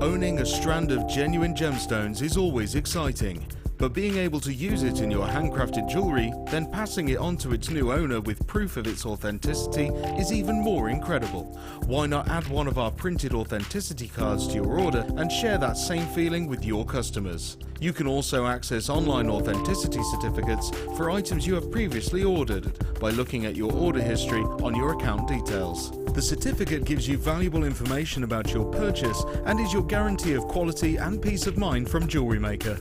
Owning a strand of genuine gemstones is always exciting, but being able to use it in your handcrafted jewellery, then passing it on to its new owner with proof of its authenticity is even more incredible. Why not add one of our printed authenticity cards to your order and share that same feeling with your customers? You can also access online authenticity certificates for items you have previously ordered by looking at your order history on your account details. The certificate gives you valuable information about your purchase and is your guarantee of quality and peace of mind from Jewellery Maker.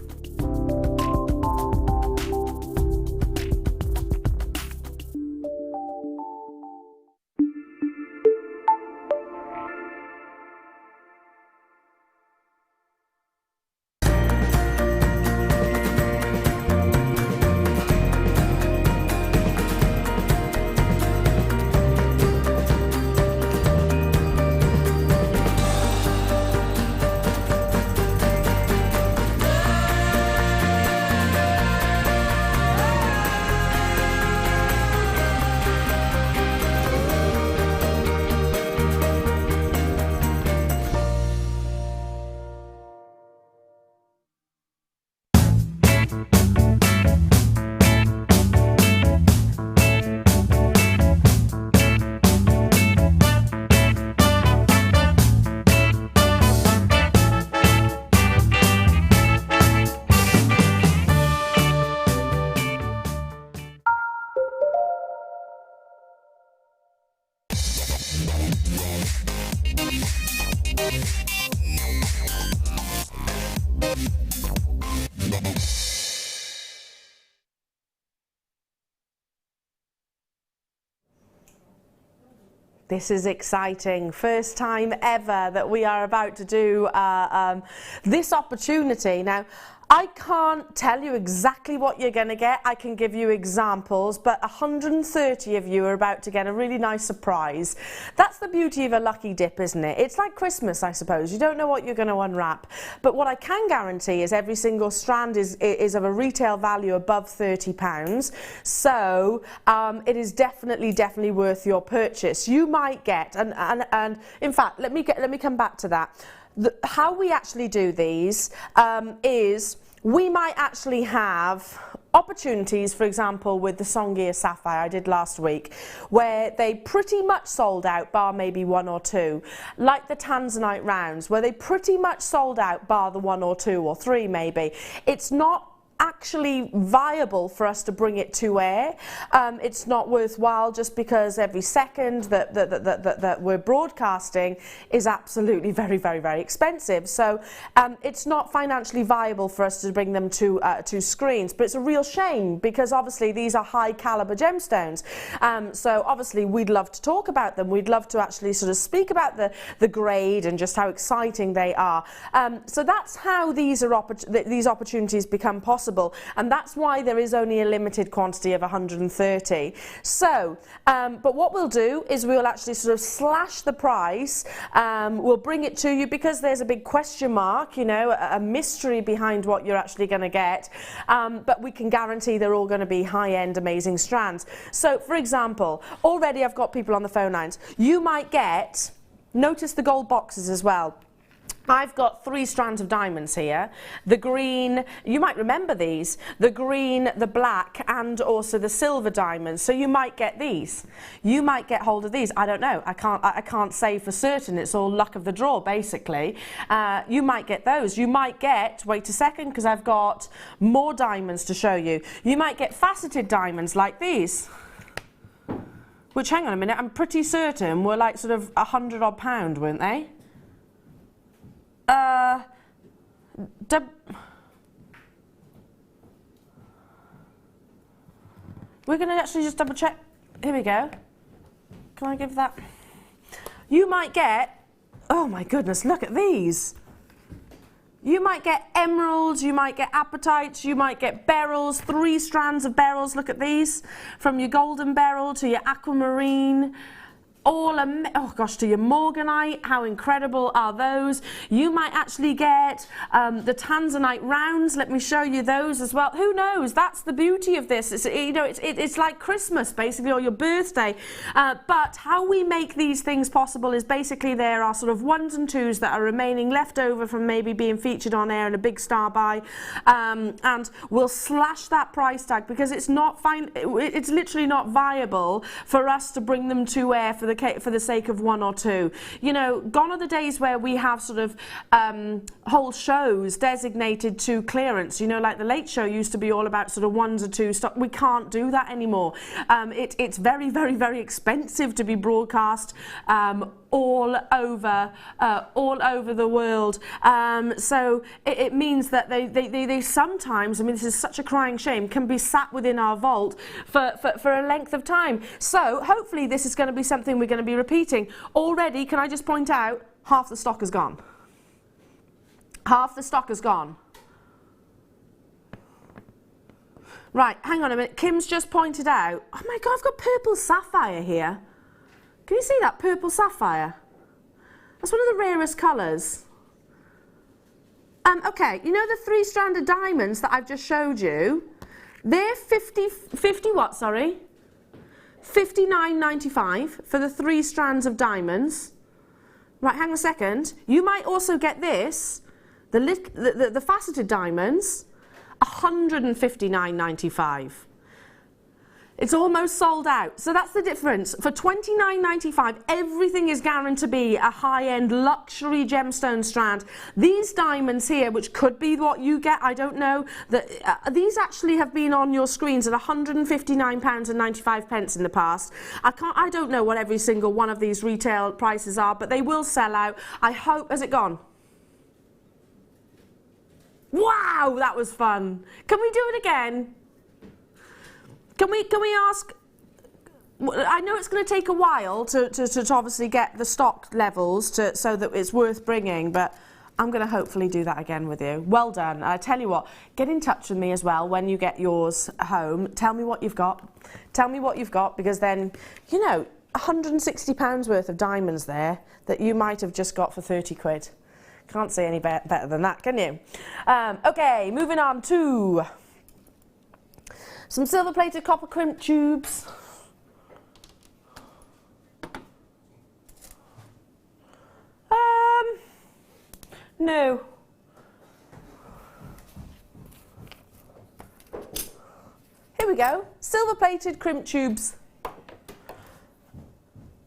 This is exciting. First time ever that we are about to do this opportunity. Now, I can't tell you exactly what you're going to get. I can give you examples, but 130 of you are about to get a really nice surprise. That's the beauty of a lucky dip, isn't it? It's like Christmas, I suppose. You don't know what you're going to unwrap. But what I can guarantee is every single strand is of a retail value above £30. So it is definitely worth your purchase. You might get, and in fact, let me come back to that. How we actually do these is we might actually have opportunities, for example, with the Songia Sapphire I did last week, where they pretty much sold out, bar maybe 1 or 2, like the Tanzanite rounds, where they pretty much sold out, bar the 1 or 2 or 3 maybe. It's not actually viable for us to bring it to air. It's not worthwhile just because every second that we're broadcasting is absolutely very, very, very expensive. So it's not financially viable for us to bring them to screens, but it's a real shame because obviously these are high caliber gemstones. So obviously we'd love to talk about them. We'd love to actually sort of speak about the grade and just how exciting they are. So that's how these opportunities become possible, and that's why there is only a limited quantity of 130. So, but what we'll do is we'll actually sort of slash the price. We'll bring it to you because there's a big question mark, you know, a mystery behind what you're actually going to get. But we can guarantee they're all going to be high-end, amazing strands. So, for example, already I've got people on the phone lines. You might get, notice the gold boxes as well. I've got 3 strands of diamonds here. The green, you might remember these, the green, the black, and also the silver diamonds. So you might get these. You might get hold of these. I don't know. I can't say for certain. It's all luck of the draw, basically. You might get those. You might get, wait a second, because I've got more diamonds to show you. You might get faceted diamonds like these. Which, hang on a minute, I'm pretty certain were like sort of £100 odd, weren't they? We're going to actually just double check. Here we go. Can I give that? You might get, oh my goodness, look at these. You might get emeralds, you might get apatites, you might get beryls, 3 strands of beryls, look at these. From your golden beryl to your aquamarine. Oh gosh, to your morganite, how incredible are those? You might actually get the tanzanite rounds. Let me show you those as well. Who knows? That's the beauty of this. It's, you know, it's like Christmas basically, or your birthday. But how we make these things possible is basically there are sort of 1s and 2s that are remaining left over from maybe being featured on air in a big star buy, and we'll slash that price tag because it's not it's literally not viable for us to bring them to air for the sake of 1 or 2. You know, gone are the days where we have sort of whole shows designated to clearance. You know, like the Late Show used to be all about sort of 1s or 2s stock. We can't do that anymore. It's very, very, very expensive to be broadcast all over the world. So it means that they sometimes, I mean, this is such a crying shame, can be sat within our vault for a length of time. So hopefully this is going to be something we're going to be repeating. Already, can I just point out, half the stock is gone. Half the stock is gone. Right, hang on a minute. Kim's just pointed out, oh my God, I've got purple sapphire here. Can you see that purple sapphire? That's one of the rarest colours. Okay, you know the 3-stranded diamonds that I've just showed you? They're 50 what, sorry? £59.95 for the 3 strands of diamonds. Right, hang on a second. You might also get this, the faceted diamonds, £159.95. It's almost sold out. So that's the difference. For £29.95, everything is guaranteed to be a high-end luxury gemstone strand. These diamonds here, which could be what you get, I don't know, these actually have been on your screens at £159.95 in the past. I don't know what every single one of these retail prices are, but they will sell out. I hope, has it gone? Wow, that was fun. Can we do it again? Can we ask, I know it's going to take a while to obviously get the stock levels so that it's worth bringing, but I'm going to hopefully do that again with you. Well done. I tell you what, get in touch with me as well when you get yours home. Tell me what you've got. Tell me what you've got, because then, you know, £160 worth of diamonds there that you might have just got for 30 quid. Can't say any better than that, can you? Okay, moving on to some silver-plated copper crimp tubes. No. Here we go. Silver-plated crimp tubes.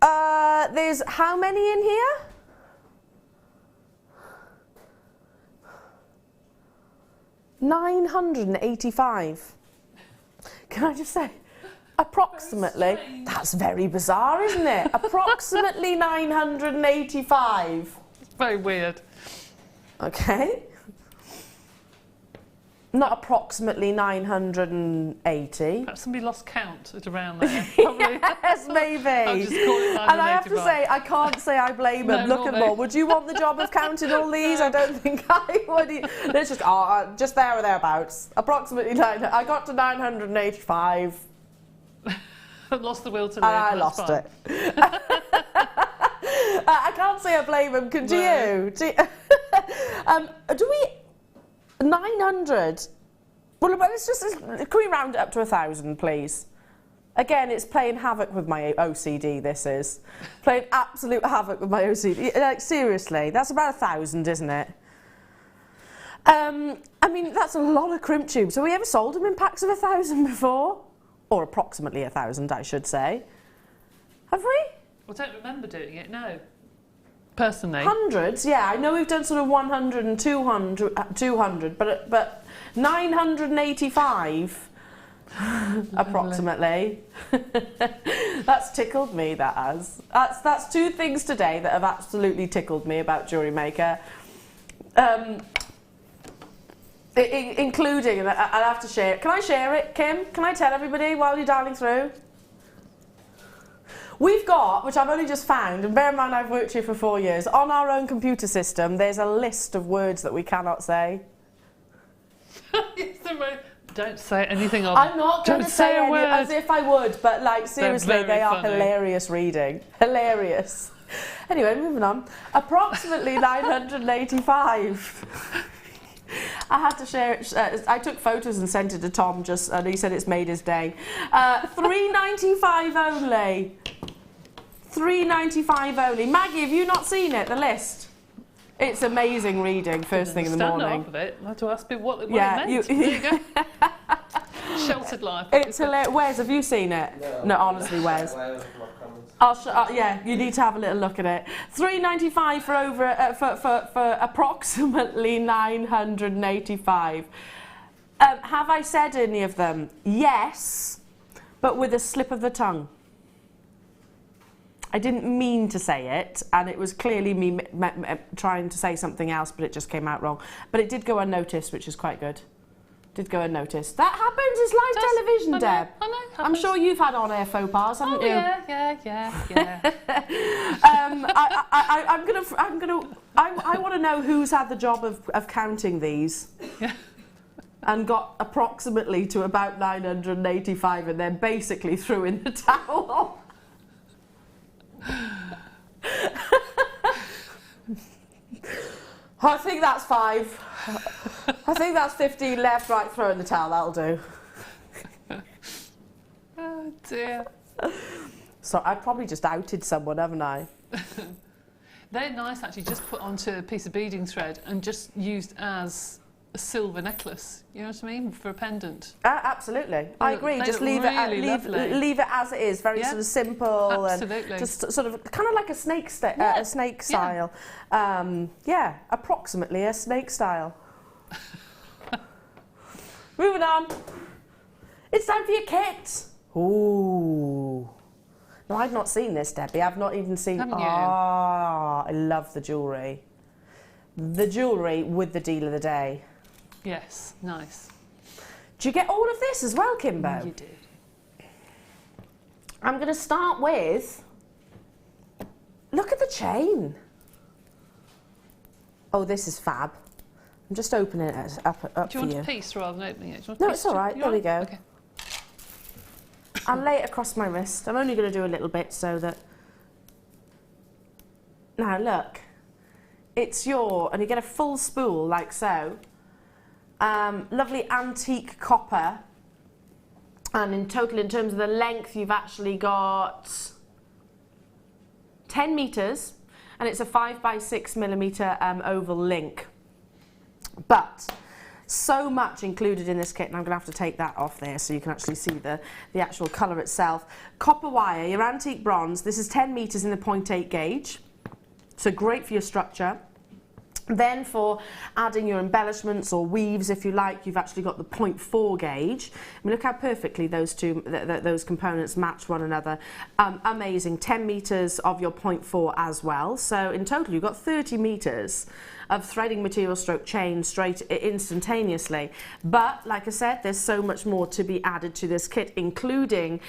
There's how many in here? 985. Can I just say, approximately, that's very bizarre, isn't it? Approximately 985. It's very weird. Okay. Not approximately 980. Perhaps somebody lost count at around there. Probably. Yes, maybe. I'll just call it 985. And I have to say, I can't say I blame them. No, Look not at them all. Would you want the job of counting all these? I don't think I would. Let's just there or thereabouts. Approximately 900. I got to 985. I've lost the will to live. I lost it. I can't say I blame them. Could you? Do we... 900. Well, let's just, can we round it up to 1,000, please? Again, it's playing havoc with my OCD, this is. Playing absolute havoc with my OCD. Like, seriously, that's about 1,000, isn't it? I mean, that's a lot of crimp tubes. Have we ever sold them in packs of 1,000 before? Or approximately 1,000, I should say. Have we? I don't remember doing it, no. Personally. Hundreds, yeah. I know we've done sort of 100 and 200, but 985 approximately. That's tickled me, that has. That's two things today that have absolutely tickled me about Jewellery Maker. Including, and I'll have to share it. Can I share it, Kim? Can I tell everybody while you're dialing through? We've got, which I've only just found, and bear in mind I've worked here for 4 years, on our own computer system, there's a list of words that we cannot say. Don't say anything of I'm not going to say a word. as if I would, but like seriously, they are funny. Hilarious reading. Hilarious. Anyway, moving on. Approximately 985. I had to share it. I took photos and sent it to Tom, and he said it's made his day. 395 only. 395 only. Maggie, have you not seen it? The list. It's amazing reading. First thing in the morning. Off of it. I had to ask people what it Yeah, meant. There you go. Sheltered life. It's hilarious. Wes, have you seen it? No, honestly, Wes. Yeah, you need to have a little look at it. $3.95 for over for approximately 985. Have I said any of them? Yes, but with a slip of the tongue. I didn't mean to say it, and it was clearly me trying to say something else, but it just came out wrong. But it did go unnoticed, which is quite good. Did go unnoticed. That happens. It's live television, Deb. I know. I'm sure you've had on-air faux pas, haven't you? Yeah. I want to know who's had the job of counting these. Yeah. And got approximately to about 985, and then basically threw in the towel. I think that's 5. I think that's 15 left, right, throw in the towel, that'll do. Oh dear. So I probably just outed someone, haven't I? They're nice actually, just put onto a piece of beading thread and just used as a silver necklace, you know what I mean, for a pendant. Absolutely, I agree. They Just look leave really it, leave it as it is, very sort of simple, absolutely. and just sort of kind of like a snake, a snake style. Yeah, approximately a snake style. Moving on. It's time for your kit. Ooh. No, I've not seen this, Debbie. I've not even seen. Haven't you? I love the jewellery. The jewellery with the deal of the day. Yes, nice. Do you get all of this as well, Kimbo? You do. I'm going to start with... Look at the chain. Oh, this is fab. I'm just opening it up Do you for want you. a piece rather than opening it? No, it's all right. There we go. Okay. I'll lay it across my wrist. I'm only going to do a little bit so that... Now, look. It's and you get a full spool like so. Lovely antique copper. And in total, in terms of the length, you've actually got 10 metres. And it's a 5x6mm oval link. But so much included in this kit, and I'm going to have to take that off there so you can actually see the actual colour itself. Copper wire, your antique bronze. This is 10 metres in the 0.8 gauge. So great for your structure. Then for adding your embellishments or weaves, if you like, you've actually got the 0.4 gauge. I mean, look how perfectly those those components match one another. Amazing. 10 meters of your 0.4 as well. So in total, you've got 30 meters of threading material stroke chain straight instantaneously. But like I said, there's so much more to be added to this kit, including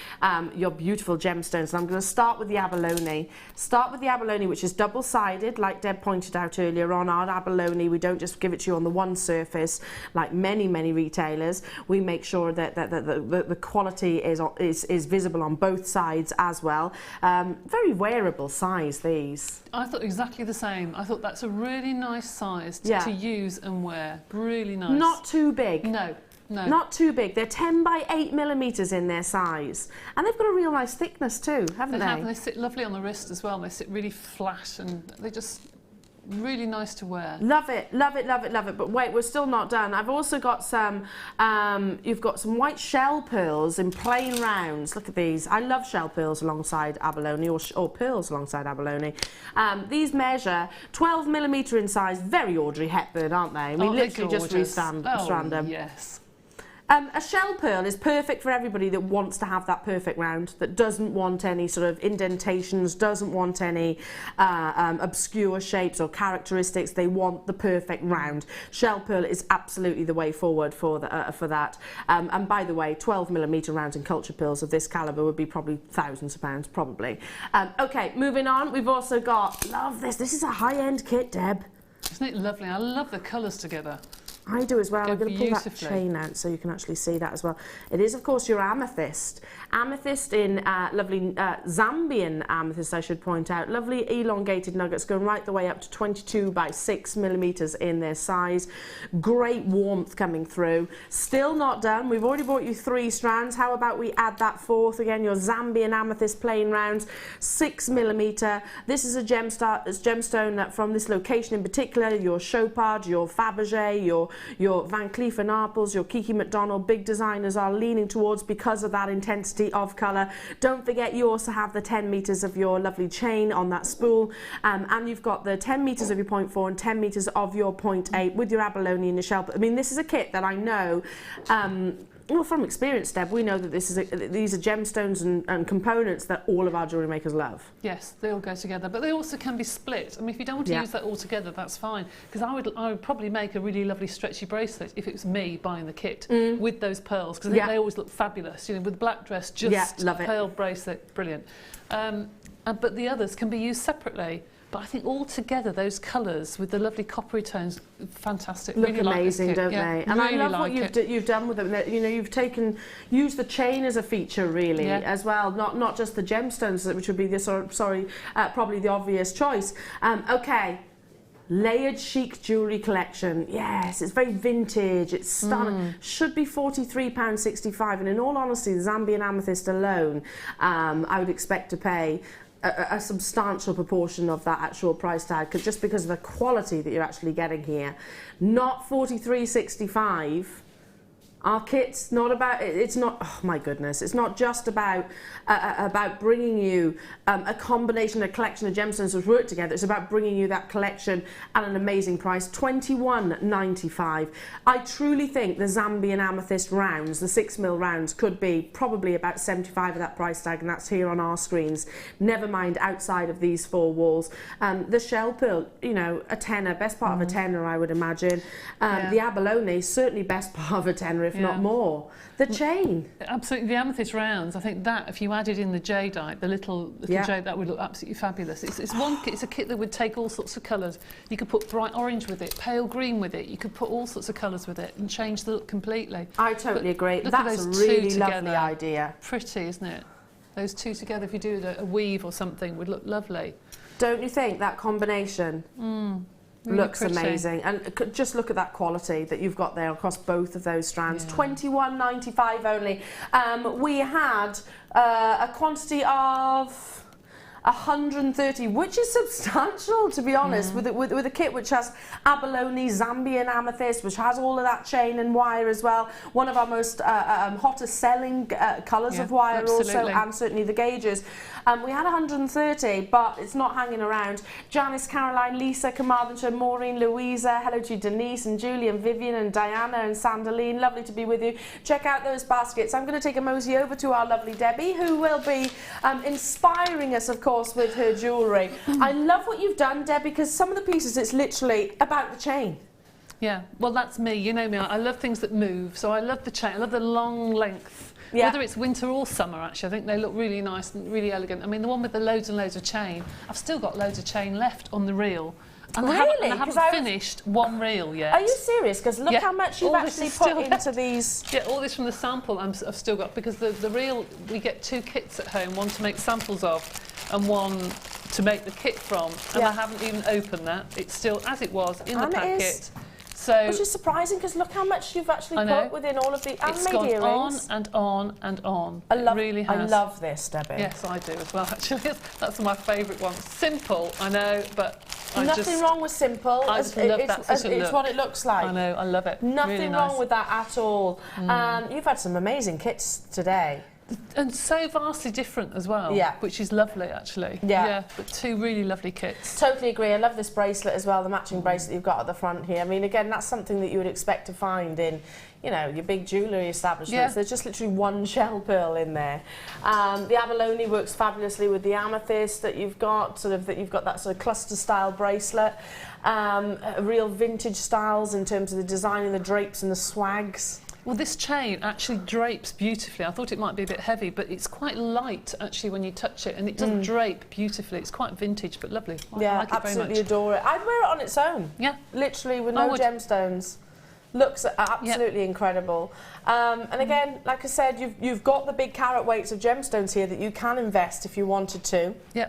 your beautiful gemstones. And I'm going to start with the abalone. Start with the abalone, which is double-sided, like Deb pointed out earlier on. Our abalone, we don't just give it to you on the one surface like many retailers. We make sure that the quality is visible on both sides as well. Very wearable size, these. I thought exactly the same. I thought that's a really nice size to use and wear. Really nice. Not too big. No. Not too big. They're 10 by 8 millimeters in their size. And they've got a real nice thickness too, haven't they? They sit lovely on the wrist as well. They sit really flat and they just really nice to wear. Love it, love it, love it, love it. But wait, we're still not done. I've also got some, you've got some white shell pearls in plain rounds. Look at these. I love shell pearls alongside abalone or pearls alongside abalone. These measure 12 millimeter in size, very Audrey Hepburn, aren't they? We literally just strand them. Yes. A shell pearl is perfect for everybody that wants to have that perfect round, that doesn't want any sort of indentations, doesn't want any obscure shapes or characteristics. They want the perfect round. Shell pearl is absolutely the way forward for that. And by the way, 12 millimeter rounds in culture pearls of this calibre would be probably thousands of pounds, probably. Okay, moving on. We've also got, love this. This is a high-end kit, Deb. Isn't it lovely? I love the colours together. I do as well. I'm going to pull that chain out so you can actually see that as well. It is, of course, your amethyst. Amethyst in lovely Zambian amethyst, I should point out. Lovely elongated nuggets going right the way up to 22 by 6 millimeters in their size. Great warmth coming through. Still not done. We've already brought you 3 strands. How about we add that 4th again? Your Zambian amethyst plain rounds, 6 millimeter. This is a gemstone from this location in particular. Your Chopard, your Fabergé, your Van Cleef & Arpels, your Kiki McDonald, big designers are leaning towards because of that intensity of colour. Don't forget you also have the 10 metres of your lovely chain on that spool, and you've got the 10 metres of your 0.4 and 10 metres of your 0.8 with your abalone and your shell. I mean, this is a kit that I know, well, from experience, Deb, we know that these are gemstones and components that all of our jewellery makers love. Yes, they all go together, but they also can be split. I mean, if you don't want to use that all together, that's fine. Because I would probably make a really lovely stretchy bracelet if it was me buying the kit with those pearls, because I think they always look fabulous. You know, with the black dress, just pearl bracelet, brilliant. But the others can be used separately. But I think all together, those colours with the lovely coppery tones, fantastic. Look really amazing, like don't they? And really I love what you've done with them. You know, you've used the chain as a feature, really, as well. Not just the gemstones, which would be the probably the obvious choice. Okay. Layered chic jewellery collection. Yes, it's very vintage, it's stunning. Should be £43.65, and in all honesty, the Zambian amethyst alone, I would expect to pay a substantial proportion of that actual price tag, just because of the quality that you're actually getting here. Not £43.65. Our kit's not about, it's not, oh my goodness, it's not just about bringing you a combination, a collection of gemstones which work together. It's about bringing you that collection at an amazing price, £21.95. I truly think the Zambian amethyst rounds, the 6mm rounds, could be probably about 75 of that price tag, and that's here on our screens. Never mind outside of these 4 walls. The shell pearl, you know, a tenner, best part of a tenner, I would imagine. The abalone, certainly best part of a tenner, if not more. The chain. Absolutely, the amethyst rounds, I think that, if you added in the jadeite, the little jade, that would look absolutely fabulous. It's a kit that would take all sorts of colours. You could put bright orange with it, pale green with it, you could put all sorts of colours with it and change the look completely. I totally agree. That's a really lovely idea. Pretty, isn't it? Those two together, if you do a weave or something, would look lovely. Don't you think, that combination? Really looks pretty. Amazing, and just look at that quality that you've got there across both of those strands. £21.95 only. We had a quantity of 130, which is substantial, to be honest, with a kit which has abalone, Zambian amethyst, which has all of that chain and wire as well. One of our most hottest selling colours of wire also, and certainly the gauges. We had 130, but it's not hanging around. Janice, Caroline, Lisa, Carmarthenshire, Maureen, Louisa, hello to Denise and Julie and Vivian and Diana and Sandaline. Lovely to be with you. Check out those baskets. I'm going to take a mosey over to our lovely Debbie, who will be inspiring us, of course, with her jewellery. I love what you've done, Debbie, because some of the pieces, it's literally about the chain. Yeah, well, that's me. You know me. I love things that move, so I love the chain. I love the long length. Yeah. Whether it's winter or summer, actually, I think they look really nice and really elegant. I mean, the one with the loads and loads of chain, I've still got loads of chain left on the reel. And really? I haven't finished one reel yet. Are you serious? Because look how much you've actually put into these. Yeah, all this from the sample I've still got, because the reel, we get 2 kits at home, one to make samples of and one to make the kit from. And I haven't even opened that. It's still as it was in the packet. So, which is surprising, because look how much you've actually put within all of the it's gone earrings. On and on and on. It really has. I love this, Debbie. Yes, I do as well, actually. That's my favourite one. Simple, I know, but nothing wrong with simple. I just love that sort of look. It's what it looks like. I know, I love it. Nothing really wrong nice. with that at all. You've had some amazing kits today. And so vastly different as well, which is lovely, actually. Yeah, but 2 really lovely kits. Totally agree. I love this bracelet as well, the matching bracelet you've got at the front here. I mean, again, that's something that you would expect to find in, you know, your big jewellery establishments. There's just literally one shell pearl in there. The abalone works fabulously with the amethyst that you've got, that sort of cluster style bracelet. Real vintage styles in terms of the design and the drapes and the swags. Well, this chain actually drapes beautifully. I thought it might be a bit heavy, but it's quite light, actually, when you touch it, and it does drape beautifully. It's quite vintage, but lovely. I like it very much. Absolutely adore it. I'd wear it on its own. Yeah. Literally, with no gemstones. Looks absolutely incredible. And again, like I said, you've got the big carat weights of gemstones here that you can invest if you wanted to. Yeah.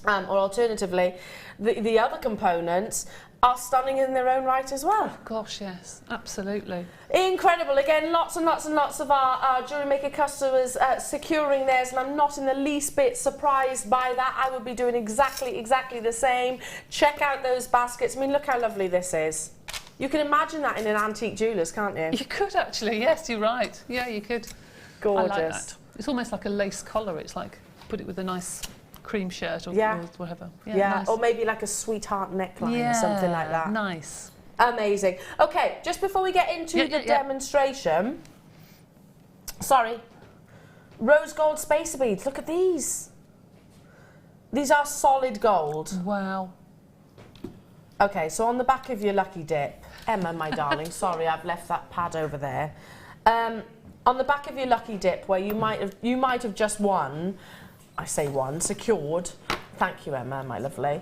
Or alternatively, the other components are stunning in their own right as well. Oh, gosh, yes, absolutely. Incredible. Again, lots and lots and lots of our Jewellery Maker customers securing theirs, and I'm not in the least bit surprised by that. I would be doing exactly the same. Check out those baskets. I mean, look how lovely this is. You can imagine that in an antique jeweller's, can't you? You could, actually. Yes, you're right. Yeah, you could. Gorgeous. I like that. It's almost like a lace collar. It's like, put it with a nice cream shirt or whatever. Yeah, nice. Or maybe like a sweetheart neckline or something like that. Nice. Amazing. Okay, just before we get into the demonstration, sorry, rose gold spacer beads. Look at these. These are solid gold. Wow. Okay, so on the back of your lucky dip, Emma, my darling, sorry, I've left that pad over there. On the back of your lucky dip, where you might have just won. I say one, secured, thank you Emma, my lovely,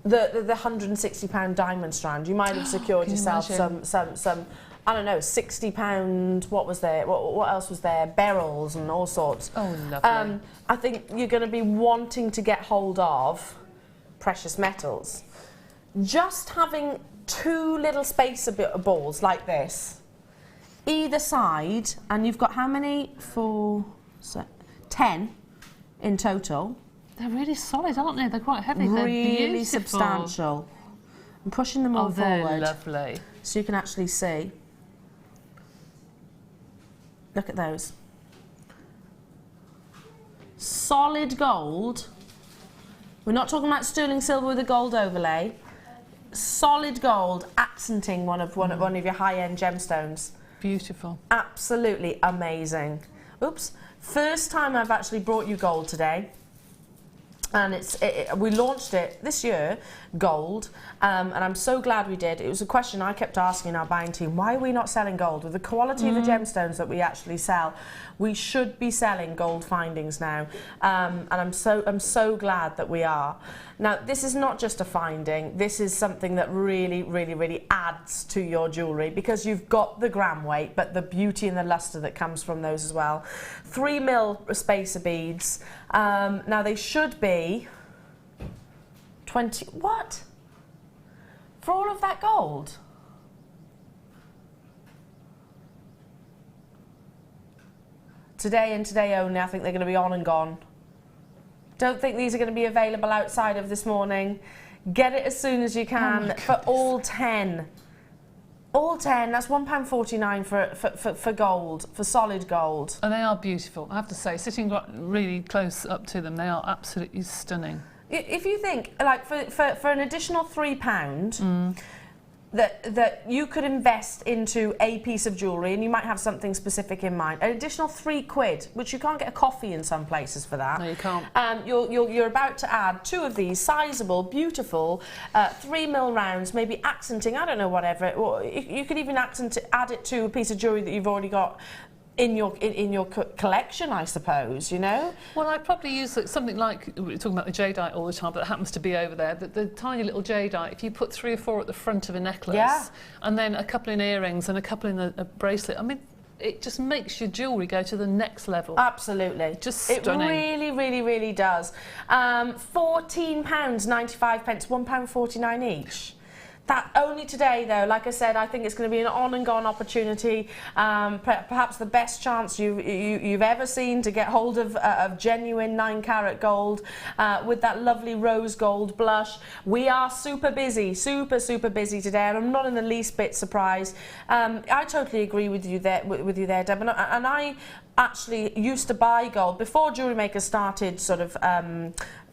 the £160 diamond strand. You might have secured yourself some, I don't know, £60, what was there, what else was there, beryls and all sorts. Oh, lovely. I think you're going to be wanting to get hold of precious metals. Just having 2 little spacer balls like this, either side, and you've got how many? 10. In total. They're really solid, aren't they? They're quite heavy. They're really substantial. I'm pushing them all forward. They're lovely. So you can actually see. Look at those. Solid gold. We're not talking about sterling silver with a gold overlay. Solid gold accenting one of your high-end gemstones. Beautiful. Absolutely amazing. Oops. First time I've actually brought you gold today, and we launched it this year, gold, and I'm so glad we did. It was a question I kept asking our buying team: why are we not selling gold? With the quality of the gemstones that we actually sell, we should be selling gold findings now, and I'm so glad that we are. Now, this is not just a finding. This is something that really adds to your jewellery, because you've got the gram weight, but the beauty and the lustre that comes from those as well. 3mm spacer beads. Now, they should be 20... What? For all of that gold? Today and today only, I think they're going to be on and gone. Don't think these are going to be available outside of this morning. Get it as soon as you can for all 10. All 10, that's £1.49 for gold, for solid gold. And they are beautiful, I have to say. Sitting really close up to them, they are absolutely stunning. If you think, like, for an additional £3, that you could invest into a piece of jewellery, and you might have something specific in mind, an additional £3, which you can't get a coffee in some places for that. No, you can't. You're about to add 2 of these sizable, beautiful 3mm rounds, maybe accenting, I don't know, whatever. Or you could even add it to a piece of jewellery that you've already got in your collection, I suppose, you know? Well, I'd probably use something like, we're talking about the Jadeite all the time, but it happens to be over there, the tiny little Jadeite. If you put 3 or 4 at the front of a necklace, and then a couple in earrings and a couple in a bracelet, I mean, it just makes your jewellery go to the next level. Absolutely. Just stunning. It really, really, really does. £14.95, £1.49 each. That only today, though. Like I said, I think it's going to be an on and gone opportunity. Perhaps the best chance you've ever seen to get hold of genuine 9-carat gold with that lovely rose gold blush. We are super busy, super busy today, and I'm not in the least bit surprised. I totally agree with you there, Deb. And I actually used to buy gold before Jewellery Maker started sort of.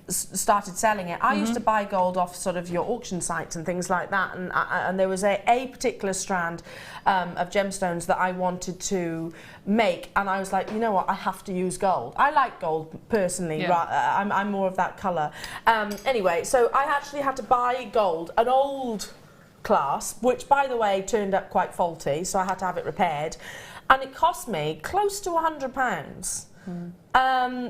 Started selling it. I used to buy gold off sort of your auction sites and things like that, and there was a particular strand of gemstones that I wanted to make, and I was like, you know what, I have to use gold. I like gold personally, I'm more of that colour. Anyway, so I actually had to buy gold, an old clasp, which by the way turned up quite faulty, so I had to have it repaired, and it cost me close to £100.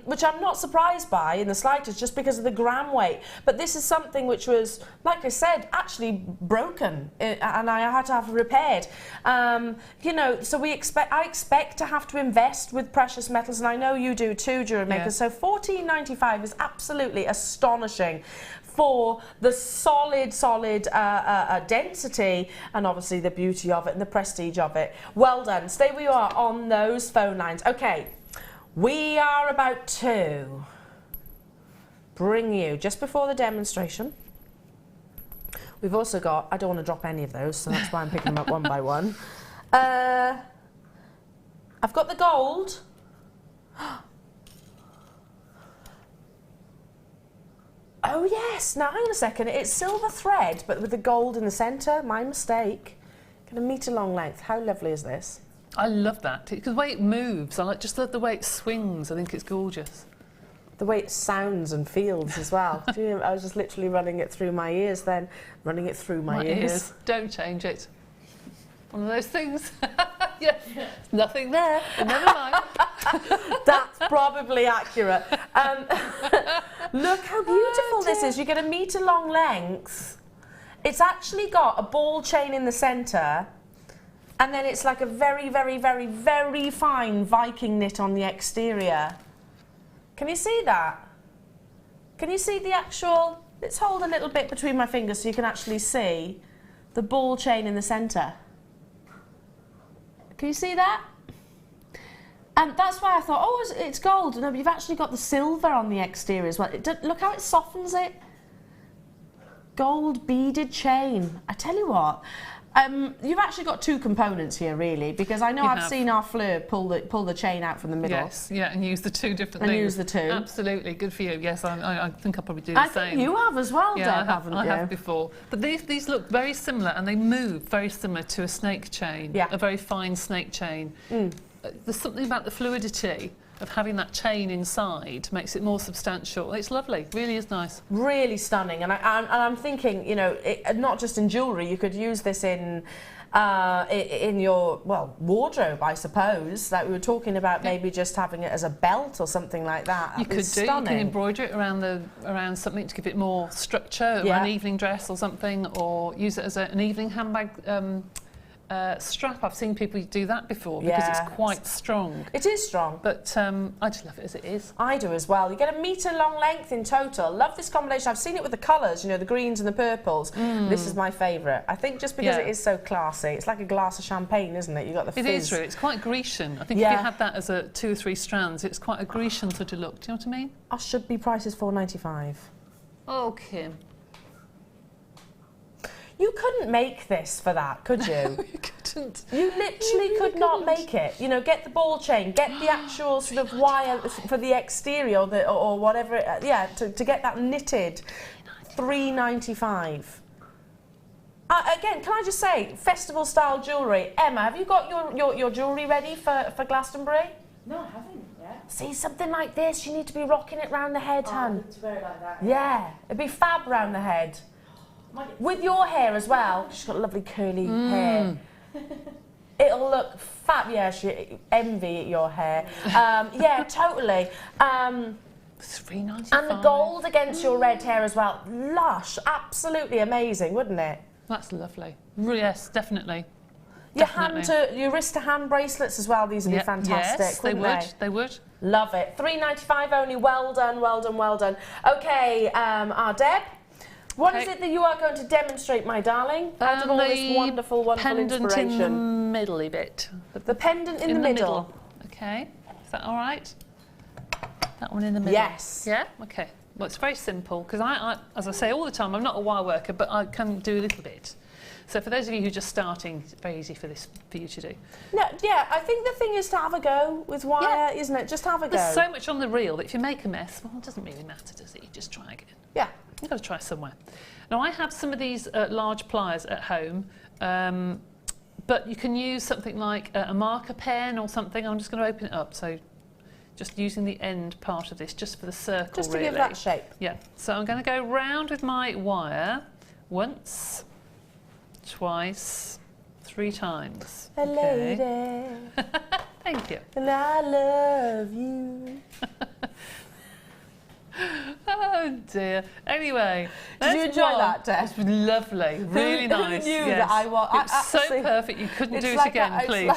Which I'm not surprised by in the slightest, just because of the gram weight. But this is something which was, like I said, actually broken, and I had to have it repaired. You know, so I expect to have to invest with precious metals, and I know you do too, Jewellery Maker. So £14.95 is absolutely astonishing for the solid density and obviously the beauty of it and the prestige of it. Well done. Stay where you are on those phone lines. Okay. We are about to bring you, just before the demonstration, we've also got, I don't want to drop any of those, so that's why I'm picking them up one by one. I've got the gold. Oh yes, now hang on a second, it's silver thread, but with the gold in the centre, my mistake. Got a metre long length, how lovely is this? I love that, because the way it moves, I just love the way it swings. I think it's gorgeous. The way it sounds and feels as well. I was just literally running it through my ears then. Running it through my ears. Don't change it. One of those things. Nothing there, but never mind. That's probably accurate. Look how beautiful this is. You get a metre long length. It's actually got a ball chain in the centre, and then it's like a very, very, very, very fine Viking knit on the exterior. Can you see that? Can you see the actual... Let's hold a little bit between my fingers so you can actually see the ball chain in the centre. Can you see that? And that's why I thought, oh, it's gold. No, but you've actually got the silver on the exterior as well. Look how it softens it. Gold beaded chain. I tell you what, you've actually got two components here, really, because I know I've seen our Fleur pull the chain out from the middle. Yes, yeah, and use the two different things. And use the two. Absolutely, good for you. Yes, I think I'll probably do the same. I think you have as well, Deb, haven't you? I have before. But these look very similar, and they move very similar to a snake chain, a very fine snake chain. There's something about the fluidity of having that chain inside makes it more substantial. It's lovely, really is nice. Really stunning, and I'm thinking, you know, not just in jewellery, you could use this in your, well, wardrobe, I suppose. Like we were talking about, maybe just having it as a belt or something like that. You could do. Stunning. You can embroider it around something to give it more structure, or an evening dress or something, or use it as an evening handbag strap. I've seen people do that before because it's quite strong. It is strong. But I just love it as it is. I do as well. You get 1 metre long length in total. Love this combination. I've seen it with the colours, you know, the greens and the purples. This is my favourite. I think just because it is so classy. It's like a glass of champagne, isn't it? You've got the fizz. It is true. It's quite Grecian. I think if you had that as a 2 or 3 strands, it's quite a Grecian sort of look. Do you know what I mean? Our should be price is £4.95. Oh, Kim. You couldn't make this for that, could you? You couldn't. You literally could not make it. You know, get the ball chain, get the actual sort of wire for the exterior or whatever. To get that knitted. £3.95. Again, can I just say, festival style jewellery. Emma, have you got your jewellery ready for Glastonbury? No, I haven't yet. See, something like this, you need to be rocking it round the head, hun. To wear it like that. Yeah, it'd be fab round the head. With your hair as well. She's got lovely curly hair. It'll look fab. Yeah, she envy your hair. Yeah, totally. £3.95. And the gold against your red hair as well. Lush, absolutely amazing, wouldn't it? That's lovely. Yes, definitely. Your wrist to hand bracelets as well. These would be fantastic. Yes, they would. They would. Love it. £3.95 only. Well done, well done, well done. Okay, our Deb. What is it that you are going to demonstrate, my darling, out of all this wonderful, wonderful inspiration? The pendant in the middle bit. The pendant in the middle. Okay, is that all right? That one in the middle? Yes. Yeah? Okay. Well, it's very simple, because I, as I say all the time, I'm not a wire worker, but I can do a little bit. So for those of you who are just starting, it's very easy for you to do. No, yeah, I think the thing is to have a go with wire, isn't it? Just have a go. There's so much on the reel that if you make a mess, well, it doesn't really matter, does it? You just try again. Yeah. You've got to try somewhere. Now, I have some of these large pliers at home, but you can use something like a marker pen or something. I'm just going to open it up. So just using the end part of this, just for the circle, just to really. give that shape. Yeah. So I'm going to go round with my wire once, twice, 3 times. A lady. Thank you. And I love you. Oh dear. Anyway, did you enjoy that, Deb? It's lovely, really nice. Who knew yes. that I was? It's so perfect. You couldn't do it like again, please.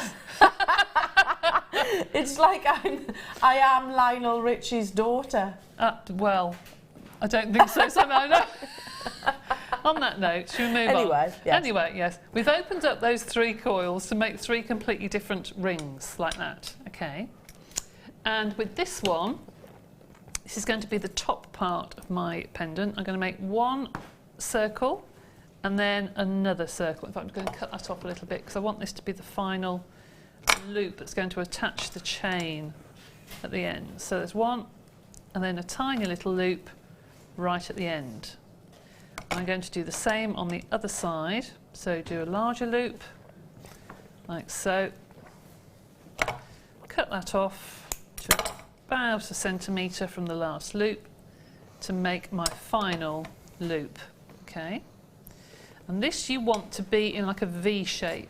It's like I am Lionel Richie's daughter. Well, I don't think so. Somehow, no. On that note, should we move on? Yes. Anyway, yes. We've opened up those 3 coils to make 3 completely different rings, like that. Okay. And with this one, this is going to be the top part of my pendant. I'm going to make 1 circle and then another circle. In fact, I'm going to cut that off a little bit because I want this to be the final loop that's going to attach the chain at the end. So there's 1 and then a tiny little loop right at the end. I'm going to do the same on the other side. So do a larger loop, like so. Cut that off to about 1 centimetre from the last loop to make my final loop. Okay. And this you want to be in like a V shape.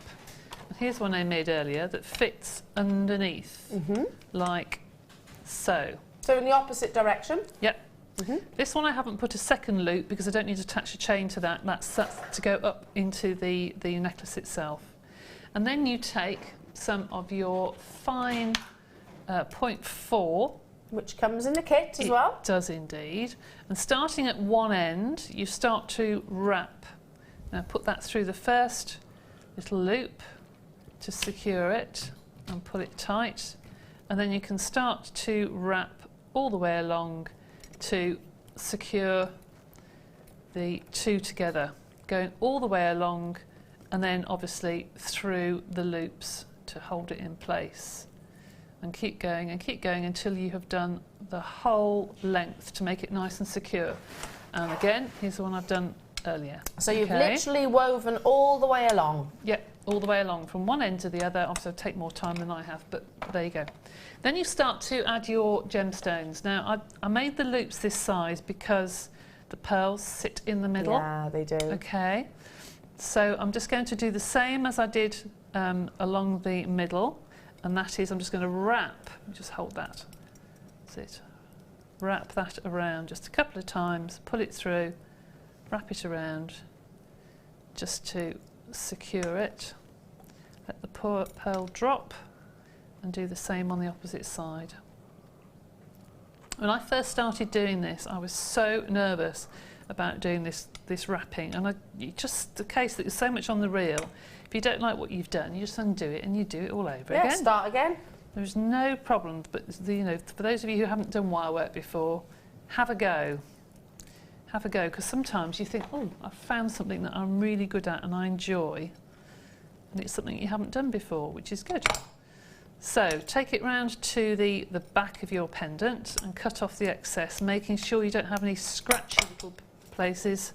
And here's one I made earlier that fits underneath, like so. So in the opposite direction? Yep. This one I haven't put a second loop because I don't need to attach a chain to that. That's to go up into the necklace itself. And then you take some of your fine 0.4. Which comes in the kit as well? It does indeed. And starting at one end, you start to wrap. Now put that through the first little loop to secure it and pull it tight. And then you can start to wrap all the way along to secure the 2 together, going all the way along and then obviously through the loops to hold it in place. And keep going until you have done the whole length to make it nice and secure. And again, here's the one I've done earlier. So you've literally woven all the way along? Yep, all the way along from one end to the other. Obviously it'll take more time than I have, but there you go. Then you start to add your gemstones. Now I made the loops this size because the pearls sit in the middle. Yeah, they do. Okay, so I'm just going to do the same as I did along the middle. And that is, I'm just going to wrap, just hold that, that's it, wrap that around just a couple of times, pull it through, wrap it around, just to secure it. pearl drop and do the same on the opposite side. When I first started doing this, I was so nervous about doing this wrapping, and just the case that there's so much on the reel. If you don't like what you've done, you just undo it and you do it all over again. Yeah, start again. There's no problem, but you know, for those of you who haven't done wire work before, have a go. Have a go, because sometimes you think, oh, I've found something that I'm really good at and I enjoy, and it's something you haven't done before, which is good. So take it round to the back of your pendant and cut off the excess, making sure you don't have any scratchy little places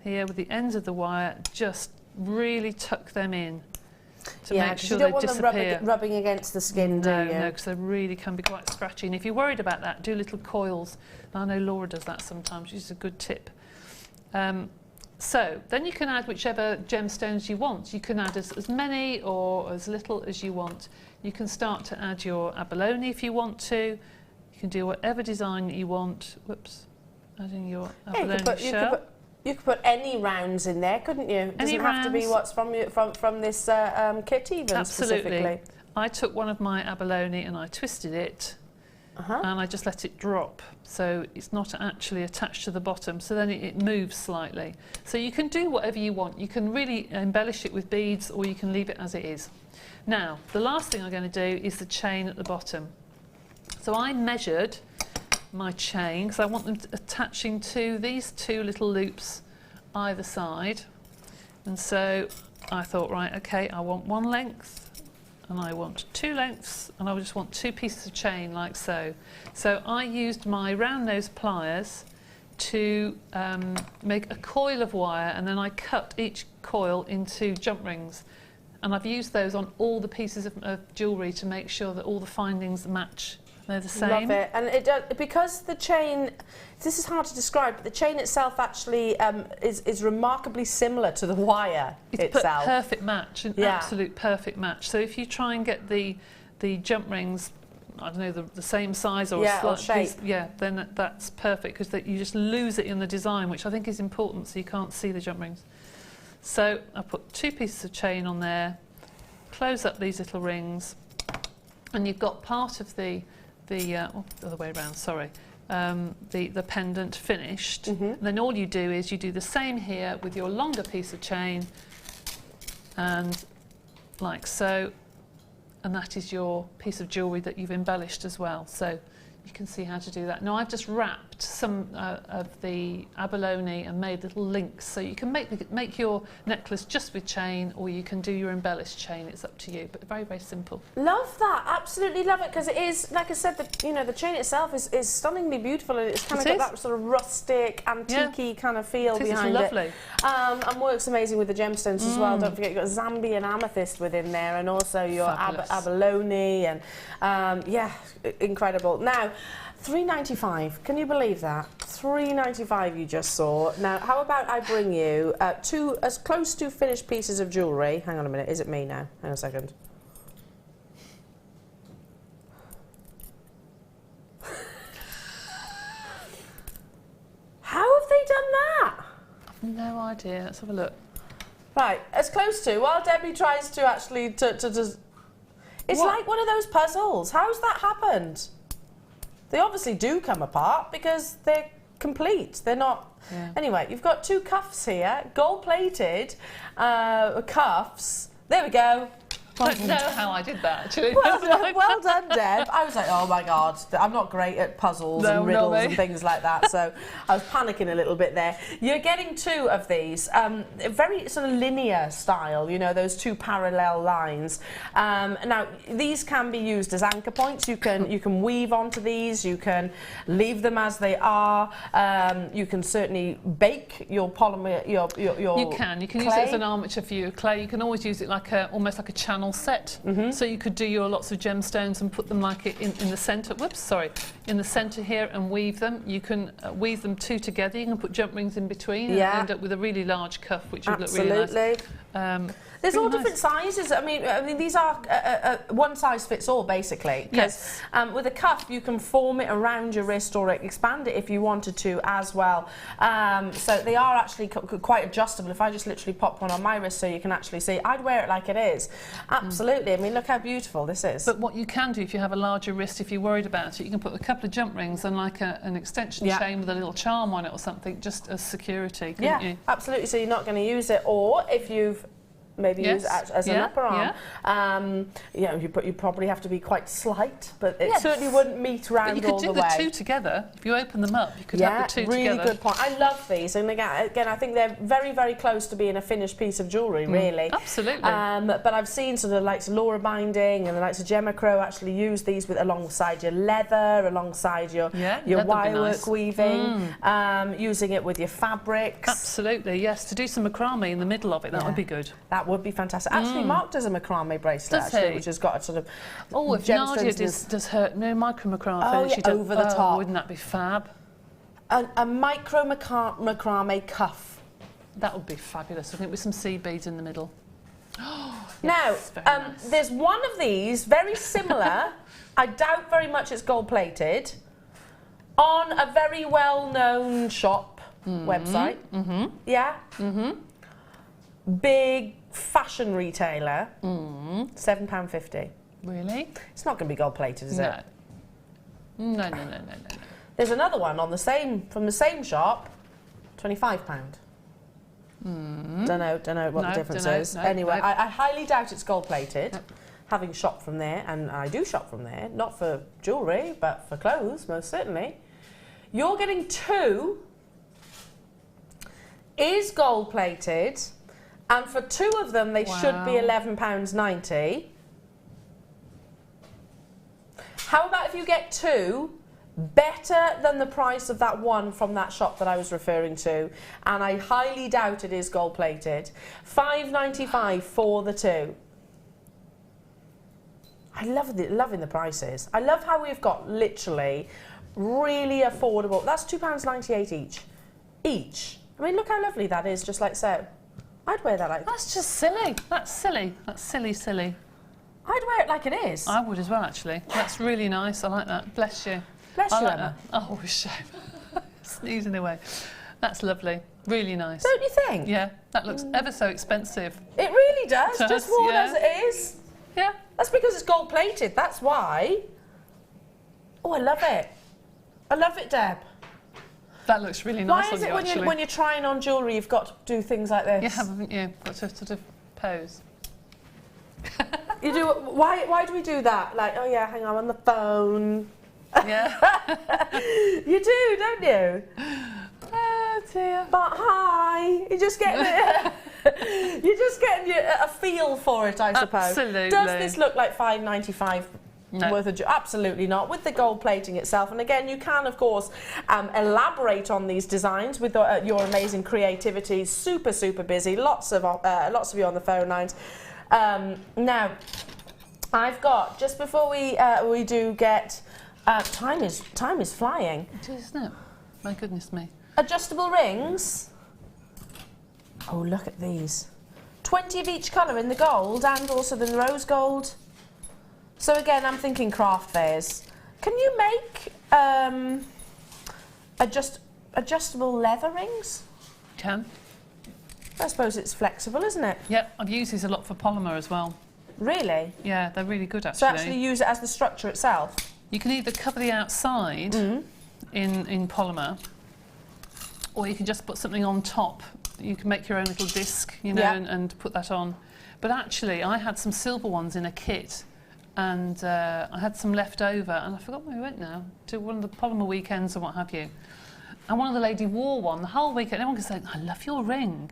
here with the ends of the wire. Just really tuck them in to make sure they disappear. You don't want them rubbing against the skin, do you? No, because they really can be quite scratchy. And if you're worried about that, do little coils. I know Laura does that sometimes, which is a good tip. So then you can add whichever gemstones you want. You can add as many or as little as you want. You can start to add your abalone if you want to. You can do whatever design that you want. Whoops, adding your abalone shell. You could put any rounds in there, couldn't you? It doesn't have to be what's from this kit even. Absolutely. Specifically. I took one of my abalone and I twisted it, and I just let it drop, so it's not actually attached to the bottom, so then it moves slightly. So you can do whatever you want. You can really embellish it with beads, or you can leave it as it is. Now, the last thing I'm going to do is the chain at the bottom. So I measured my chain because I want them attaching to these two little loops either side, and so I thought, right, okay, I want one length and I want two lengths, and I just want two pieces of chain like so. So I used my round nose pliers to make a coil of wire, and then I cut each coil into jump rings, and I've used those on all the pieces of jewellery to make sure that all the findings match. They're the same. Love it. And it does, because the chain, this is hard to describe, but the chain itself actually is remarkably similar to the wire itself. It's a perfect match, an absolute perfect match. So if you try and get the jump rings, I don't know, the same size or or shape, then that's perfect, because you just lose it in the design, which I think is important, so you can't see the jump rings. So I put two pieces of chain on there, close up these little rings, and you've got part of the other way around, sorry, the pendant finished. And then all you do is you do the same here with your longer piece of chain, and like so, and that is your piece of jewellery that you've embellished as well. So you can see how to do that. Now I've just wrapped some of the abalone and made little links, so you can make your necklace just with chain, or you can do your embellished chain. It's up to you, but very, very simple. Love that, absolutely love it, because it is, like I said, the chain itself is stunningly beautiful, and it's kind of got that sort of rustic, antique-y kind of feel behind it. It's lovely. And works amazing with the gemstones as well. Don't forget, you've got Zambian amethyst within there, and also your abalone, and yeah, incredible. Now, $3.95. Can you believe that? $3.95 you just saw. Now, how about I bring you two as close to finished pieces of jewellery. Hang on a minute. Is it me now? Hang on a second. How have they done that? I've no idea. Let's have a look. Right, as close to, while Debbie tries to actually it's like one of those puzzles. How's that happened? They obviously do come apart because they're complete. They're not... Yeah. Anyway, you've got two cuffs here, gold-plated cuffs. There we go. I don't know how I did that, actually. Well done, Deb. I was like, oh my God, I'm not great at puzzles and riddles and things like that, so I was panicking a little bit there. You're getting two of these, very sort of linear style, you know, those two parallel lines. Now, these can be used as anchor points. You can weave onto these, you can leave them as they are, you can certainly bake your polymer, your You can clay. Use it as an armature for your clay. You can always use it like almost like a channel set. So you could do your lots of gemstones and put them like in the centre. Whoops, sorry, in the centre here, and weave them. You can weave them two together. You can put jump rings in between and end up with a really large cuff, which would look really nice. There's really all different sizes. I mean, these are one size fits all, basically. Yes. With a cuff, you can form it around your wrist or expand it if you wanted to as well. So they are actually quite adjustable. If I just literally pop one on my wrist so you can actually see, I'd wear it like it is. Absolutely. I mean, look how beautiful this is. But what you can do if you have a larger wrist, if you're worried about it, you can put a couple of jump rings and like an extension chain with a little charm on it or something, just as security, couldn't you? Absolutely. So you're not going to use it, or if you've maybe use it as an upper arm. You know, you probably have to be quite slight, but it certainly wouldn't meet round all the way. But you could do the two together. If you open them up, you could have the two really together. Good point. I love these, and again, I think they're very, very close to being a finished piece of jewellery, really. Absolutely. But I've seen sort of likes of Laura Binding and the likes of Gemma Crow actually use these with alongside your leather, alongside your wirework weaving, using it with your fabrics. Absolutely, yes. To do some macrame in the middle of it, that would be good. That would be fantastic. Actually, Mark does a macrame bracelet, which has got a sort of if Nadia does her micro macrame, she does over the top. Wouldn't that be fab? A micro macrame cuff. That would be fabulous. I think with some seed beads in the middle. Now, nice. there's one of these very similar. I doubt very much it's gold plated. On a very well-known shop website. Yeah. Big fashion retailer. £7.50. Really? It's not going to be gold plated, is it? No. There's another one on from the same shop, £25. Don't know what the difference is. Anyway, I highly doubt it's gold plated. Having shopped from there, and I do shop from there, not for jewellery, but for clothes, most certainly. You're getting two. Is gold plated. And for two of them, they should be £11.90. How about if you get two, better than the price of that one from that shop that I was referring to, and I highly doubt it is gold plated. £5.95 for the two. I love loving the prices. I love how we've got literally really affordable. That's £2.98 each. I mean, look how lovely that is, just like so. I'd wear that like... That's just silly. That's silly. That's silly. I'd wear it like it is. I would as well, actually. That's really nice. I like that. Bless you. Bless you, like Emma. That. Oh, shame. Sneezing away. That's lovely. Really nice. Don't you think? Yeah. That looks ever so expensive. It really does. Just worn as it is. Yeah. That's because it's gold plated. That's why. Oh, I love it. I love it, Deb. That looks really nice on you, actually. Why is it when you're trying on jewellery, you've got to do things like this? You haven't you? Got to sort of pose. You do. Why do we do that? Like, oh yeah, hang on the phone. Yeah. You do, don't you? Oh dear. But hi, you're just getting a feel for it, I suppose. Absolutely. Does this look like £5.95? No. Worth of absolutely not, with the gold plating itself. And again, you can of course elaborate on these designs with your amazing creativity. Super busy, lots of you on the phone lines. Now I've got, just before we do get time is flying. It is, isn't it? My goodness me. Adjustable rings. Oh, look at these. 20 of each colour in the gold and also the rose gold. So again, I'm thinking craft fairs. Can you make adjustable leather rings? Can. I suppose it's flexible, isn't it? Yep, I've used these a lot for polymer as well. Really? Yeah, they're really good actually. So actually use it as the structure itself? You can either cover the outside in polymer, or you can just put something on top. You can make your own little disc, you know, and put that on. But actually, I had some silver ones in a kit, and I had some left over, and I forgot where we went now, to one of the polymer weekends or what have you. And one of the lady wore one the whole weekend. Everyone was saying, I love your ring.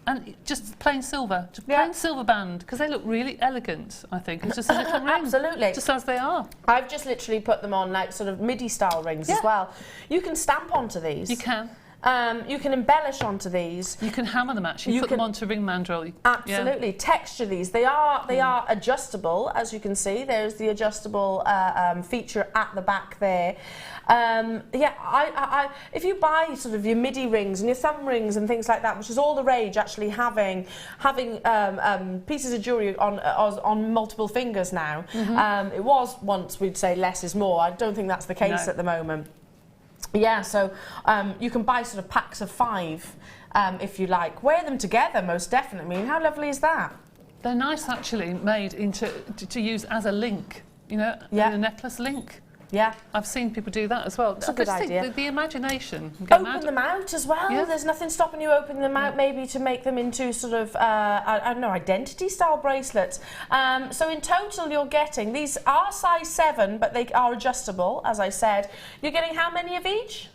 And just plain silver, just plain silver band, because they look really elegant, I think. It's just a little ring. Absolutely. Just as they are. I've just literally put them on like sort of MIDI style rings as well. You can stamp onto these. You can. You can embellish onto these. You can hammer them actually. You put them onto ring mandrel. Absolutely, texture these. They are adjustable, as you can see. There's the adjustable feature at the back there. If you buy sort of your midi rings and your thumb rings and things like that, which is all the rage, actually having pieces of jewellery on multiple fingers now. It was once, we'd say less is more. I don't think that's the case at the moment. Yeah, so you can buy sort of packs of 5 if you like. Wear them together, most definitely. I mean, how lovely is that? They're nice actually, made to use as a link, you know, a necklace link. Yeah. I've seen people do that as well. It's a good idea. The imagination. Open them out as well. Yeah. There's nothing stopping you opening them out, maybe to make them into sort of, I don't know, identity style bracelets. So in total you're getting, these are size 7, but they are adjustable, as I said. You're getting how many of each?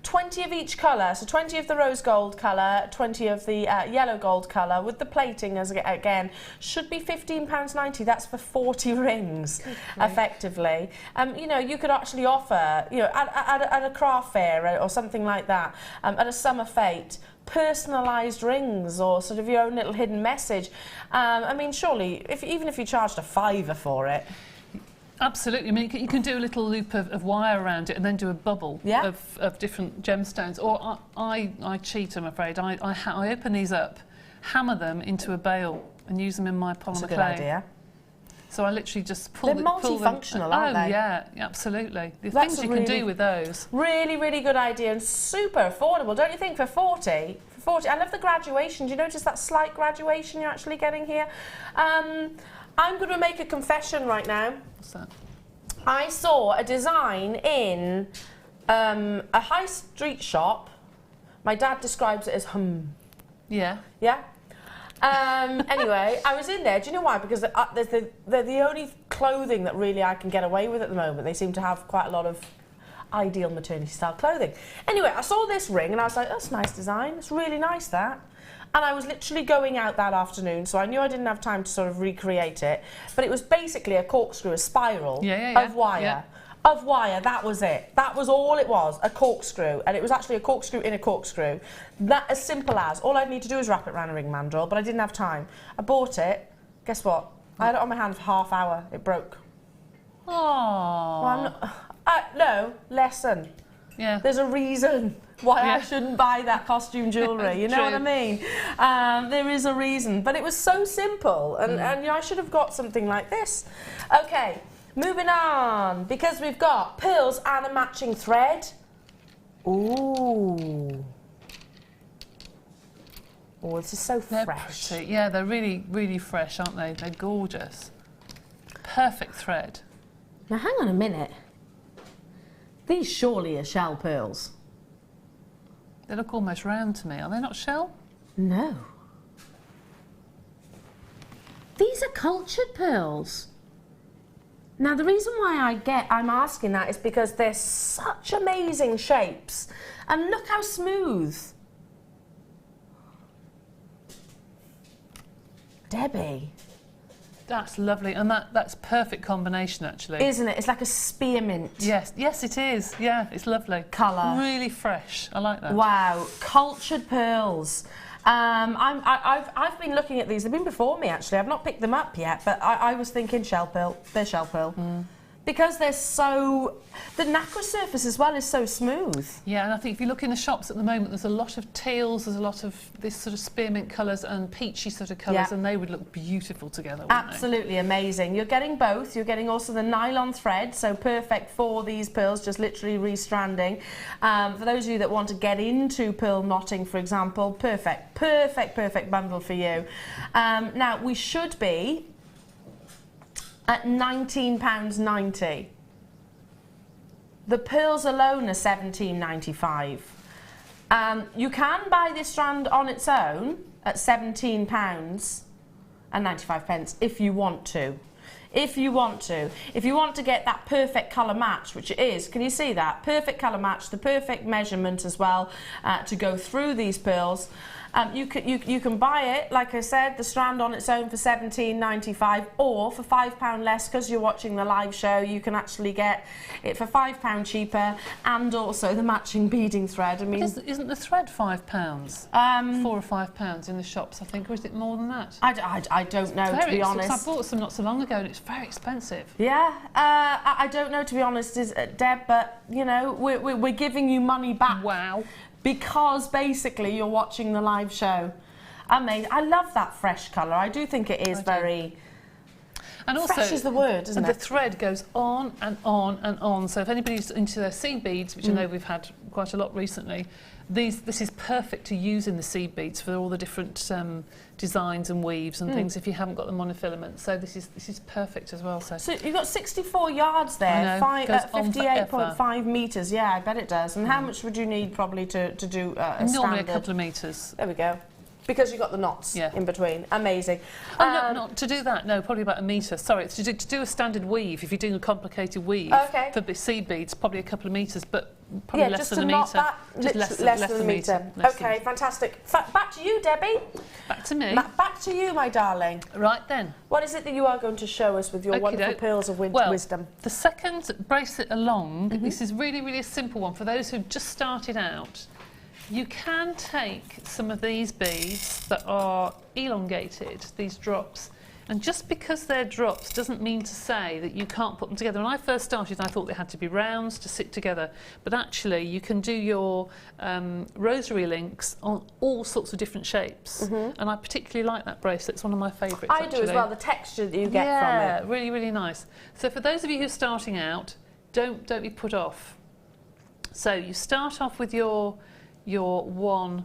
20 of each colour, so 20 of the rose gold colour, 20 of the yellow gold colour, with the plating, as again, should be £15.90. That's for 40 rings, effectively. You know, you could actually offer, you know, at a craft fair or something like that, at a summer fete, personalised rings or sort of your own little hidden message. I mean, surely, even if you charged a £5 for it. Absolutely. I mean, you can do a little loop of wire around it and then do a bubble of different gemstones. Or I cheat, I'm afraid. I open these up, hammer them into a bale and use them in my polymer That's a good clay. idea. So I literally just pull They're them. multifunctional, aren't they? Oh, yeah, absolutely. The That's things you can do with those. Really, really good idea and super affordable, don't you think, for 40? For 40, I love the graduation. Do you notice that slight graduation you're actually getting here? I'm going to make a confession right now. What's that? I saw a design in a high street shop. My dad describes it as Yeah. Yeah? Anyway, I was in there. Do you know why? Because they're the only clothing that really I can get away with at the moment. They seem to have quite a lot of ideal maternity style clothing. Anyway, I saw this ring and I was like, that's a nice design. It's really nice, that. And I was literally going out that afternoon, so I knew I didn't have time to sort of recreate it. But it was basically a corkscrew, a spiral of wire. Yeah. Of wire, that was it. That was all it was, a corkscrew. And it was actually a corkscrew in a corkscrew. That as simple as. All I'd need to do is wrap it around a ring mandrel, but I didn't have time. I bought it. Guess what? I had it on my hand for half hour. It broke. Oh. Well, no, lesson. Yeah. There's a reason why I shouldn't buy that costume jewellery, you know what I mean? There is a reason, but it was so simple, and you know, I should have got something like this. Okay, moving on, because we've got pearls and a matching thread. Ooh. Oh, this is so fresh. Pretty. Yeah, they're really, really fresh, aren't they? They're gorgeous. Perfect thread. Now, hang on a minute. These surely are shell pearls. They look almost round to me. Are they not shell? No. These are cultured pearls. Now, the reason why I'm asking that is because they're such amazing shapes. And look how smooth. Debbie. That's lovely, and that's perfect combination, actually. Isn't it? It's like a spearmint. Yes, it is. Yeah, it's lovely. Colour. Really fresh. I like that. Wow, cultured pearls. I've been looking at these. They've been before me, actually. I've not picked them up yet, but I was thinking shell pearl. They're shell pearl. Because they're so... The nacre surface as well is so smooth. Yeah, and I think if you look in the shops at the moment, there's a lot of teals, there's a lot of this sort of spearmint colours and peachy sort of colours, and they would look beautiful together, wouldn't Absolutely amazing. You're getting both. You're getting also the nylon thread, so perfect for these pearls, just literally restranding. For those of you that want to get into pearl knotting, for example, perfect bundle for you. Now, we should be at £19.90. The pearls alone are £17.95. You can buy this strand on its own at £17.95 if you want to. If you want to get that perfect colour match, which it is, can you see that? Perfect colour match, the perfect measurement as well to go through these pearls. You can buy it, like I said, the strand on its own for £17.95, or for £5 less, because you're watching the live show, you can actually get it for £5 cheaper, and also the matching beading thread. I mean, isn't the thread £5? £4 or £5 in the shops, I think, or is it more than that? I don't know, to be honest. I bought some not so long ago and it's very expensive. Yeah, I don't know, to be honest, Deb, but you know, we're giving you money back. Wow. Because basically you're watching the live show. Amazing. I love that fresh colour. I do think it is very... And also, fresh is the word, isn't it? The thread goes on and on and on. So if anybody's into their seed beads, which I know we've had quite a lot recently, this is perfect to use in the seed beads for all the different designs and weaves and things if you haven't got the monofilament. So this is perfect as well. So you've got 64 yards there, 58.5 metres. Yeah, I bet it does. And how much would you need probably to do a normally standard? a couple of metres. There we go. Because you've got the knots in between. Amazing. Oh, not to do that. No, probably about a metre. Sorry, to do a standard weave, if you're doing a complicated weave for seed beads, probably a couple of metres, but probably less than a metre. Just less than a metre. Okay, fantastic. Back to you, Debbie. Back to me. Back to you, my darling. Right then. What is it that you are going to show us with your wonderful pearls of wisdom? The second bracelet along, this is really, really a simple one for those who've just started out. You can take some of these beads that are elongated, these drops, and just because they're drops doesn't mean to say that you can't put them together. When I first started, I thought they had to be rounds to sit together, but actually you can do your rosary links on all sorts of different shapes, and I particularly like that bracelet. It's one of my favourites. I do as well, the texture that you get from it. Yeah, really, really nice. So for those of you who are starting out, don't be put off. So you start off with your one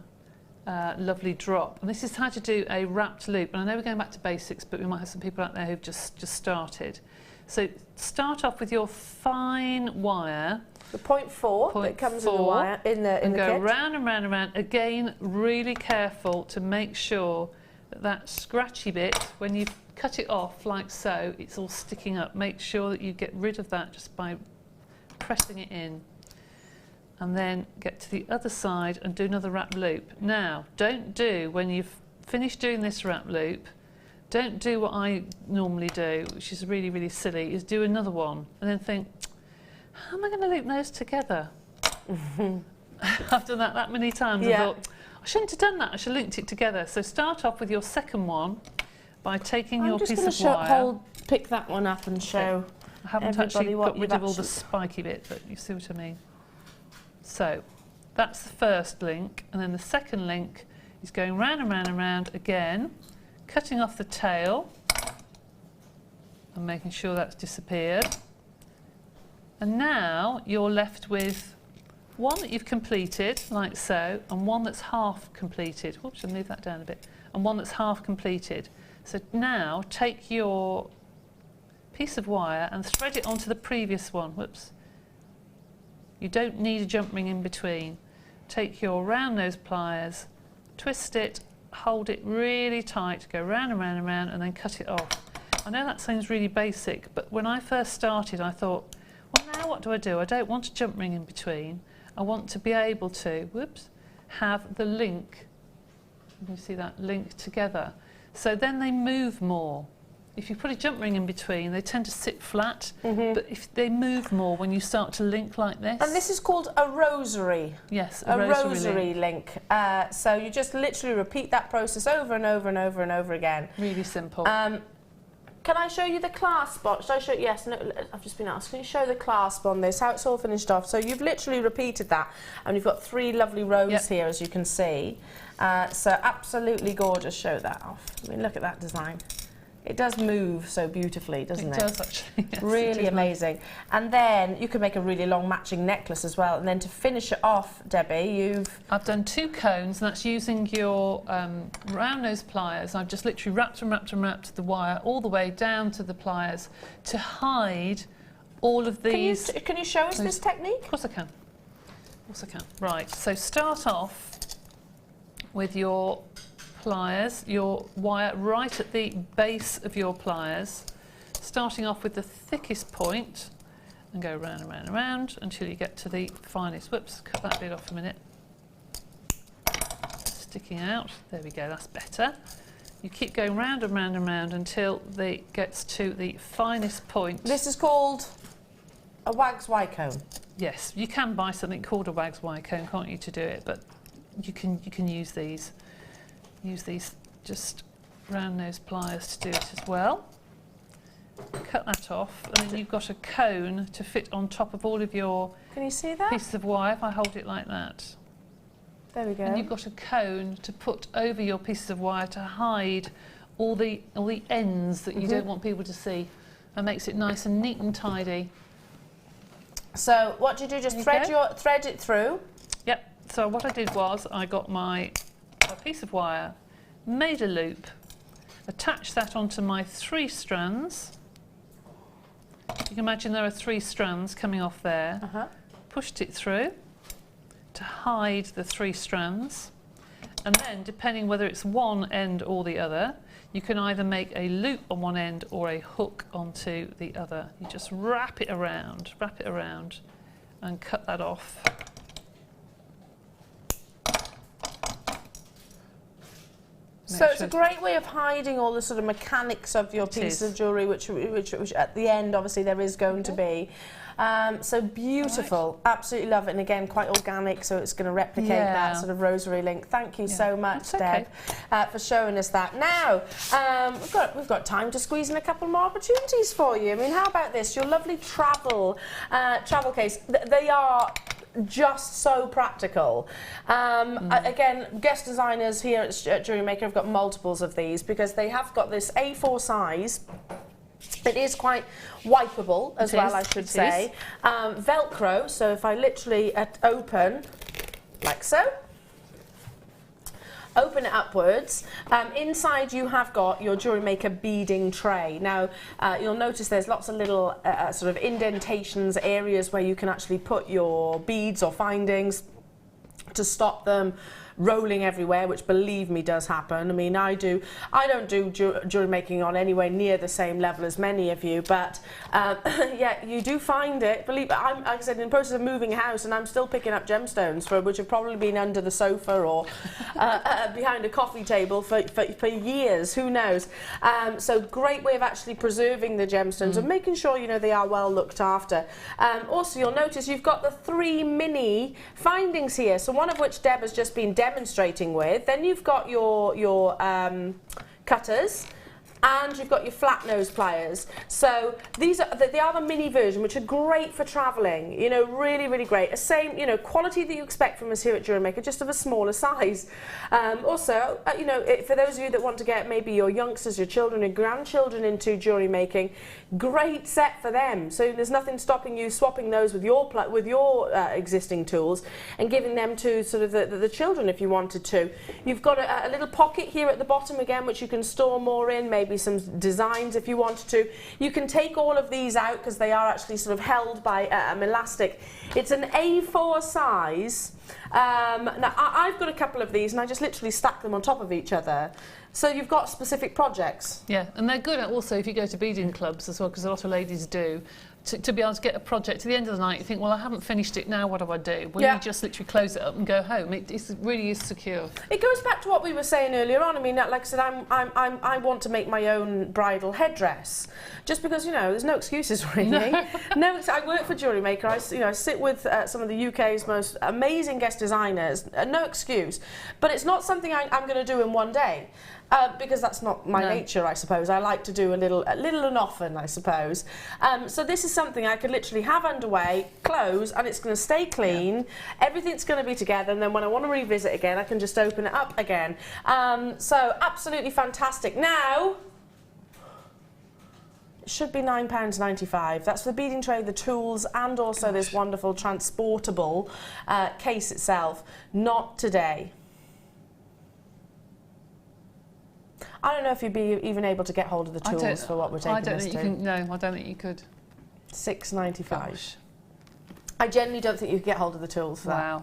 lovely drop, and this is how to do a wrapped loop. And I know we're going back to basics, but we might have some people out there who've just started. So start off with your fine wire, the 0.4 that comes in the wire in the and go kit. round and round and round. Again, really careful to make sure that scratchy bit, when you cut it off like so, it's all sticking up. Make sure that you get rid of that just by pressing it in. And then get to the other side and do another wrap loop. Now, don't do, when you've finished doing this wrap loop, don't do what I normally do, which is really, really silly, is do another one and then think, how am I going to loop those together? I've done that many times. I thought, I shouldn't have done that, I should have linked it together. So start off with your second one by taking your piece of wire. I'm just going to pick that one up and show I haven't actually got rid of all the spiky bit, but you see what I mean. So that's the first link, and then the second link is going round and round and round again, cutting off the tail and making sure that's disappeared. And now you're left with one that you've completed, like so, and one that's half completed. Whoops, I'll move that down a bit. And one that's half completed. So now take your piece of wire and thread it onto the previous one. Whoops. You don't need a jump ring in between. Take your round nose pliers, twist it, hold it really tight, go round and round and round, and then cut it off. I know that sounds really basic, but when I first started, I thought, well, now what do? I don't want a jump ring in between. I want to be able to, have the link. You see that link together. So then they move more. If you put a jump ring in between, they tend to sit flat, but if they move more when you start to link like this. And this is called a rosary. Yes, a rosary link. So you just literally repeat that process over and over and over and over again. Really simple. Can I show you the clasp on? Should I show? Yes, no, I've just been asked. Can you show the clasp on this, how it's all finished off? So you've literally repeated that, and you've got 3 lovely rows here, as you can see. So absolutely gorgeous. Show that off. I mean, look at that design. It does move so beautifully, doesn't it? It does, actually. Yes, really amazing. And then you can make a really long matching necklace as well. And then to finish it off, Debbie, I've done 2 cones, and that's using your round nose pliers. I've just literally wrapped and wrapped and wrapped the wire all the way down to the pliers to hide all of these. Can you show us this technique? Of course I can. Of course I can. Right, so start off with your pliers, your wire right at the base of your pliers, starting off with the thickest point and go round and round and round until you get to the finest. Whoops, cut that bit off a minute. sticking out. There we go, that's better. You keep going round and round and round until it gets to the finest point. This is called a Wags Y cone. Yes, you can buy something called a Wags Y cone, can't you, to do it? But you can use these. Use these just round nose pliers to do it as well. Cut that off, and then you've got a cone to fit on top of all of your Can you see that? pieces of wire. If I hold it like that. There we go. And you've got a cone to put over your pieces of wire to hide all the ends that you don't want people to see, and makes it nice and neat and tidy. So what do you do? Just thread it through. Yep. So what I did was I got a piece of wire, made a loop, attached that onto my 3 strands. You can imagine there are 3 strands coming off there. Pushed it through to hide the 3 strands, and then depending whether it's one end or the other, you can either make a loop on one end or a hook onto the other. You just wrap it around and cut that off. So it's a great way of hiding all the sort of mechanics of your piece of jewellery, which at the end obviously there is going to be. So beautiful, absolutely love it, and again quite organic, so it's going to replicate that sort of rosary link. Thank you so much, Deb, for showing us that. Now we've got time to squeeze in a couple more opportunities for you. I mean, how about this? Your lovely travel case. They are just so practical. Again, guest designers here at Jewellery Maker have got multiples of these because they have got this A4 size. It is quite wipeable as well, I should say. Velcro, so if I literally open, like so, open it upwards. Inside you have got your Jewellery Maker beading tray. Now you'll notice there's lots of little sort of indentations, areas where you can actually put your beads or findings to stop them rolling everywhere, which believe me does happen. I mean, I don't do jewellery making on anywhere near the same level as many of you, but yeah, you do find it. Believe me, I'm, like I said, in the process of moving house, and I'm still picking up gemstones which have probably been under the sofa or behind a coffee table for years, who knows. So great way of actually preserving the gemstones and making sure, you know, they are well looked after. Also, you'll notice you've got the 3 mini findings here, so one of which Deb has just been demonstrating with. Then you've got your cutters, and you've got your flat nose pliers. So they are the mini version, which are great for travelling. You know, really, really great. A same, you know, quality that you expect from us here at Jewellery Maker, just of a smaller size. Also, you know, for those of you that want to get maybe your youngsters, your children, your grandchildren into jewellery making, great set for them. So there's nothing stopping you swapping those with your existing tools and giving them to sort of the children if you wanted to. You've got a little pocket here at the bottom again, which you can store more in, maybe some designs if you wanted to. You can take all of these out because they are actually sort of held by elastic. It's an A4 size. Now I've got a couple of these and I just literally stack them on top of each other. So you've got specific projects. Yeah, and they're good at also if you go to beading clubs as well, because a lot of ladies do. To be able to get a project to the end of the night, you think, well, I haven't finished it now, what do I do? Well, you just literally close it up and go home. It really is secure. It goes back to what we were saying earlier on. I mean, like I said, I want to make my own bridal headdress, just because, you know, there's no excuses really. No, I work for Jewellery Maker. I sit with some of the UK's most amazing guest designers. No excuse, but it's not something I'm going to do in one day. Because that's not my nature, I suppose. I like to do a little and often, I suppose. So this is something I could literally have underway, close, and it's going to stay clean. Yeah. Everything's going to be together, and then when I want to revisit again, I can just open it up again. So absolutely fantastic. Now, it should be £9.95. That's for the beading tray, the tools, and also this wonderful transportable case itself. Not today. I don't know if you'd be even able to get hold of the tools for what we're taking this to. No, I don't think you could. £6.95. I genuinely don't think you could get hold of the tools for that.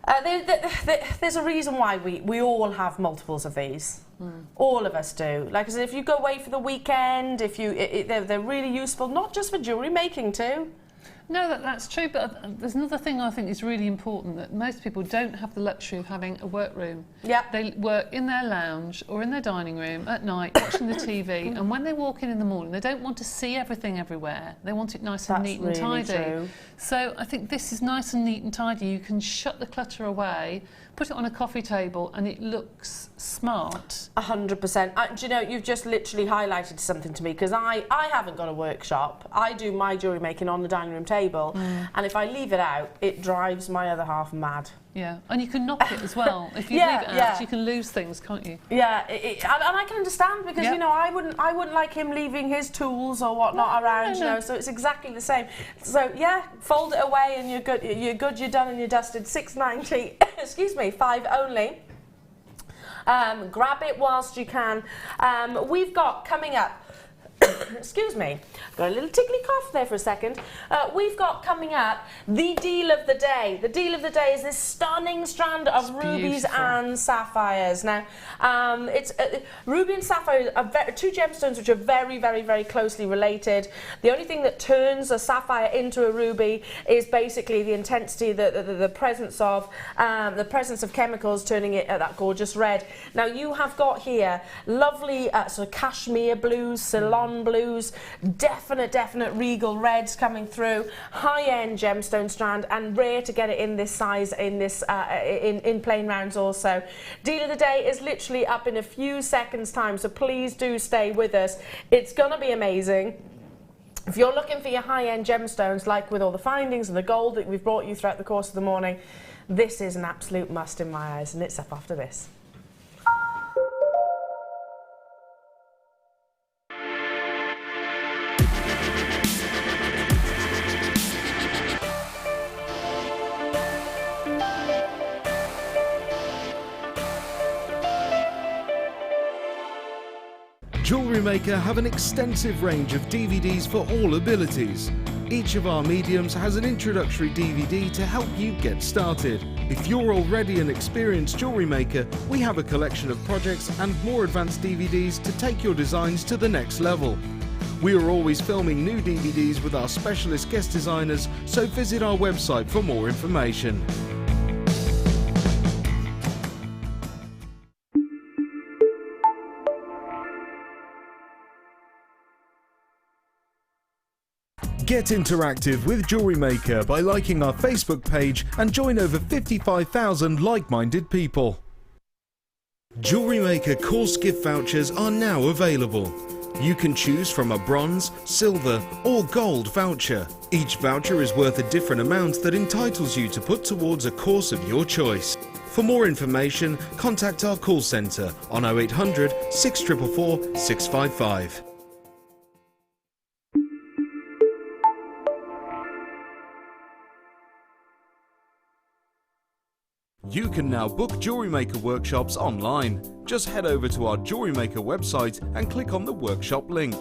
Wow. There's a reason why we all have multiples of these. All of us do. Like I said, if you go away for the weekend, they're really useful, not just for jewellery making too. No, that's true, but there's another thing I think is really important, that most people don't have the luxury of having a workroom. Yeah. They work in their lounge or in their dining room at night, watching the TV, and when they walk in the morning, they don't want to see everything everywhere. They want it nice and neat and tidy. True. So I think this is nice and neat and tidy. You can shut the clutter away, put it on a coffee table, and it looks smart. 100%. Do you know, you've just literally highlighted something to me, because I haven't got a workshop. I do my jewellery making on the dining room table, and if I leave it out, it drives my other half mad. Yeah, and you can knock it as well. If you leave it out, you can lose things, can't you? Yeah, and I can understand, because you know, I wouldn't like him leaving his tools or whatnot around. You know, so it's exactly the same. So yeah, fold it away and you're good. You're good. You're done and you're dusted. £6.90. Excuse me, £5 only. Grab it whilst you can. We've got coming up. Excuse me, got a little tickly cough there for a second. We've got coming up the deal of the day. The deal of the day is this stunning strand of rubies and sapphires. Now, it's ruby and sapphire are two gemstones which are very, very, very closely related. The only thing that turns a sapphire into a ruby is basically the intensity, the presence of chemicals turning it that gorgeous red. Now, you have got here lovely sort of cashmere blues, Ceylon blues, definite regal reds coming through, high-end gemstone strand, and rare to get it in this size in this in plain rounds also. Deal of the day is literally up in a few seconds time, so please do stay with us. It's gonna be amazing. If you're looking for your high-end gemstones, like with all the findings and the gold that we've brought you throughout the course of the morning, this is an absolute must in my eyes, and it's up after this. Jewellery Maker have an extensive range of DVDs for all abilities. Each of our mediums has an introductory DVD to help you get started. If you're already an experienced jewellery maker, we have a collection of projects and more advanced DVDs to take your designs to the next level. We are always filming new DVDs with our specialist guest designers, so visit our website for more information. Get interactive with Jewellery Maker by liking our Facebook page and join over 55,000 like-minded people. Jewellery Maker course gift vouchers are now available. You can choose from a bronze, silver or gold voucher. Each voucher is worth a different amount that entitles you to put towards a course of your choice. For more information, contact our call centre on 0800 644 655. You can now book Jewellery Maker workshops online. Just head over to our Jewellery Maker website and click on the workshop link.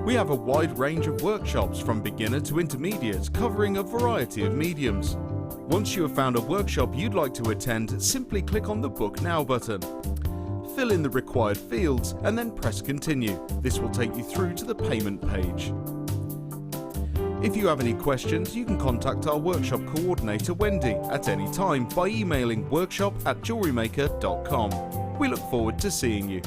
We have a wide range of workshops from beginner to intermediate, covering a variety of mediums. Once you have found a workshop you'd like to attend, simply click on the Book Now button. Fill in the required fields and then press Continue. This will take you through to the payment page. If you have any questions, you can contact our workshop coordinator Wendy at any time by emailing workshop@jewellerymaker.com. We look forward to seeing you.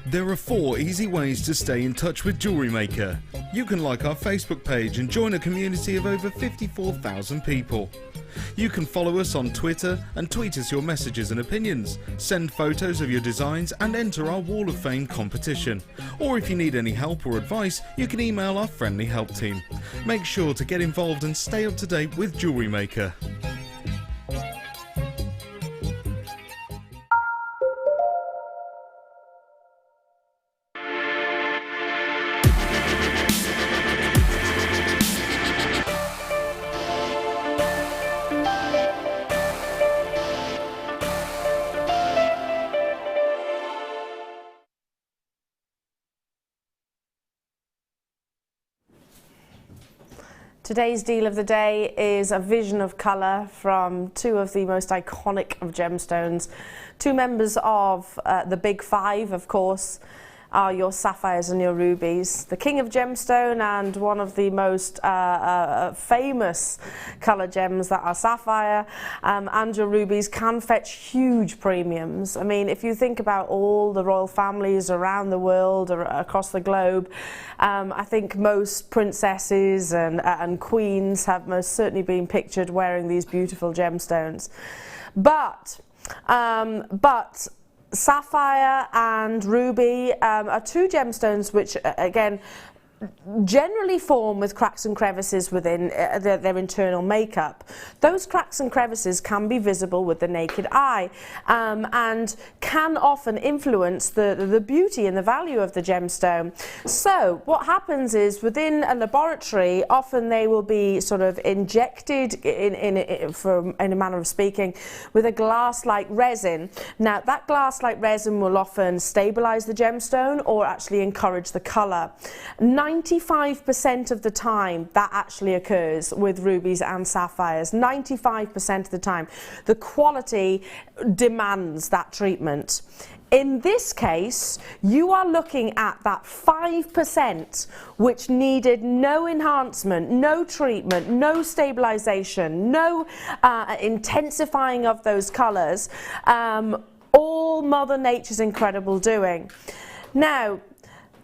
There are 4 easy ways to stay in touch with Jewellery Maker. You can like our Facebook page and join a community of over 54,000 people. You can follow us on Twitter and tweet us your messages and opinions, send photos of your designs and enter our Wall of Fame competition. Or if you need any help or advice, you can email our friendly help team. Make sure to get involved and stay up to date with Jewellery Maker. Today's deal of the day is a vision of colour from two of the most iconic of gemstones. Two members of the Big Five, of course, are your sapphires and your rubies. The king of gemstone and one of the most famous colour gems that are sapphire and your rubies can fetch huge premiums. I mean, if you think about all the royal families around the world or across the globe, I think most princesses and queens have most certainly been pictured wearing these beautiful gemstones. But sapphire and ruby are two gemstones which, again, generally form with cracks and crevices within their internal makeup. Those cracks and crevices can be visible with the naked eye and can often influence the beauty and the value of the gemstone. So what happens is, within a laboratory, often they will be sort of injected in a manner of speaking with a glass-like resin. Now that glass-like resin will often stabilize the gemstone or actually encourage the color. 95% of the time that actually occurs with rubies and sapphires. 95% of the time. The quality demands that treatment. In this case, you are looking at that 5% which needed no enhancement, no treatment, no stabilization, no intensifying of those colors. All Mother Nature's incredible doing. Now,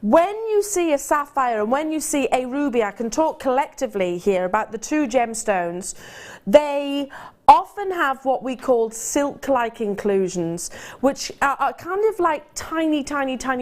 when you see a sapphire and when you see a ruby, I can talk collectively here about the two gemstones. They often have what we call silk-like inclusions, which are kind of like tiny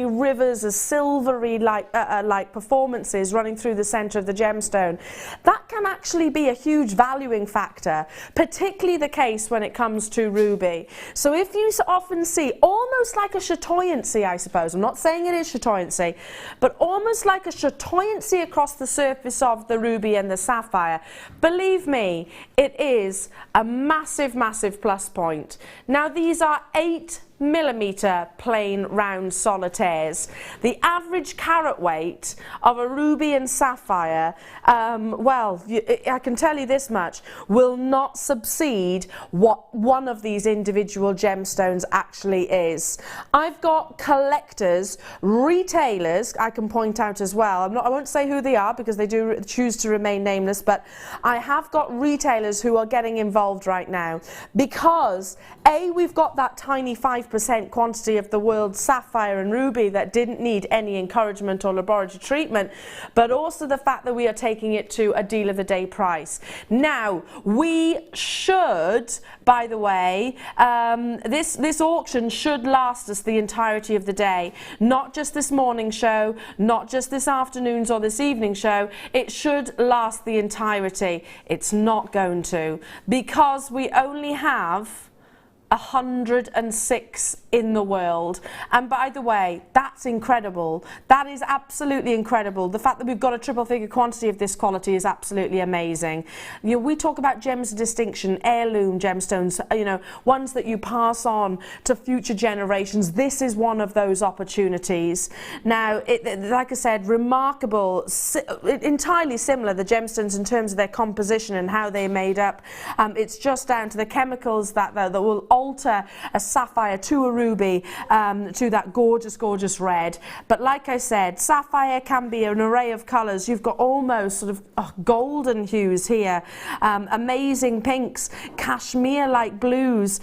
rivers of silvery like performances running through the center of the gemstone. That can actually be a huge valuing factor, particularly the case when it comes to ruby. So if you often see almost like a chatoyancy, I suppose, I'm not saying it is chatoyancy, but almost like a chatoyancy across the surface of the ruby and the sapphire, believe me, it is a massive plus point. Now these are 8mm plain round solitaires. The average carat weight of a ruby and sapphire, well, I can tell you this much, will not subside what one of these individual gemstones actually is. I've got collectors, retailers, I can point out as well. I won't say who they are because they do choose to remain nameless, but I have got retailers who are getting involved right now because we've got that tiny 5% quantity of the world's sapphire and ruby that didn't need any encouragement or laboratory treatment, but also the fact that we are taking it to a deal of the day price. Now, we should, by the way, this auction should last us the entirety of the day, not just this morning show, not just this afternoon's or this evening show. It should last the entirety. It's not going to, because we only have 106 in the world. And by the way, that's incredible. That is absolutely incredible. The fact that we've got a triple figure quantity of this quality is absolutely amazing. You know, we talk about gems of distinction, heirloom gemstones, you know, ones that you pass on to future generations. This is one of those opportunities. Now, like I said, remarkable, entirely similar, the gemstones, in terms of their composition and how they're made up. It's just down to the chemicals that will alter a sapphire to a ruby to that gorgeous red. But like I said, sapphire can be an array of colours. You've got almost sort of golden hues here, amazing pinks, cashmere-like blues,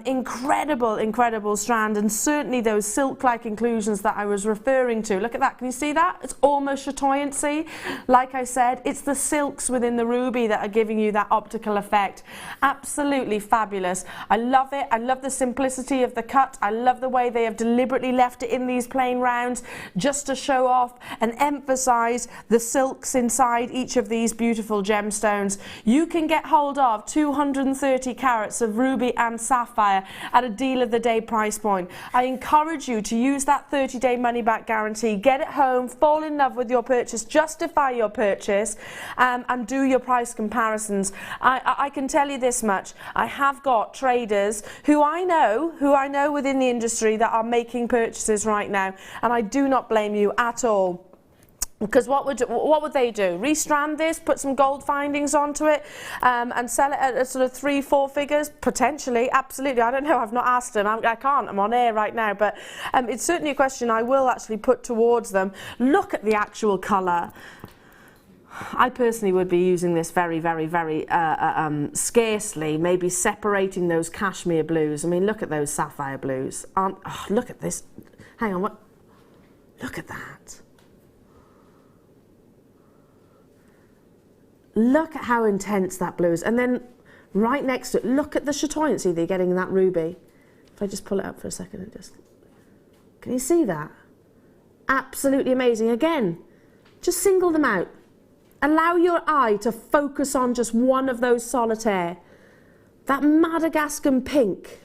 incredible strand, and certainly those silk-like inclusions that I was referring to. Look at that, can you see that? It's almost chatoyancy. Like I said, it's the silks within the ruby that are giving you that optical effect. Absolutely fabulous. I love it. I love the simplicity of the cut. I love the way they have deliberately left it in these plain rounds just to show off and emphasize the silks inside each of these beautiful gemstones. You can get hold of 230 carats of ruby and sapphire at a deal of the day price point. I encourage you to use that 30-day money back guarantee. Get it home, fall in love with your purchase, justify your purchase, and do your price comparisons. I can tell you this much. I have got traders who I know within the industry that are making purchases right now, and I do not blame you at all. Because what would they do? Restrand this, put some gold findings onto it, and sell it at sort of 3-4 figures? Potentially, absolutely. I don't know. I've not asked them. I can't. I'm on air right now. But it's certainly a question I will actually put towards them. Look at the actual colour. I personally would be using this very, very, very scarcely, maybe separating those cashmere blues. I mean, look at those sapphire blues. Look at this. Hang on. What? Look at that. Look at how intense that blue is. And then right next to it, look at the chatoyancy they're getting in that ruby. If I just pull it up for a second and just... Can you see that? Absolutely amazing. Again, just single them out. Allow your eye to focus on just one of those solitaire. That Madagascar pink.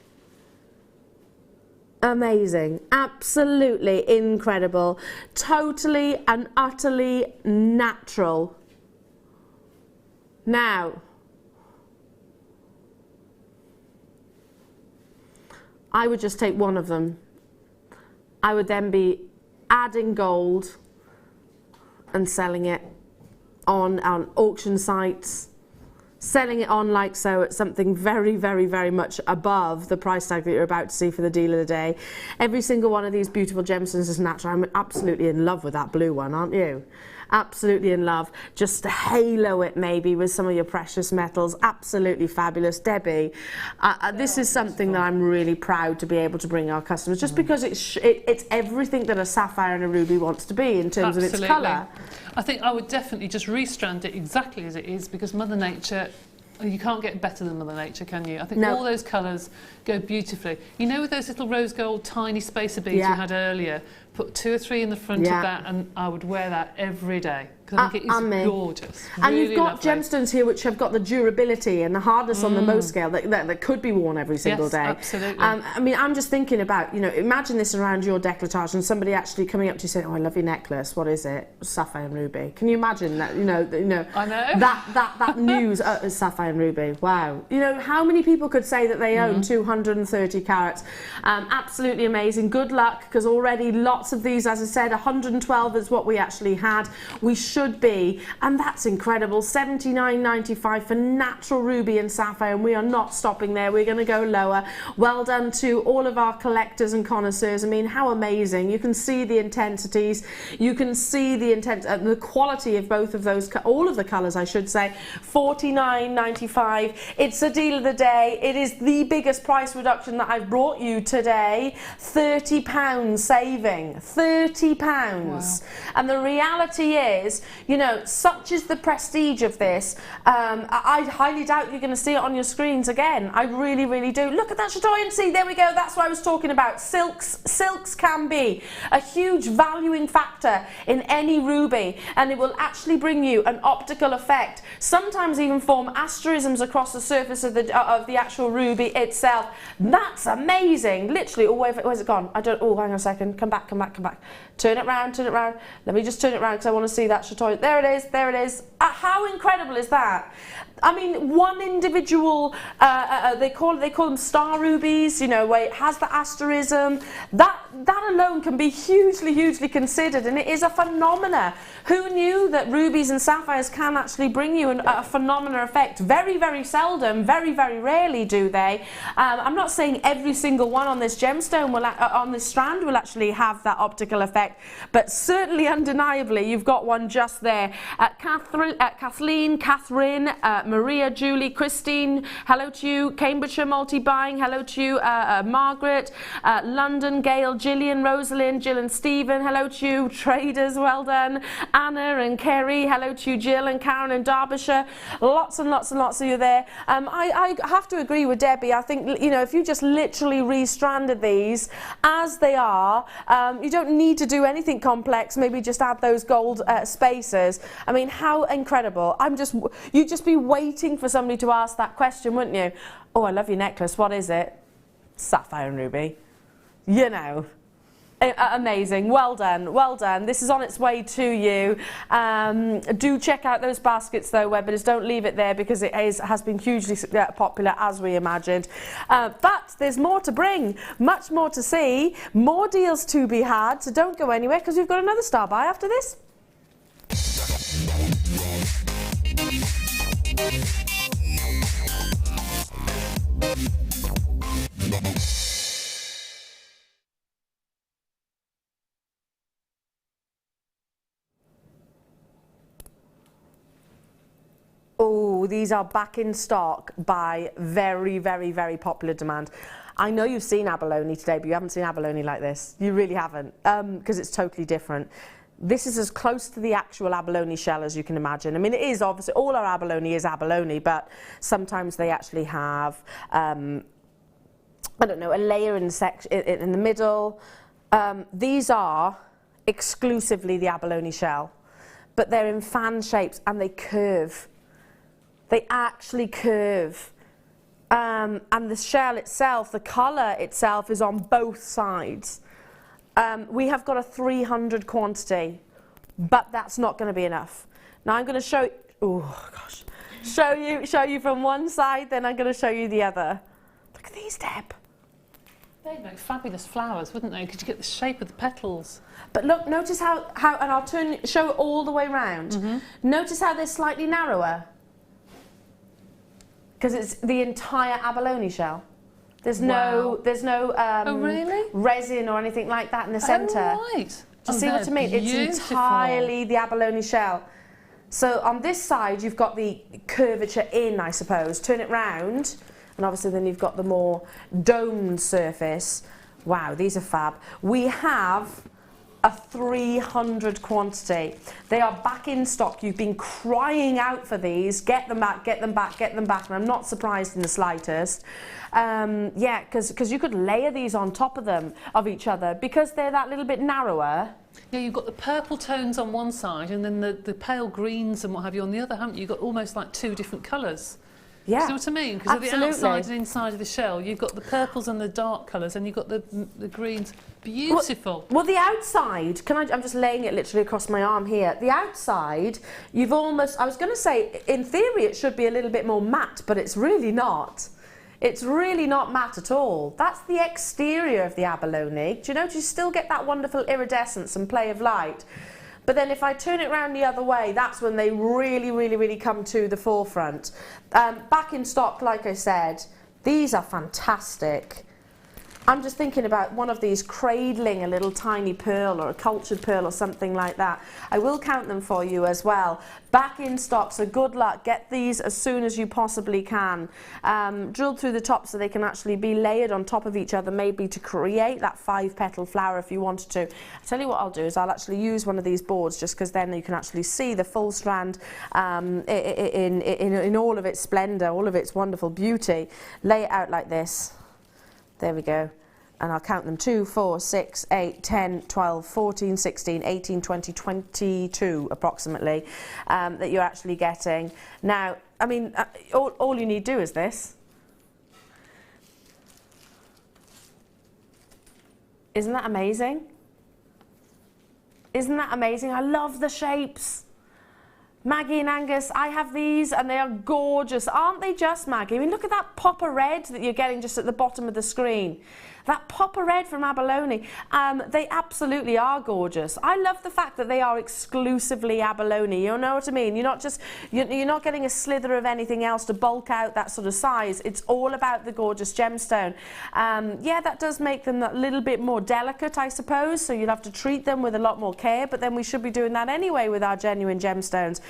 Amazing. Absolutely incredible. Totally and utterly natural. Now, I would just take one of them. I would then be adding gold and selling it on auction sites, selling it on like so at something very, very, very much above the price tag that you're about to see for the deal of the day. Every single one of these beautiful gemstones is natural. I'm absolutely in love with that blue one, aren't you? Absolutely in love. Just to halo it maybe with some of your precious metals. Absolutely fabulous. Debbie, this is something that I'm really proud to be able to bring our customers, just because it's everything that a sapphire and a ruby wants to be in terms of its colour. I think I would definitely just restrand it exactly as it is, because Mother Nature, you can't get better than Mother Nature, can you? I think all those colours go beautifully. You know, with those little rose gold tiny spacer beads you had earlier, put 2 or 3 in the front of that, and I would wear that every day, because I think it is gorgeous. And really you've got gemstones here which have got the durability and the hardness on the Mohs scale that could be worn every single day. Absolutely. I mean, I'm just thinking about, you know, imagine this around your décolletage and somebody actually coming up to you saying, "Oh, I love your necklace. What is it?" Sapphire and ruby. Can you imagine that? You know. I know. That news. Sapphire and ruby. Wow. You know, how many people could say that they own 230 carats? Absolutely amazing. Good luck, because already lots of these, as I said, 112 is what we actually had. We should be, and that's incredible. $79.95 for natural ruby and sapphire, and we are not stopping there. We're going to go lower. Well done to all of our collectors and connoisseurs. I mean, how amazing. You can see the intensities. You can see the quality of both of those, all of the colours, I should say. $49.95. It's a deal of the day. It is the biggest price reduction that I've brought you today. £30 saving. £30. Wow. And the reality is, you know, such is the prestige of this. I highly doubt you're going to see it on your screens again. I really, really do. Look at that chatoyancy. There we go. That's what I was talking about. Silks can be a huge valuing factor in any ruby, and it will actually bring you an optical effect. Sometimes even form asterisms across the surface of the actual ruby itself. That's amazing. Literally. Oh, where's it gone? I don't. Oh, hang on a second. Come back. Turn it round. Let me just turn it round because I want to see that chatoyancy. There it is. How incredible is that? I mean, one individual, they call them star rubies, you know, where it has the asterism. That alone can be hugely considered, and it is a phenomena. Who knew that rubies and sapphires can actually bring you a phenomena effect? Very seldom, very rarely do they. I'm not saying every single one on this gemstone on this strand will actually have that optical effect, but certainly undeniably you've got one just there. Kathleen, Catherine, Maria, Julie, Christine, hello to you. Cambridgeshire multi-buying, hello to you. Margaret, London, Gail, Gillian, Rosalind, Jill and Stephen, hello to you. Traders, well done. Anna and Kerry, hello to you. Jill and Karen in Derbyshire, lots and lots of you there. I have to agree with Debbie. I think, you know, if you just literally restranded these as they are, you don't need to do anything complex. Maybe just add those gold spacers. I mean, how incredible. You'd just be waiting for somebody to ask that question, wouldn't you? Oh, I love your necklace. What is it? Sapphire and ruby. You know. Amazing. Well done. This is on its way to you. Do check out those baskets though, Webbers. Don't leave it there, because it has been hugely popular, as we imagined. But there's more to bring, much more to see, more deals to be had, so don't go anywhere, because we've got another star buy after this. these are back in stock by very, very, very popular demand. I know you've seen abalone today, but you haven't seen abalone like this. You really haven't, because it's totally different. This is as close to the actual abalone shell as you can imagine. I mean, it is obviously, all our abalone is abalone, but sometimes they actually have, I don't know, a layer in the middle. These are exclusively the abalone shell, but they're in fan shapes and they curve. They actually curve. And the shell itself, the colour itself is on both sides. We have got a 300 quantity, but that's not going to be enough. Now I'm going to show you from one side, then I'm going to show you the other. Look at these, Deb. They'd make fabulous flowers, wouldn't they? Could you get the shape of the petals? But look, notice how and I'll show it all the way round. Mm-hmm. Notice how they're slightly narrower. Because it's the entire abalone shell. There's no oh, really? resin or anything like that in the centre. Oh, right. Do you see what I mean? It's entirely the abalone shell. So on this side, you've got the curvature in, I suppose. Turn it round, and obviously then you've got the more domed surface. Wow, these are fab. We have a 300 quantity. They are back in stock. You've been crying out for these. Get them back, get them back, get them back. And I'm not surprised in the slightest. Yeah, because you could layer these on top of each other because they're that little bit narrower. Yeah, you've got the purple tones on one side and then the pale greens and what have you on the other, haven't you? You've got almost like two different colours. Yeah, do you know what I mean? Because of the absolutely. outside and inside of the shell, you've got the purples and the dark colours, and you've got the greens. Beautiful. Well, the outside, I'm just laying it literally across my arm here. The outside, you've almost, I was going to say, in theory, it should be a little bit more matte, but it's really not. It's really not matte at all. That's the exterior of the abalone. Do you notice you still get that wonderful iridescence and play of light? But then if I turn it around the other way, that's when they really, really, really come to the forefront. Back in stock, like I said, these are fantastic. I'm just thinking about one of these cradling a little tiny pearl or a cultured pearl or something like that. I will count them for you as well. Back in stock, so good luck. Get these as soon as you possibly can. Drilled through the top so they can actually be layered on top of each other, maybe to create that 5-petal flower if you wanted to. I'll tell you what I'll do is I'll actually use one of these boards just because then you can actually see the full strand in all of its splendour, all of its wonderful beauty. Lay it out like this. There we go. And I'll count them 2, 4, 6, 8, 10, 12, 14, 16, 18, 20, 22 approximately that you're actually getting. Now, I mean, all you need to do is this. Isn't that amazing? Isn't that amazing? I love the shapes. Maggie and Angus, I have these and they are gorgeous. Aren't they just, Maggie? I mean, look at that pop of red that you're getting just at the bottom of the screen. That pop of red from abalone. They absolutely are gorgeous. I love the fact that they are exclusively abalone. You know what I mean? You're not getting a slither of anything else to bulk out that sort of size. It's all about the gorgeous gemstone. Yeah, that does make them a little bit more delicate, I suppose. So you'll have to treat them with a lot more care. But then we should be doing that anyway with our genuine gemstones.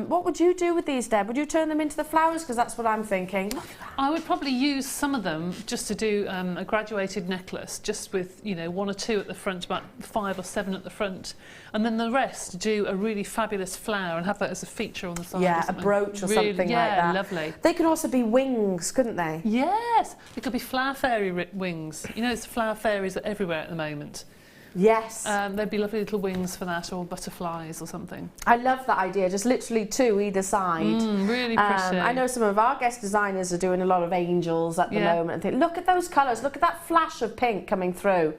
What would you do with these, Deb? Would you turn them into the flowers? Because that's what I'm thinking. I would probably use some of them just to do a graduated necklace, just with 1 or 2 at the front, about 5 or 7 at the front, and then the rest do a really fabulous flower and have that as a feature on the side. Yeah, a brooch or something like that. Yeah, lovely. They could also be wings, couldn't they? Yes, it could be flower fairy wings. It's flower fairies are everywhere at the moment. Yes. There'd be lovely little wings for that, or butterflies or something. I love that idea, just literally 2 either side. Really pretty. I know some of our guest designers are doing a lot of angels at the moment and think, look at those colours, look at that flash of pink coming through.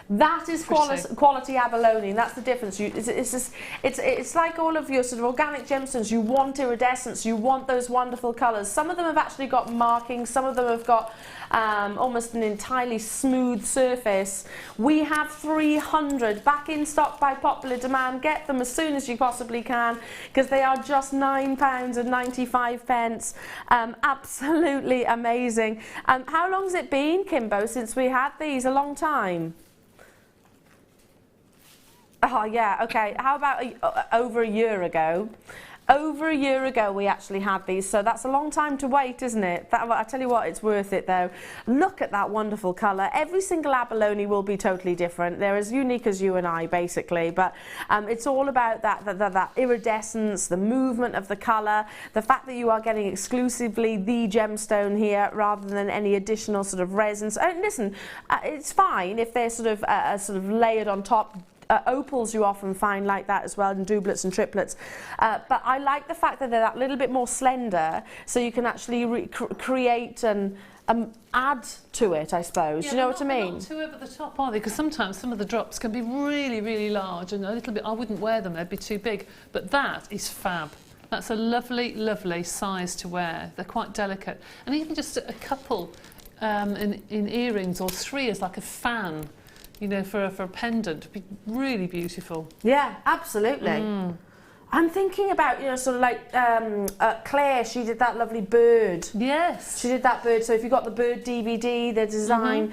That is quality abalone. That's the difference. It's like all of your sort of organic gemstones. You want iridescence. You want those wonderful colours. Some of them have actually got markings. Some of them have got almost an entirely smooth surface. We have 300 back in stock by popular demand. Get them as soon as you possibly can because they are just £9.95. Absolutely amazing. How long has it been, Kimbo, since we had these? A long time. Oh yeah, okay. How about over a year ago? Over a year ago we actually had these, so that's a long time to wait, isn't it? I tell you what, it's worth it though. Look at that wonderful colour. Every single abalone will be totally different. They're as unique as you and I, basically, but it's all about that iridescence, the movement of the colour, the fact that you are getting exclusively the gemstone here rather than any additional sort of resins. Listen, it's fine if they're sort of layered on top. Opals you often find like that as well, in doublets and triplets, but I like the fact that they're that little bit more slender, so you can actually create and add to it, I suppose. Yeah, Do you know what I mean? Not too over the top, are they? Because sometimes some of the drops can be really, really large and a little bit, I wouldn't wear them, they'd be too big, but that is fab. That's a lovely, lovely size to wear. They're quite delicate, and even just a couple in earrings, or 3 as like a fan, you know, for a pendant, would be really beautiful. Yeah, absolutely. I'm thinking about, you know, sort of like Claire, she did that lovely bird. Yes. She did that bird, so if you've got the bird DVD, the design,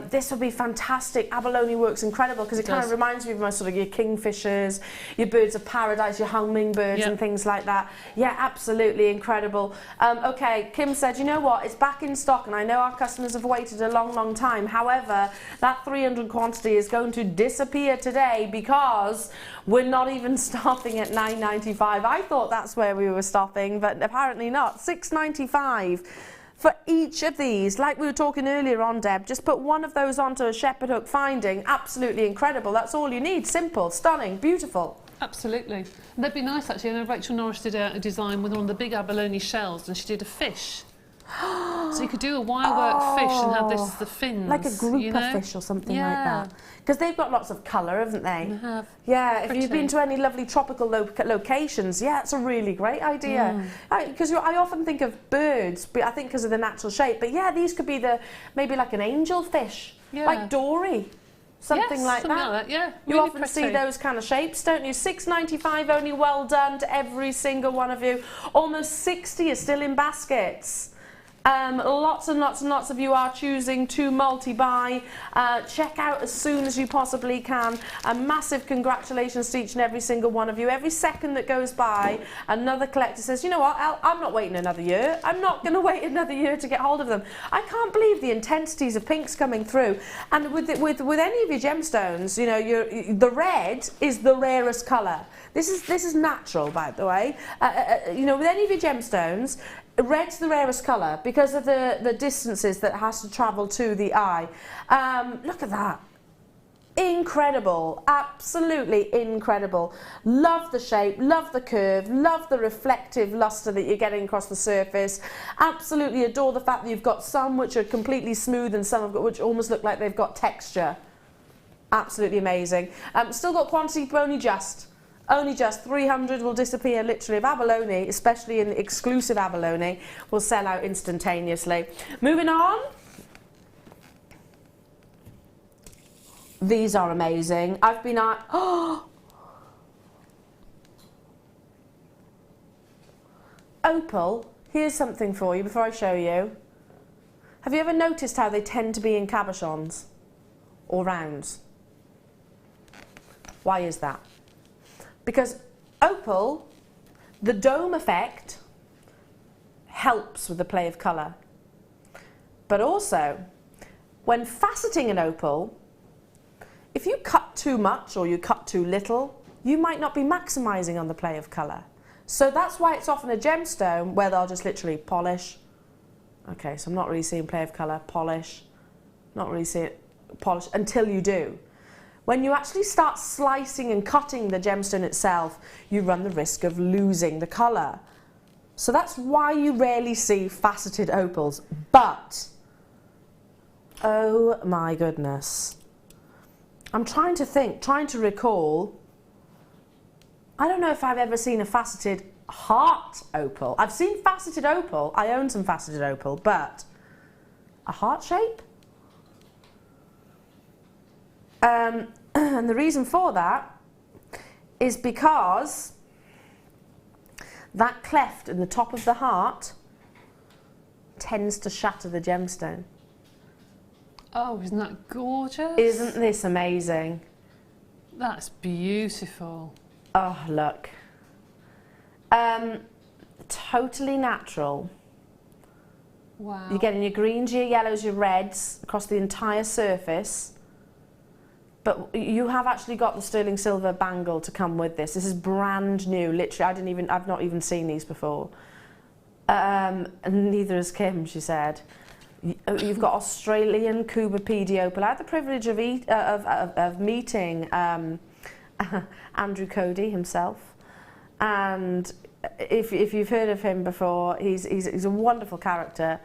this would be fantastic. Abalone works incredible because it kind of reminds me of my sort of your kingfishers, your birds of paradise, your hummingbirds and things like that. Yeah, absolutely incredible. Okay, Kim said, you know what, it's back in stock, and I know our customers have waited a long, long time. However, that 300 quantity is going to disappear today because we're not even stopping at £9.95. I thought that's where we were stopping, but apparently not. £6.95 for each of these. Like we were talking earlier on, Deb, just put one of those onto a shepherd hook finding. Absolutely incredible. That's all you need. Simple, stunning, beautiful. Absolutely. And they'd be nice, actually. I know Rachel Norris did a design with one of the big abalone shells, and she did a fish. So you could do a wirework fish and have this as the fins. Like a grouper fish or something like that. Because they've got lots of colour, haven't they? They have. Yeah, if you've been to any lovely tropical locations, yeah, it's a really great idea. Because I often think of birds, but I think because of the natural shape. But yeah, these could be maybe like an angel fish, like Dory. Something like that. Yeah, you really often pretty. see those kind of shapes, don't you? £6.95 only. Well done to every single one of you. Almost 60 are still in baskets. Lots and lots and lots of you are choosing to multi-buy. Check out as soon as you possibly can. A massive congratulations to each and every single one of you. Every second that goes by, another collector says, you know what, Elle, I'm not waiting another year. I'm not going to wait another year to get hold of them. I can't believe the intensities of pinks coming through. And with any of your gemstones, you know, the red is the rarest colour. This is natural, by the way. You know, with any of your gemstones, red's the rarest colour because of the distances that it has to travel to the eye. Look at that. Incredible. Absolutely incredible. Love the shape, love the curve, love the reflective lustre that you're getting across the surface. Absolutely adore the fact that you've got some which are completely smooth and some which almost look like they've got texture. Absolutely amazing. Still got quantity, but only just 300 will disappear literally of abalone, especially in exclusive abalone, will sell out instantaneously. Moving on. These are amazing. I've been at... Opal, here's something for you before I show you. Have you ever noticed how they tend to be in cabochons or rounds? Why is that? Because opal, the dome effect, helps with the play of colour. But also, when faceting an opal, if you cut too much or you cut too little, you might not be maximising on the play of colour. So that's why it's often a gemstone where they'll just literally polish. Okay, so I'm not really seeing play of colour, polish. Not really seeing polish until you do. When you actually start slicing and cutting the gemstone itself, you run the risk of losing the colour. So that's why you rarely see faceted opals. But, oh my goodness. I'm trying to recall. I don't know if I've ever seen a faceted heart opal. I've seen faceted opal. I own some faceted opal, but a heart shape? And the reason for that is because that cleft in the top of the heart tends to shatter the gemstone. Oh, isn't that gorgeous? Isn't this amazing? That's beautiful. Oh, look. Totally natural. Wow. You're getting your greens, your yellows, your reds across the entire surface. But you have actually got the sterling silver bangle to come with this. This is brand new. Literally, I've not even seen these before. And neither has Kim, she said. You've got Australian Cuba PD opal. I had the privilege of meeting Andrew Cody himself, and if you've heard of him before, he's a wonderful character.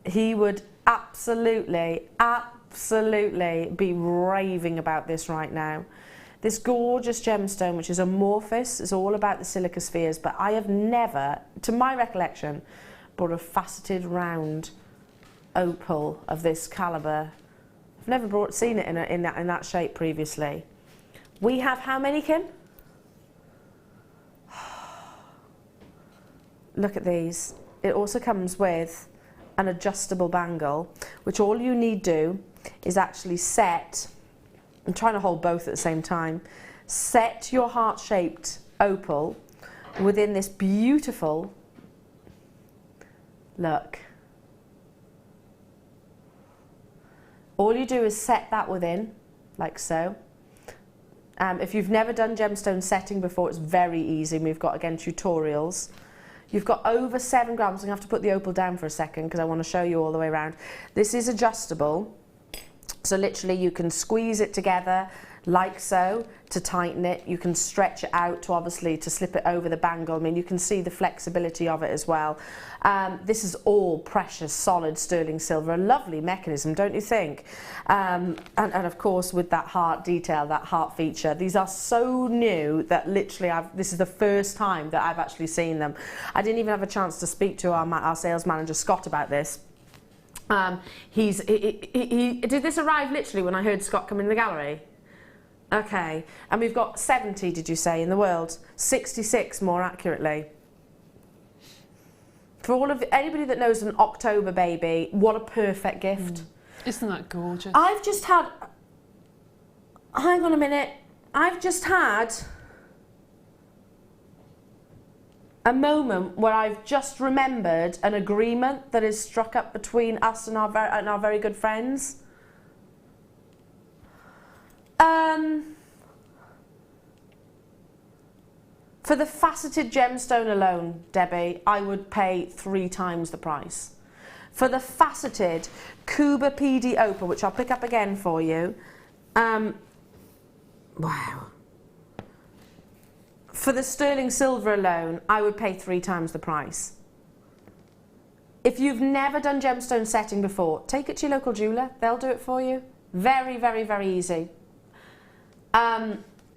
He would absolutely be raving about this right now. This gorgeous gemstone, which is amorphous, is all about the silica spheres, but I have never, to my recollection, brought a faceted round opal of this calibre. I've never seen it in that shape previously. We have how many, Kim? Look at these. It also comes with an adjustable bangle, which all you need do is actually set, I'm trying to hold both at the same time, set your heart-shaped opal within this beautiful, look. All you do is set that within, like so. If you've never done gemstone setting before, it's very easy. We've got, again, tutorials. You've got over 7 grams. I'm going to have to put the opal down for a second because I want to show you all the way around. This is adjustable. So literally you can squeeze it together like so to tighten it. You can stretch it out to obviously to slip it over the bangle. I mean, you can see the flexibility of it as well. This is all precious, solid sterling silver. A lovely mechanism, don't you think? And of course, with that heart detail, that heart feature, these are so new that literally this is the first time that I've actually seen them. I didn't even have a chance to speak to our sales manager, Scott, about this. Did this arrive literally when I heard Scott come in the gallery? Okay, and we've got 70, did you say, in the world? 66 more accurately. For anybody that knows an October baby, what a perfect gift. Isn't that gorgeous? I've just had, hang on a minute, I've just had a moment where I've just remembered an agreement that is struck up between us and our very good friends. For the faceted gemstone alone, Debbie, I would pay 3 times the price. For the faceted Cuba PD opal, which I'll pick up again for you, wow. For the sterling silver alone, I would pay 3 times the price. If you've never done gemstone setting before, take it to your local jeweller. They'll do it for you. Very, very, very easy.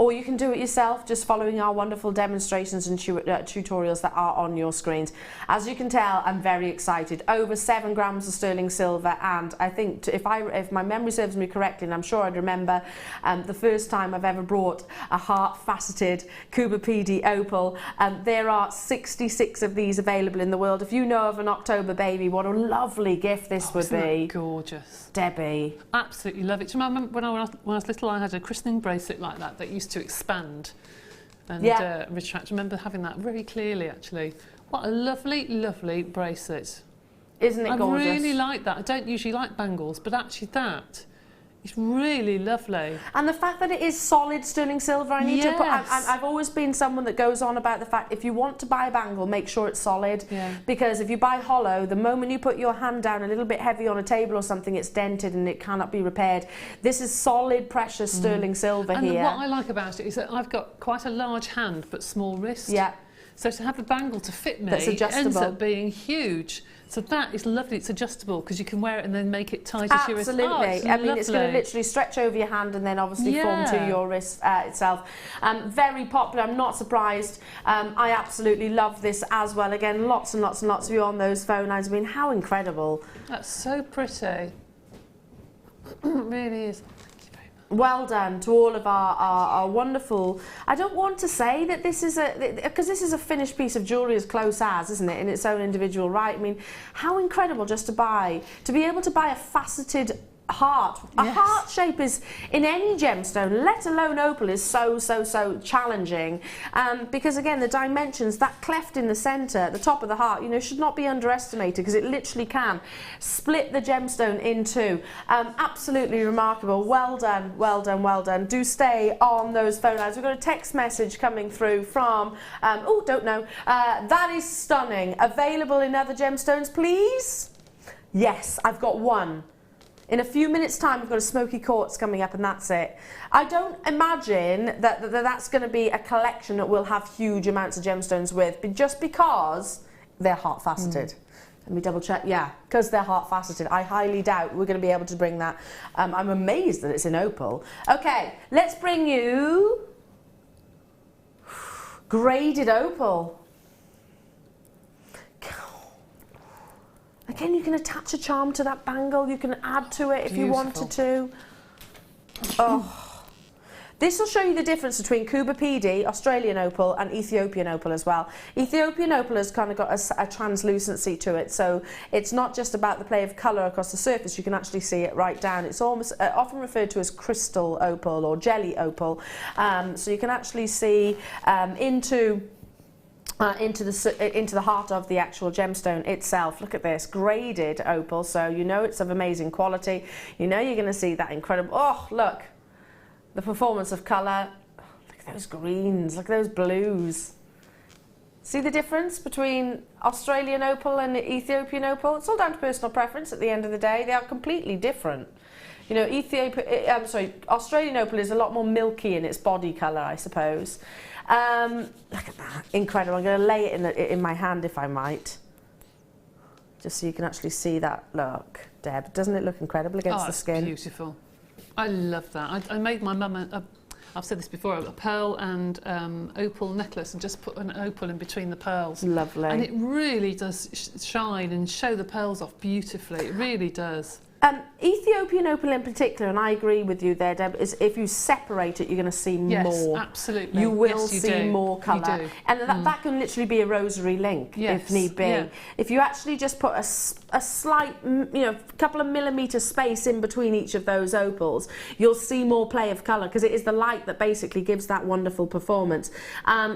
Or you can do it yourself, just following our wonderful demonstrations and tutorials that are on your screens. As you can tell, I'm very excited. Over 7 grams of sterling silver, and I think if my memory serves me correctly, and I'm sure I'd remember the first time I've ever brought a heart-faceted Cuba PD opal. There are 66 of these available in the world. If you know of an October baby, what a lovely gift this would be. Gorgeous. Debbie. Absolutely love it. Do you remember when I was little, I had a christening bracelet like that used to expand and retract. I remember having that very clearly, actually. What a lovely, lovely bracelet. Isn't it gorgeous? I really like that. I don't usually like bangles, but actually that is really lovely. And the fact that it is solid sterling silver, I need to put, I've always been someone that goes on about the fact if you want to buy a bangle, make sure it's solid. Yeah. Because if you buy hollow, the moment you put your hand down a little bit heavy on a table or something, it's dented and it cannot be repaired. This is solid, precious sterling silver here. And what I like about it is that I've got quite a large hand but small wrist. Yeah. So to have a bangle to fit me ends up being huge. So that is lovely. It's adjustable because you can wear it and then make it tight to your wrist. Absolutely. I mean, it's going to literally stretch over your hand and then obviously form to your wrist itself. Very popular. I'm not surprised. I absolutely love this as well. Again, lots and lots and lots of you on those phone lines. I mean, how incredible. That's so pretty. It really is. Well done to all of our wonderful. I don't want to say that this is because this is a finished piece of jewellery as close as, isn't it, in its own individual right. I mean, how incredible just to be able to buy a faceted heart. A Yes. heart shape is, in any gemstone, let alone opal, is so challenging, because again, the dimensions, that cleft in the center, the top of the heart, you know, should not be underestimated, because it literally can split the gemstone in two. Absolutely remarkable. Well done, well done, well done. Do stay on those phone lines. We've got a text message coming through from that is stunning. Available in other gemstones, please? Yes, I've got one. In a few minutes' time, we've got a smoky quartz coming up, and that's it. I don't imagine that that's going to be a collection that we'll have huge amounts of gemstones with, but just because they're heart faceted. Let me double check. Yeah, because they're heart faceted. I highly doubt we're going to be able to bring that. I'm amazed that it's in opal. Okay, let's bring you graded opal. Again, you can attach a charm to that bangle. You can add to it if you wanted to. Oh. This will show you the difference between Cuba PD, Australian opal, and Ethiopian opal as well. Ethiopian opal has kind of got a translucency to it, so it's not just about the play of colour across the surface. You can actually see it right down. It's almost often referred to as crystal opal or jelly opal. So you can actually see into the heart of the actual gemstone itself. Look at this, graded opal, so you know it's of amazing quality. You know you're going to see that incredible, oh look, the performance of colour. Look at those greens, look at those blues. See the difference between Australian opal and Ethiopian opal? It's all down to personal preference at the end of the day. They are completely different. You know, Australian opal is a lot more milky in its body colour, I suppose. Look at that, incredible. I'm going to lay it in my hand, if I might, just so you can actually see that look. Deb, doesn't it look incredible against the skin? Beautiful. I love that. I made my mum I've said this before, a pearl and opal necklace, and just put an opal in between the pearls. Lovely. And it really does shine and show the pearls off beautifully. It really does. Ethiopian opal in particular, and I agree with you there, Deb, is if you separate it, you're going to see more. Yes, absolutely. You will Yes, you see do. more colour. You do. And that can literally be a rosary link, if need be. Yeah. If you actually just put a slight, couple of millimetre space in between each of those opals, you'll see more play of colour, because it is the light that basically gives that wonderful performance.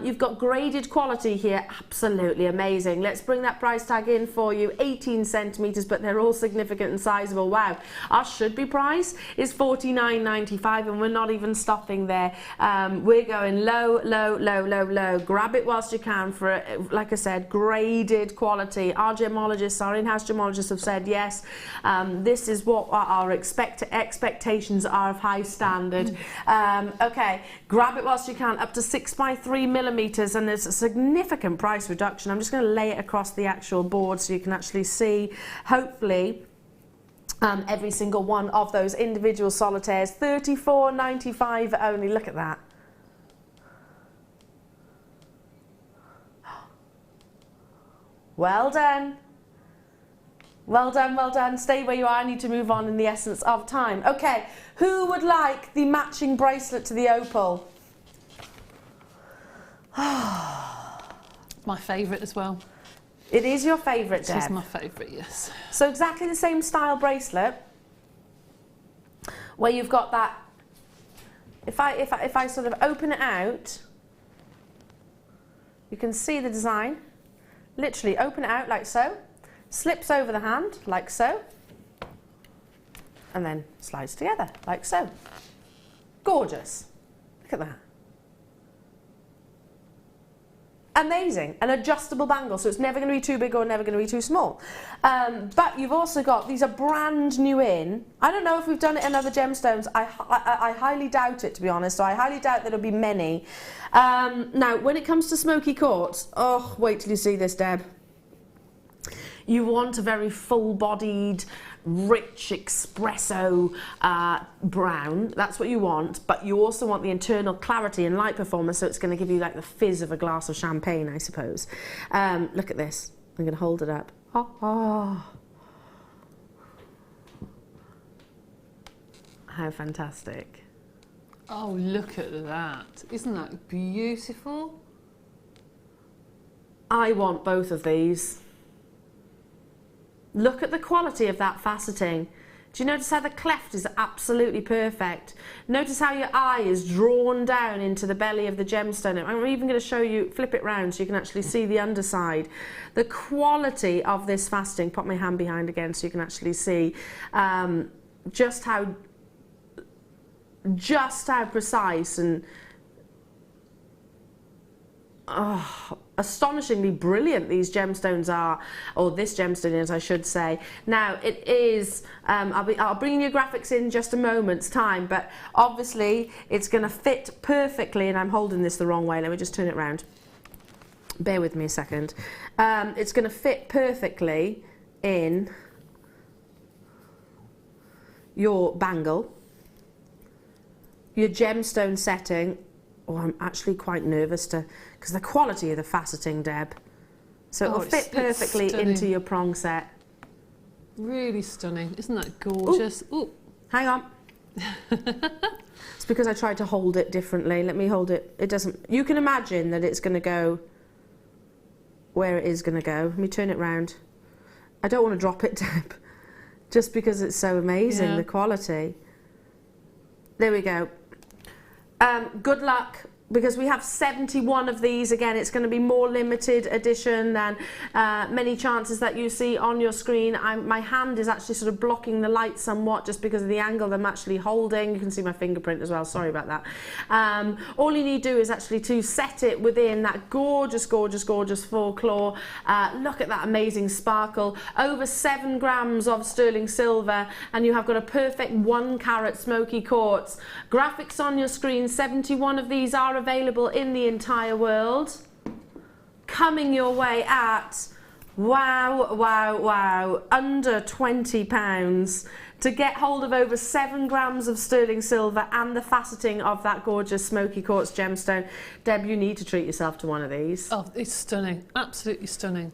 You've got graded quality here, absolutely amazing. Let's bring that price tag in for you, 18 centimetres, but they're all significant and sizable. Wow, our should-be price is $49.95, and we're not even stopping there. We're going low, low, low, low, low. Grab it whilst you can for, like I said, graded quality. Our gemologists, our in-house gemologists have said yes. This is what our expectations are of high standard. Okay, grab it whilst you can, up to 6 by 3 millimetres, and there's a significant price reduction. I'm just going to lay it across the actual board so you can actually see, hopefully, every single one of those individual solitaires. $34.95 only. Look at that. Well done. Well done, well done. Stay where you are. I need to move on in the essence of time. Okay, who would like the matching bracelet to the opal? My favourite as well. It is your favourite, Deb? It is my favourite, yes. So exactly the same style bracelet, where you've got that. If I sort of open it out, you can see the design. Literally open it out like so, slips over the hand like so, and then slides together like so. Gorgeous. Look at that. Amazing. An adjustable bangle, so it's never going to be too big or never going to be too small. But you've also got, these are brand new in. I don't know if we've done it in other gemstones. I highly doubt it, to be honest. So I highly doubt there'll be many. Now, when it comes to smoky quartz, oh, wait till you see this, Deb. You want a very full-bodied, rich espresso brown. That's what you want, but you also want the internal clarity and light performance, so it's going to give you like the fizz of a glass of champagne, I suppose. Look at this. I'm going to hold it up. Oh. How fantastic. Oh, look at that. Isn't that beautiful? I want both of these. Look at the quality of that faceting. Do you notice how the cleft is absolutely perfect? Notice how your eye is drawn down into the belly of the gemstone. I'm even going to show you, flip it round so you can actually see the underside. The quality of this faceting, pop my hand behind again so you can actually see just how precise and astonishingly brilliant these gemstones are, or this gemstone is, I should say. Now it is, I'll bring you graphics in just a moment's time, but obviously it's going to fit perfectly, and I'm holding this the wrong way, let me just turn it around. Bear with me a second. It's going to fit perfectly in your bangle, your gemstone setting. Oh, I'm actually quite nervous because the quality of the faceting, Deb. So it'll fit perfectly into your prong set. Really stunning. Isn't that gorgeous? Ooh. Hang on. It's because I tried to hold it differently. Let me hold it. It doesn't. You can imagine that it's going to go where it is going to go. Let me turn it round. I don't want to drop it, Deb, just because it's so amazing, the quality. There we go. Good luck, because we have 71 of these. Again, it's going to be more limited edition than many chances that you see on your screen. My hand is actually sort of blocking the light somewhat just because of the angle I'm actually holding. You can see my fingerprint as well, sorry about that. All you need to do is actually to set it within that gorgeous, gorgeous, gorgeous four-claw. Look at that amazing sparkle. Over 7 grams of sterling silver, and you have got a perfect 1 carat smoky quartz. Graphics on your screen, 71 of these are available in the entire world, coming your way at wow, under £20 to get hold of over 7 grams of sterling silver and the faceting of that gorgeous smoky quartz gemstone. Deb, you need to treat yourself to one of these. Oh, it's stunning, absolutely stunning.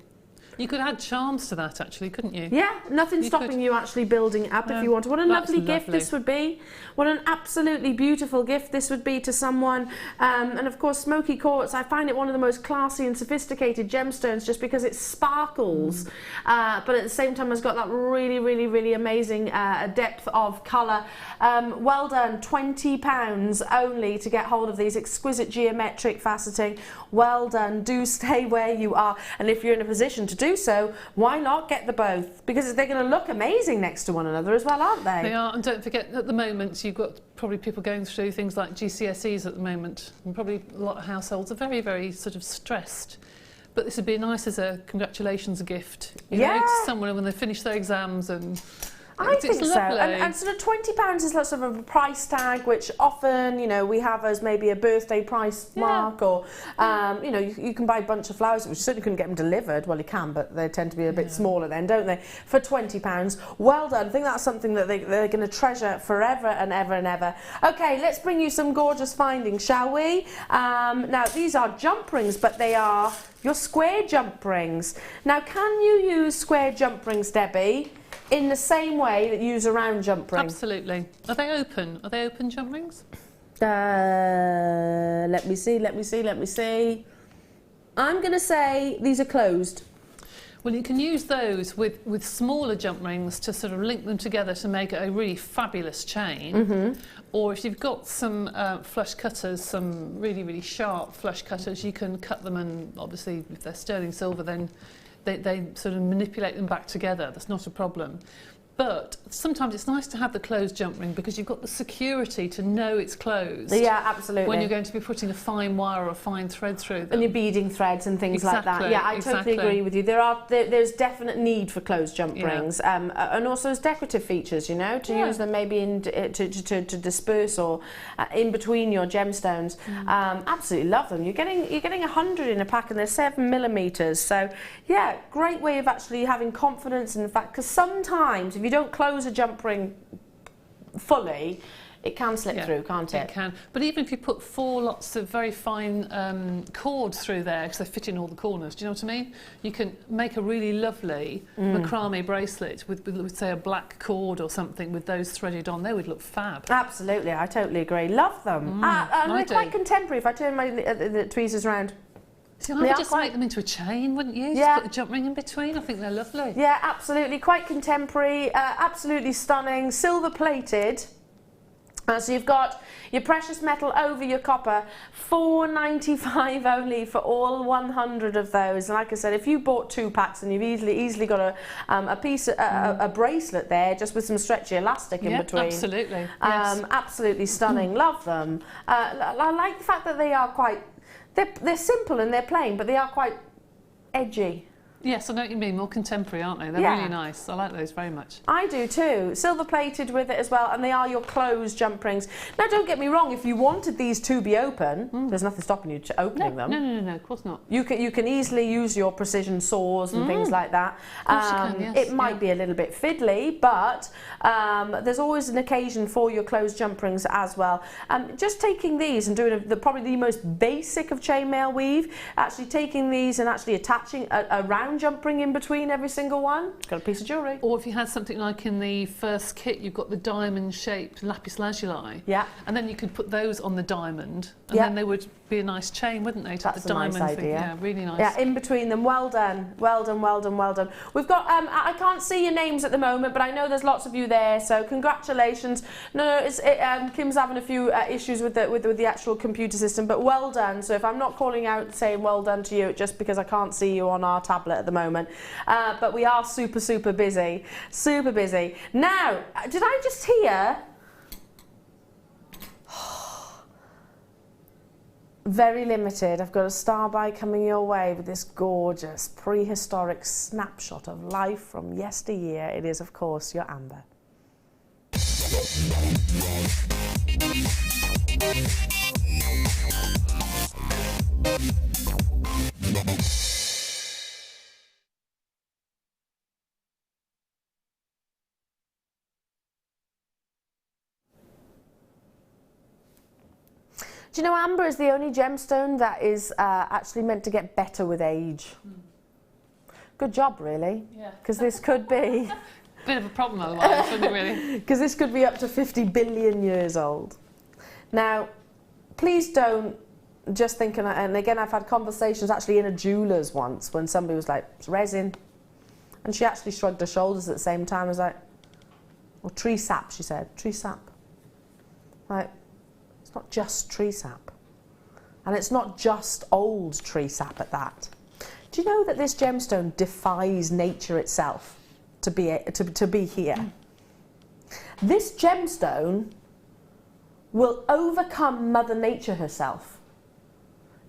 You could add charms to that, actually, couldn't you? Yeah, nothing stopping you actually building it up if you want. What a lovely gift this would be. What an absolutely beautiful gift this would be to someone. And of course, smoky quartz, I find it one of the most classy and sophisticated gemstones just because it sparkles. But at the same time, it's got that really, really, really amazing depth of colour. Well done, £20 only to get hold of these exquisite geometric faceting. Well done, do stay where you are. And if you're in a position to do so, why not get the both? Because they're going to look amazing next to one another as well, aren't they? They are, and don't forget, at the moment, you've got probably people going through things like GCSEs at the moment, and probably a lot of households are very, very sort of stressed. But this would be nice as a congratulations gift, you know, to someone when they finish their exams. And I think so, and sort of £20 is like sort of a price tag, which often, you know, we have as maybe a birthday price mark, or you know, you can buy a bunch of flowers, which certainly couldn't get them delivered. Well, you can, but they tend to be a bit smaller then, don't they? For £20, well done. I think that's something that they're going to treasure forever and ever and ever. Okay, let's bring you some gorgeous findings, shall we? Now, these are jump rings, but they are your square jump rings. Now, can you use square jump rings, Debbie, in the same way that you use a round jump ring? Absolutely. Are they open? Are they open jump rings? Let me see. I'm going to say these are closed. Well, you can use those with smaller jump rings to sort of link them together to make a really fabulous chain. Or if you've got some flush cutters, some really, really sharp flush cutters, you can cut them, and obviously if they're sterling silver, then they sort of manipulate them back together. That's not a problem. But sometimes it's nice to have the closed jump ring because you've got the security to know it's closed. Yeah, absolutely. When you're going to be putting a fine wire or a fine thread through them. And you're beading threads and things like that. Yeah, I totally agree with you. There's definite need for closed jump rings, and also as decorative features, you know, to use them maybe to disperse or in between your gemstones. Absolutely love them. You're getting 100 in a pack, and they're 7mm. So yeah, great way of actually having confidence in the fact, because sometimes if you don't close a jump ring fully, it can slip through, can't it? It can. But even if you put 4 lots of very fine cord through there, because they fit in all the corners, do you know what I mean? You can make a really lovely macrame bracelet with, say, a black cord or something with those threaded on. They would look fab. Absolutely, I totally agree. Love them. And they're quite contemporary. If I turn my the tweezers around, See, I would just make them into a chain, wouldn't you? Yeah. Just put the jump ring in between. I think they're lovely. Yeah, absolutely. Quite contemporary, absolutely stunning, silver plated. So you've got your precious metal over your copper, $4.95 only for all 100 of those. And like I said, if you bought 2 packs, and you've easily got a piece, a bracelet there, just with some stretchy elastic in between. Absolutely. Yes. Absolutely stunning. Love them. I like the fact that they are quite. They're simple and they're plain, but they are quite edgy. Yes, I know what you mean. More contemporary, aren't they? They're Yeah. really nice. I like those very much. I do too. Silver plated with it as well, and they are your closed jump rings. Now, don't get me wrong. If you wanted these to be open, there's nothing stopping you opening them. No, of course not. You can easily use your precision saws and things like that. Of course you can, yes. It might be a little bit fiddly, but there's always an occasion for your closed jump rings as well. Just taking these and doing probably the most basic of chainmail weave, actually taking these and actually attaching a round jump ring in between every single one. Got a piece of jewellery. Or if you had something like in the first kit, you've got the diamond-shaped lapis lazuli. Yeah. And then you could put those on the diamond, and Yeah. then they would be a nice chain, wouldn't they? To That's the a nice diamond thing. idea. Yeah, really nice. Yeah, in between them. Well done, well done, well done, well done. We've got, I can't see your names at the moment, but I know there's lots of you there, so congratulations. No, Kim's having a few issues with the actual computer system, but well done. So if I'm not calling out saying well done to you, just because I can't see you on our tablet at the moment. But we are super busy. Super busy. Now, did I just hear... Very limited. I've got a star buy coming your way with this gorgeous prehistoric snapshot of life from yesteryear. It is, of course, your amber. Do you know amber is the only gemstone that is actually meant to get better with age? Good job, really. Yeah. Because this could be... Bit of a problem otherwise, wouldn't it, really? Because this could be up to 50 billion years old. Now, please don't just think, and again, I've had conversations actually in a jeweller's once when somebody was like, it's resin. And she actually shrugged her shoulders at the same time. I was like, well, tree sap, she said. Tree sap. Like, it's not just tree sap. And it's not just old tree sap at that. Do you know that this gemstone defies nature itself to be here? This gemstone will overcome Mother Nature herself,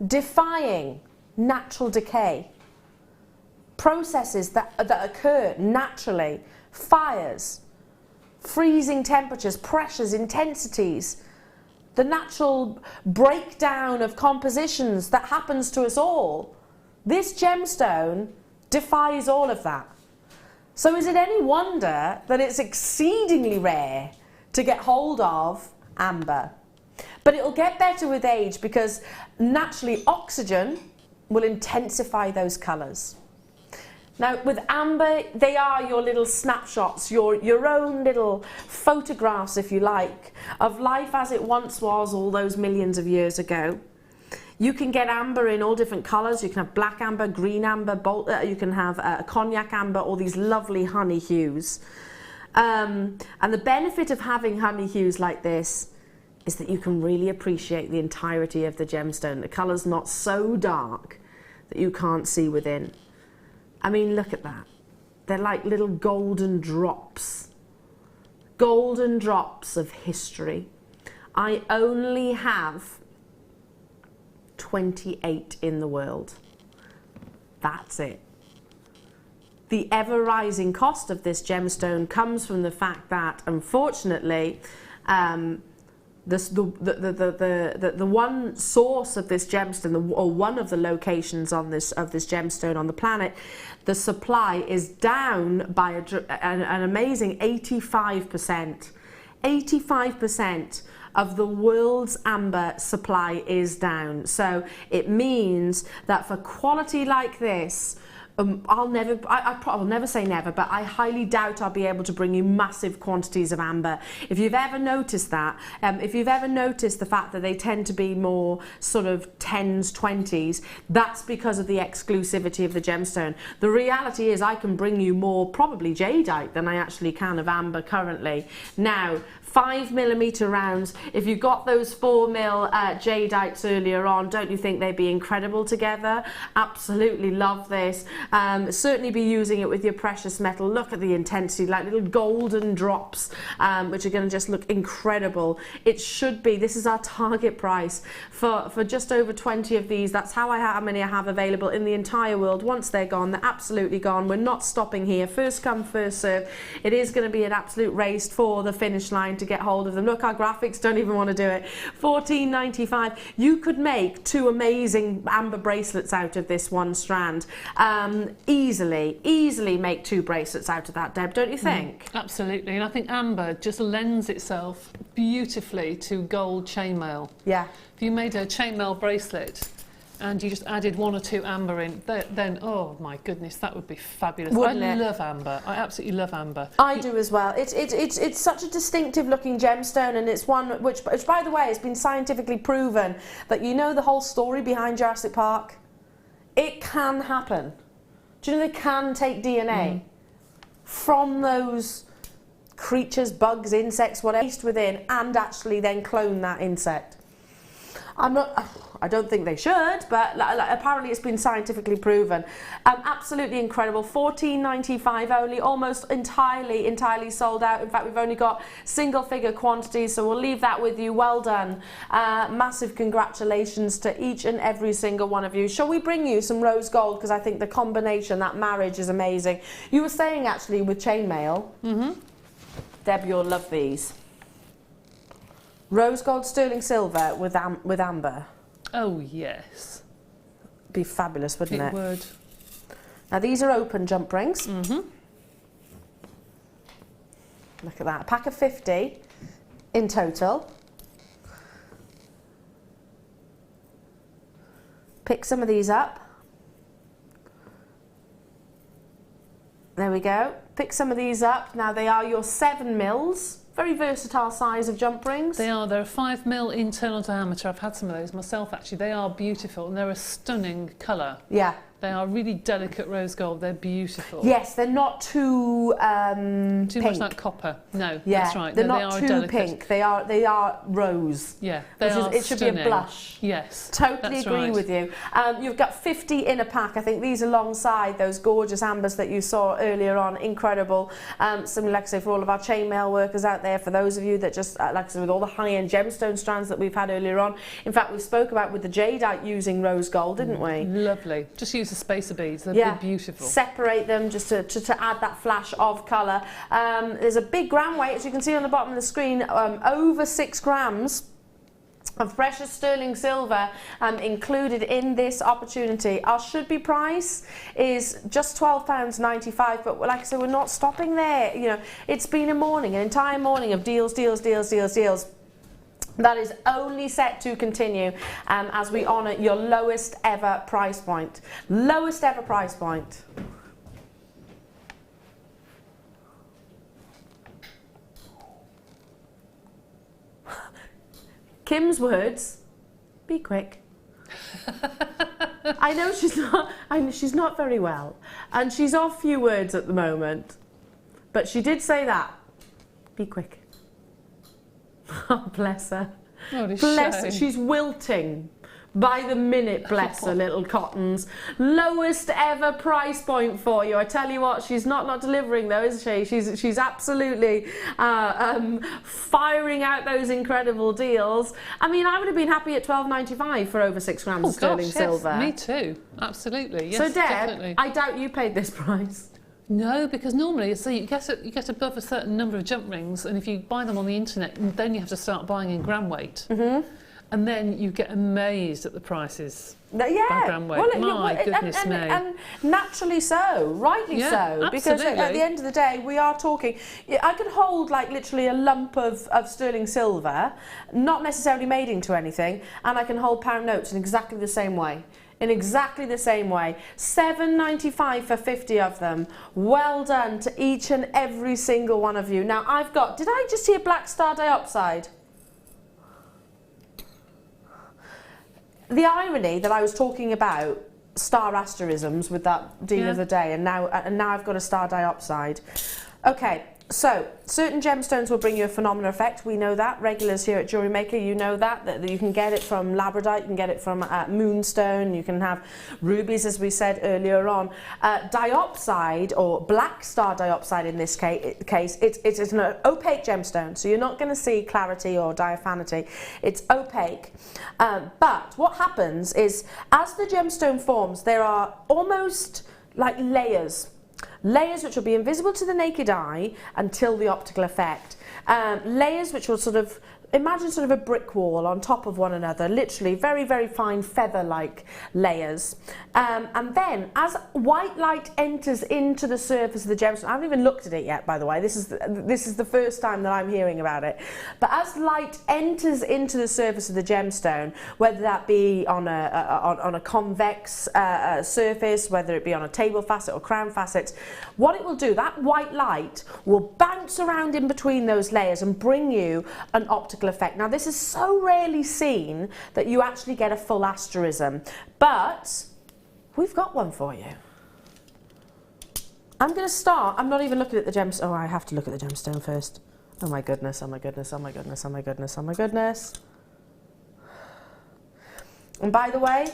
defying natural decay, processes that occur naturally, fires, freezing temperatures, pressures, intensities, the natural breakdown of compositions that happens to us all. This gemstone defies all of that. So is it any wonder that it's exceedingly rare to get hold of amber? But it'll get better with age because naturally oxygen will intensify those colours. Now with amber, they are your little snapshots, your own little photographs, if you like, of life as it once was all those millions of years ago. You can get amber in all different colours. You can have black amber, green amber, you can have cognac amber, all these lovely honey hues. And the benefit of having honey hues like this is that you can really appreciate the entirety of the gemstone. The colour's not so dark that you can't see within. I mean, look at that. They're like little golden drops. Golden drops of history. I only have 28 in the world. That's it. The ever-rising cost of this gemstone comes from the fact that, unfortunately, the one source of this gemstone, or one of the locations of this gemstone on the planet, the supply is down by an amazing 85%. 85% of the world's amber supply is down. So it means that for quality like this, I'll never say never, but I highly doubt I'll be able to bring you massive quantities of amber. If you've ever noticed that, if you've ever noticed the fact that they tend to be more sort of 10s, 20s, that's because of the exclusivity of the gemstone. The reality is I can bring you more probably jadeite than I actually can of amber currently. Now, 5mm rounds, if you got those 4mm jadeites earlier on, don't you think they'd be incredible together? Absolutely love this. Certainly be using it with your precious metal. Look at the intensity, like little golden drops, which are going to just look incredible. It should be, this is our target price for just over 20 of these. That's how many I have available in the entire world. Once they're gone, they're absolutely gone. We're not stopping here. First come, first serve. It is going to be an absolute race for the finish line to get hold of them. Look, our graphics don't even want to do it. $14.95. You could make 2 amazing amber bracelets out of this one strand. Easily make 2 bracelets out of that, Deb, don't you think? Absolutely, and I think amber just lends itself beautifully to gold chainmail. Yeah. If you made a chainmail bracelet and you just added 1 or 2 amber in, then oh my goodness, that would be fabulous. Wouldn't I it? love amber. I absolutely love amber. I do as well. It's such a distinctive looking gemstone, and it's one which by the way has been scientifically proven that, you know, the whole story behind Jurassic Park, it can happen. Do you know they can take DNA from those creatures, bugs, insects, whatever, within, and actually then clone that insect? I don't think they should, but apparently it's been scientifically proven. Absolutely incredible. $14.95 only, almost entirely sold out. In fact, we've only got single figure quantities, so we'll leave that with you. Well done. Massive congratulations to each and every single one of you. Shall we bring you some rose gold? Because I think the combination, that marriage is amazing. You were saying actually with chainmail, Deb, you'll love these. Rose gold sterling silver with amber. Oh yes. Be fabulous, wouldn't it? It would. Now these are open jump rings. Look at that. A pack of 50 in total. Pick some of these up. There we go. Pick some of these up. Now they are your 7mm. Very versatile size of jump rings. They are. They're a 5mm internal diameter. I've had some of those myself actually. They are beautiful and they're a stunning colour. Yeah. They are really delicate rose gold. They're beautiful. Yes, they're not too Too pink. much like copper. No, Yeah, that's right. they're No, not they are too delicate. pink. They are rose. Yeah, It should be a stunning. blush. Yes, Totally that's agree right. with you. You've got 50 in a pack. I think these alongside those gorgeous ambers that you saw earlier on. Incredible. Similar, like I say, for all of our chainmail workers out there, for those of you that just, like I say, with all the high-end gemstone strands that we've had earlier on. In fact, we spoke about with the jadeite using rose gold, didn't we? Lovely. Just use the spacer beads. They're beautiful. Separate them just to add that flash of colour. There's a big gram weight, as you can see on the bottom of the screen, over 6 grams of precious sterling silver included in this opportunity. Our should-be price is just £12.95, but like I said, we're not stopping there. You know, it's been a morning, an entire morning of deals. That is only set to continue as we honour your lowest ever price point. Lowest ever price point. Kim's words, be quick. I know she's not very well, and she's off few words at the moment, but she did say that. Be quick. Oh, bless her. Bless her. She's wilting by the minute, bless her little cottons. Lowest ever price point for you. I tell you what, she's not delivering though, is she? She's absolutely firing out those incredible deals. I mean, I would have been happy at £12.95 for over 6 grams of sterling silver. Me too. Absolutely. Yes, so Deb, definitely. I doubt you paid this price. No, because normally, so you get above a certain number of jump rings, and if you buy them on the internet, then you have to start buying in gram weight. And then you get amazed at the prices by gram weight. My goodness me. And naturally so, rightly so. Because at the end of the day, we are talking, I could hold like literally a lump of sterling silver, not necessarily made into anything, and I can hold pound notes in exactly the same way. in exactly the same way. £7.95 for 50 of them. Well done to each and every single one of you. Now I've got, did I just hear black star diopside? The irony that I was talking about star asterisms with that deal of the day, and now I've got a star diopside. Okay, so certain gemstones will bring you a phenomenal effect. We know that. Regulars here at Jewellery Maker, you know that you can get it from Labradorite, you can get it from moonstone, you can have rubies, as we said earlier on. Diopside, or black star diopside in this case, it's an opaque gemstone, so you're not going to see clarity or diaphanity. It's opaque. But what happens is, as the gemstone forms, there are almost like layers which will be invisible to the naked eye until the optical effect. Layers which will sort of, imagine sort of a brick wall on top of one another, literally very, very fine feather-like layers. And then as white light enters into the surface of the gemstone, I haven't even looked at it yet, by the way, this is the first time that I'm hearing about it, but as light enters into the surface of the gemstone, whether that be on a convex surface, whether it be on a table facet or crown facet, what it will do, that white light will bounce around in between those layers and bring you an optical effect. Now this is so rarely seen that you actually get a full asterism, but we've got one for you. I'm going to start, I'm not even looking at the gemstone. Oh, I have to look at the gemstone first. Oh my goodness, oh my goodness, oh my goodness, oh my goodness, oh my goodness. And by the way,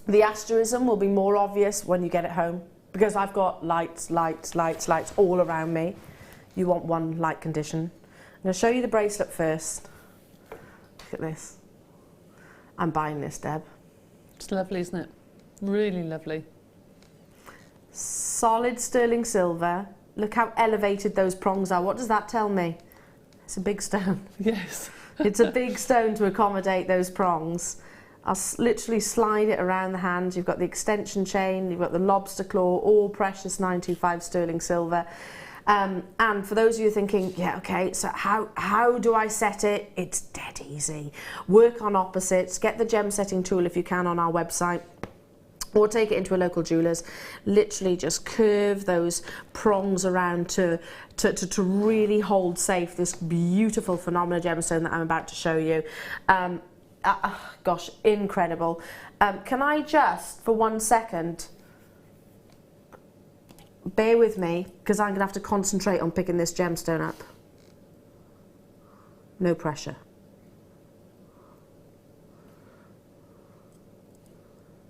the asterism will be more obvious when you get it home, because I've got lights all around me. You want one light condition. I'm going to show you the bracelet first. Look at this. I'm buying this, Deb. It's lovely, isn't it? Really lovely. Solid sterling silver. Look how elevated those prongs are. What does that tell me? It's a big stone. Yes. It's a big stone to accommodate those prongs. I'll literally slide it around the hand. You've got the extension chain, you've got the lobster claw, all precious 925 sterling silver. And for those of you thinking, yeah, okay, so how do I set it? It's dead easy. Work on opposites, get the gem setting tool if you can on our website, or take it into a local jeweller's. Literally just curve those prongs around to really hold safe this beautiful phenomenal gemstone that I'm about to show you. Gosh, incredible. Can I just, for 1 second, bear with me, because I'm going to have to concentrate on picking this gemstone up. No pressure.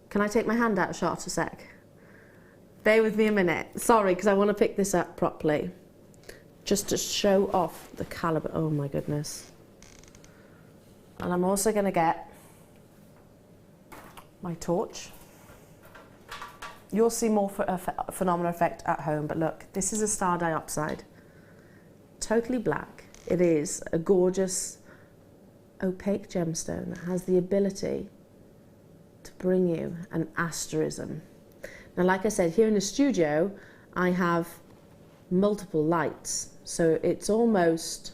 Can I take my hand out of shot a sec? Bear with me a minute. Sorry, because I want to pick this up properly. Just to show off the calibre. Oh my goodness. And I'm also going to get my torch. You'll see more phenomenal effect at home, but look, this is a star diopside. Totally black. It is a gorgeous opaque gemstone that has the ability to bring you an asterism. Now, like I said, here in the studio, I have multiple lights, so it's almost,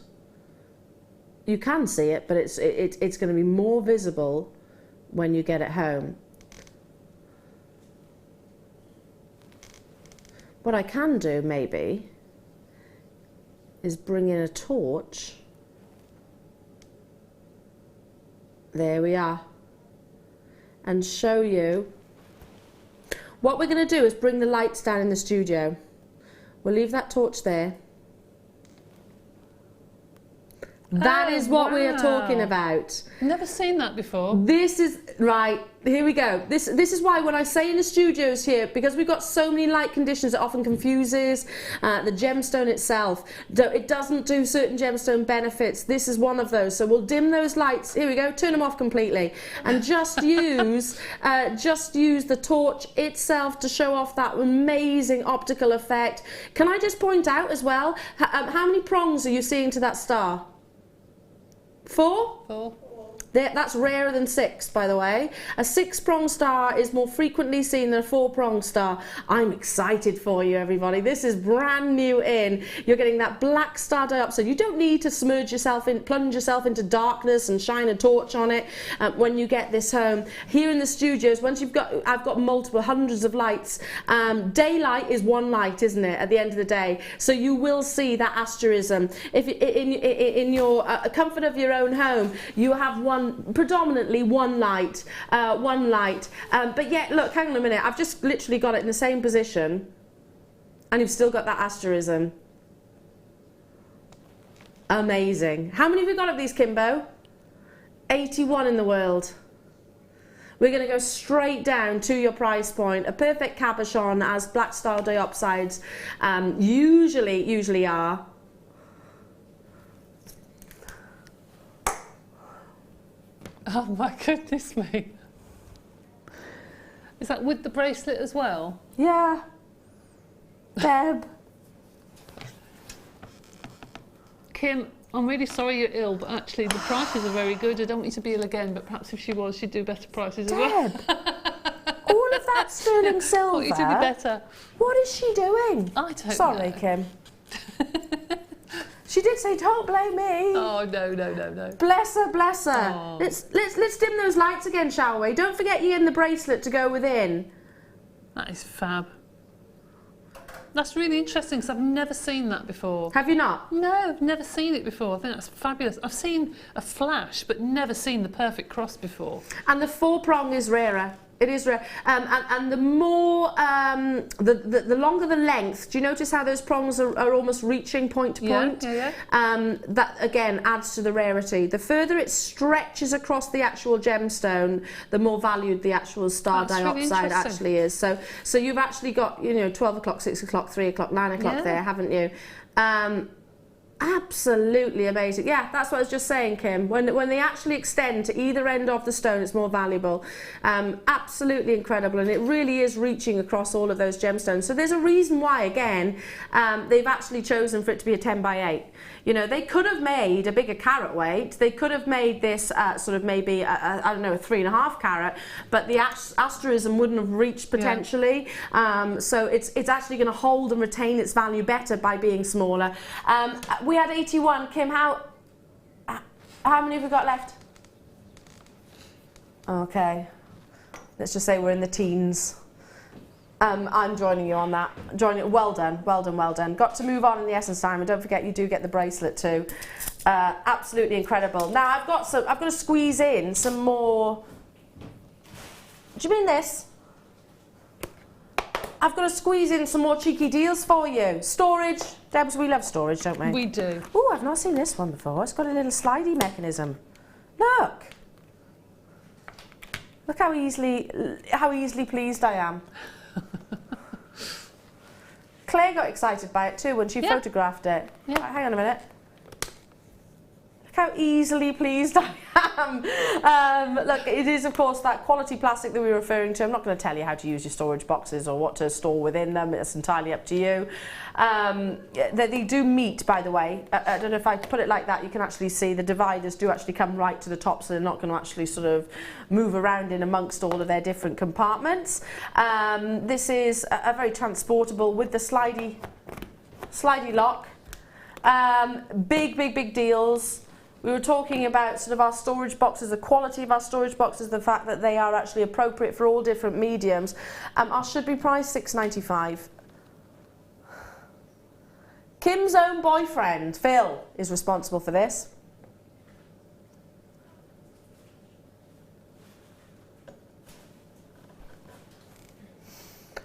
you can see it, but it's going to be more visible when you get it home. What I can do, maybe, is bring in a torch. There we are. And show you. What we're going to do is bring the lights down in the studio. We'll leave that torch there. That is what we are talking about. Never seen that before. This is, right, here we go. This is why when I say in the studios here, because we've got so many light conditions, it often confuses the gemstone itself. It doesn't do certain gemstone benefits. This is one of those. So we'll dim those lights. Here we go, turn them off completely. And just use the torch itself to show off that amazing optical effect. Can I just point out as well, how many prongs are you seeing to that star? 4? 4. That's rarer than 6, by the way. A 6-pronged star is more frequently seen than a 4-pronged star. I'm excited for you, everybody. This is brand new in. You're getting that black star diopside. You don't need to plunge yourself into darkness and shine a torch on it when you get this home. Here in the studios, I've got multiple hundreds of lights. Daylight is one light, isn't it, at the end of the day? So you will see that asterism. If in your comfort of your own home, you have predominantly one light, but yet, look, hang on a minute, I've just literally got it in the same position, and you've still got that asterism. Amazing. How many have we got of these, Kimbo? 81 in the world. We're going to go straight down to your price point. A perfect cabochon, as black star diopsides usually are. Oh my goodness me. Is that with the bracelet as well? Yeah. Deb. Kim, I'm really sorry you're ill, but actually the prices are very good. I don't want you to be ill again, but perhaps if she was, she'd do better prices as well. Deb. All of that sterling silver. I want you to be better. What is she doing? I don't know. Sorry, Kim. She did say, "Don't blame me." Oh no. Bless her, bless her. Oh. Let's dim those lights again, shall we? Don't forget you in the bracelet to go within. That is fab. That's really interesting because I've never seen that before. Have you not? No, I've never seen it before. I think that's fabulous. I've seen a flash, but never seen the perfect cross before. And the 4-prong is rarer. It is rare, and the more, the longer the length. Do you notice how those prongs are almost reaching point to point? Yeah. That again adds to the rarity. The further it stretches across the actual gemstone, the more valued the actual star diopside actually is. So you've actually got 12 o'clock, 6 o'clock, 3 o'clock, 9 o'clock there, haven't you? Absolutely amazing. Yeah, that's what I was just saying, Kim. When they actually extend to either end of the stone, it's more valuable. Absolutely incredible, and it really is reaching across all of those gemstones. So there's a reason why, again, they've actually chosen for it to be a 10 by 8. They could have made a bigger carat weight. They could have made this sort of maybe I don't know, a 3.5 carat, but the asterism wouldn't have reached potentially. Yeah. So it's actually going to hold and retain its value better by being smaller. We had 81. Kim, how many have we got left? Okay, let's just say we're in the teens. I'm joining you on that. Well done. Got to move on in the essence time, and don't forget you do get the bracelet too. Absolutely incredible. Now I've got to squeeze in some more. Do you mean this? I've got to squeeze in some more cheeky deals for you. Storage. Debs, we love storage, don't we? We do. Oh, I've not seen this one before. It's got a little slidey mechanism. Look. Look how easily pleased I am. Claire got excited by it too when she photographed it. Yeah. Hang on a minute. Look how easily pleased I am. Look, it is of course that quality plastic that we were referring to. I'm not going to tell you how to use your storage boxes or what to store within them. It's entirely up to you. They do meet, by the way. I don't know if I put it like that, you can actually see the dividers do actually come right to the top, so they're not going to actually sort of move around in amongst all of their different compartments. This is a very transportable with the slidey lock. Big deals. We were talking about sort of our storage boxes, the quality of our storage boxes, the fact that they are actually appropriate for all different mediums. Ours should be priced $6.95. Kim's own boyfriend, Phil, is responsible for this.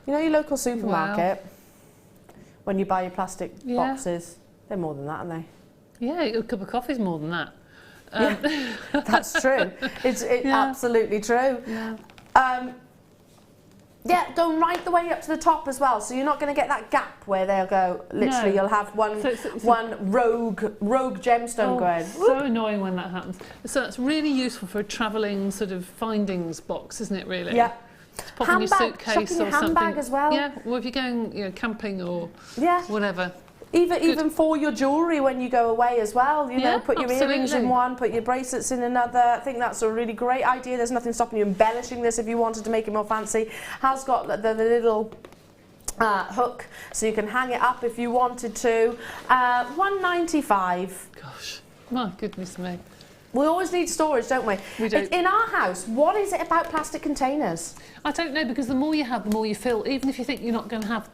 You know your local supermarket, when you buy your plastic boxes, they're more than that, aren't they? Yeah, a cup of coffee's more than that. Yeah, that's true. It's absolutely true. Yeah, going right the way up to the top as well, so you're not going to get that gap where they'll go, literally you'll have one rogue gemstone going. So annoying when that happens. So it's really useful for a travelling sort of findings box, isn't it, really? Yeah. To pop in your suitcase or something. Handbag as well. Yeah, well if you're going camping or whatever. Even for your jewellery when you go away as well, you know, put your earrings in one, put your bracelets in another. I think that's a really great idea. There's nothing stopping you embellishing this if you wanted to make it more fancy. Has got the little hook, so you can hang it up if you wanted to. £1.95. Gosh, my goodness me. We always need storage, don't we? We do. In our house, what is it about plastic containers? I don't know, because the more you have, the more you fill, even if you think you're not going to have.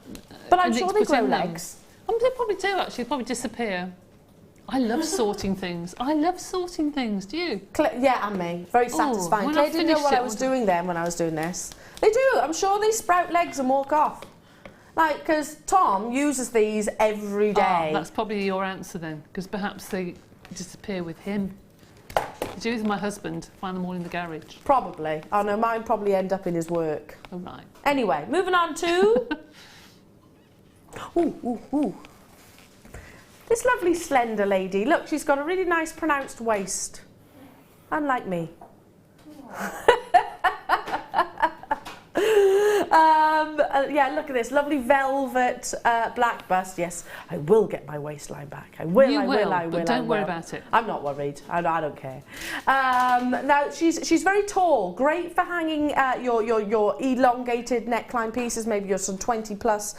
But I'm sure they grow legs. They probably do, actually. They probably disappear. I love sorting things. I love sorting things. Do you? Yeah, and me. Very satisfying. Claire didn't know what I was doing then when I was doing this. They do. I'm sure they sprout legs and walk off. Like, because Tom uses these every day. Oh, that's probably your answer then, because perhaps they disappear with him. Do with my husband, find them all in the garage. Probably. Oh no, mine probably end up in his work. Oh, right. Anyway, moving on to... ooh. This lovely slender lady. Look, she's got a really nice pronounced waist. Unlike me. Yeah, look at this lovely velvet black bust. Yes, I will get my waistline back. I will. But don't worry about it. I'm not worried. I don't care. Now she's very tall. Great for hanging your elongated neckline pieces. Maybe your some 20 plus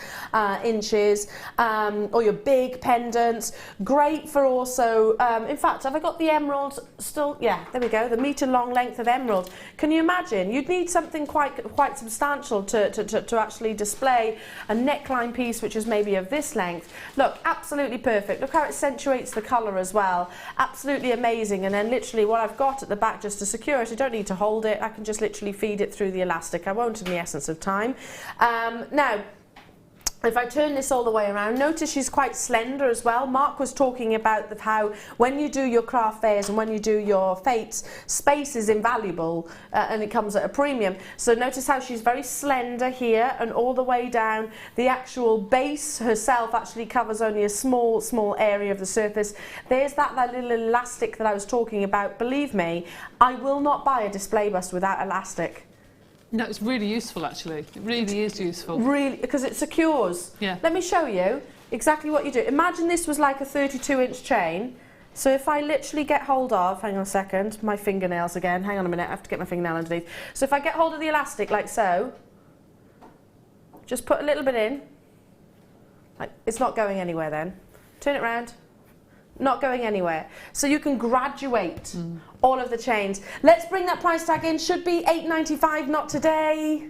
inches, or your big pendants. Great for also. In fact, have I got the emerald still? Yeah, there we go. The metre long length of emerald. Can you imagine? You'd need something quite substantial to actually display a neckline piece which is maybe of this length. Look, absolutely perfect. Look how it accentuates the colour as well. Absolutely amazing. And then literally what I've got at the back just to secure it, I don't need to hold it. I can just literally feed it through the elastic. I won't in the essence of time. Now, if I turn this all the way around, notice she's quite slender as well. Mark was talking about how when you do your craft fairs and when you do your fetes, space is invaluable and it comes at a premium. So notice how she's very slender here and all the way down. The actual base herself actually covers only a small area of the surface. There's that little elastic that I was talking about. Believe me, I will not buy a display bust without elastic. No, it's really useful actually. It really is useful. Really, because it secures. Yeah. Let me show you exactly what you do. Imagine this was like a 32-inch chain. So if I literally get hold of, hang on a second, my fingernails again. Hang on a minute, I have to get my fingernail underneath. So if I get hold of the elastic like so, just put a little bit in. Like, it's not going anywhere then. Turn it round. Not going anywhere. So you can graduate all of the chains. Let's bring that price tag in. Should be £8.95, not today.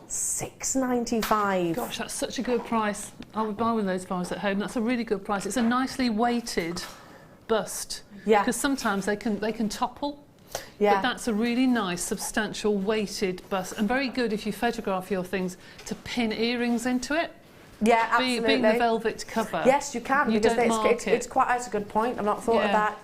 £6.95. Gosh, that's such a good price. I would buy one of those if I was at home. That's a really good price. It's a nicely weighted bust. Yeah. Because sometimes they can topple. Yeah. But that's a really nice, substantial, weighted bust. And very good if you photograph your things to pin earrings into it. Yeah, absolutely. Being the velvet cover. Yes, you can, because it's quite. That's a good point. I've not thought of that.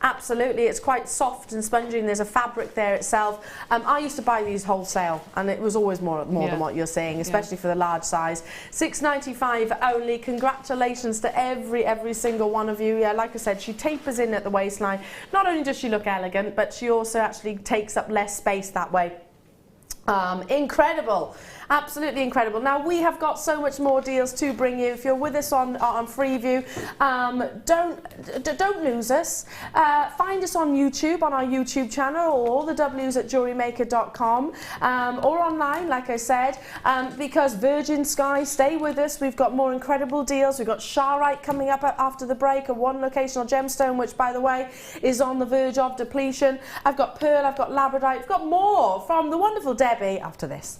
Absolutely, it's quite soft and spongy, and there's a fabric there itself. I used to buy these wholesale, and it was always more than what you're saying, especially for the large size. £6.95 only. Congratulations to every single one of you. Yeah, like I said, she tapers in at the waistline. Not only does she look elegant, but she also actually takes up less space that way. Incredible. Absolutely incredible. Now we have got so much more deals to bring you. If you're with us on Freeview, don't lose us. Find us on YouTube, on our YouTube channel, or all the W's at jewellerymaker.com, or online, like I said, because Virgin Sky, stay with us. We've got more incredible deals. We've got Jadeite coming up after the break, a one locational gemstone, which by the way is on the verge of depletion. I've got pearl, I've got labradorite, I've got more from the wonderful Debbie after this.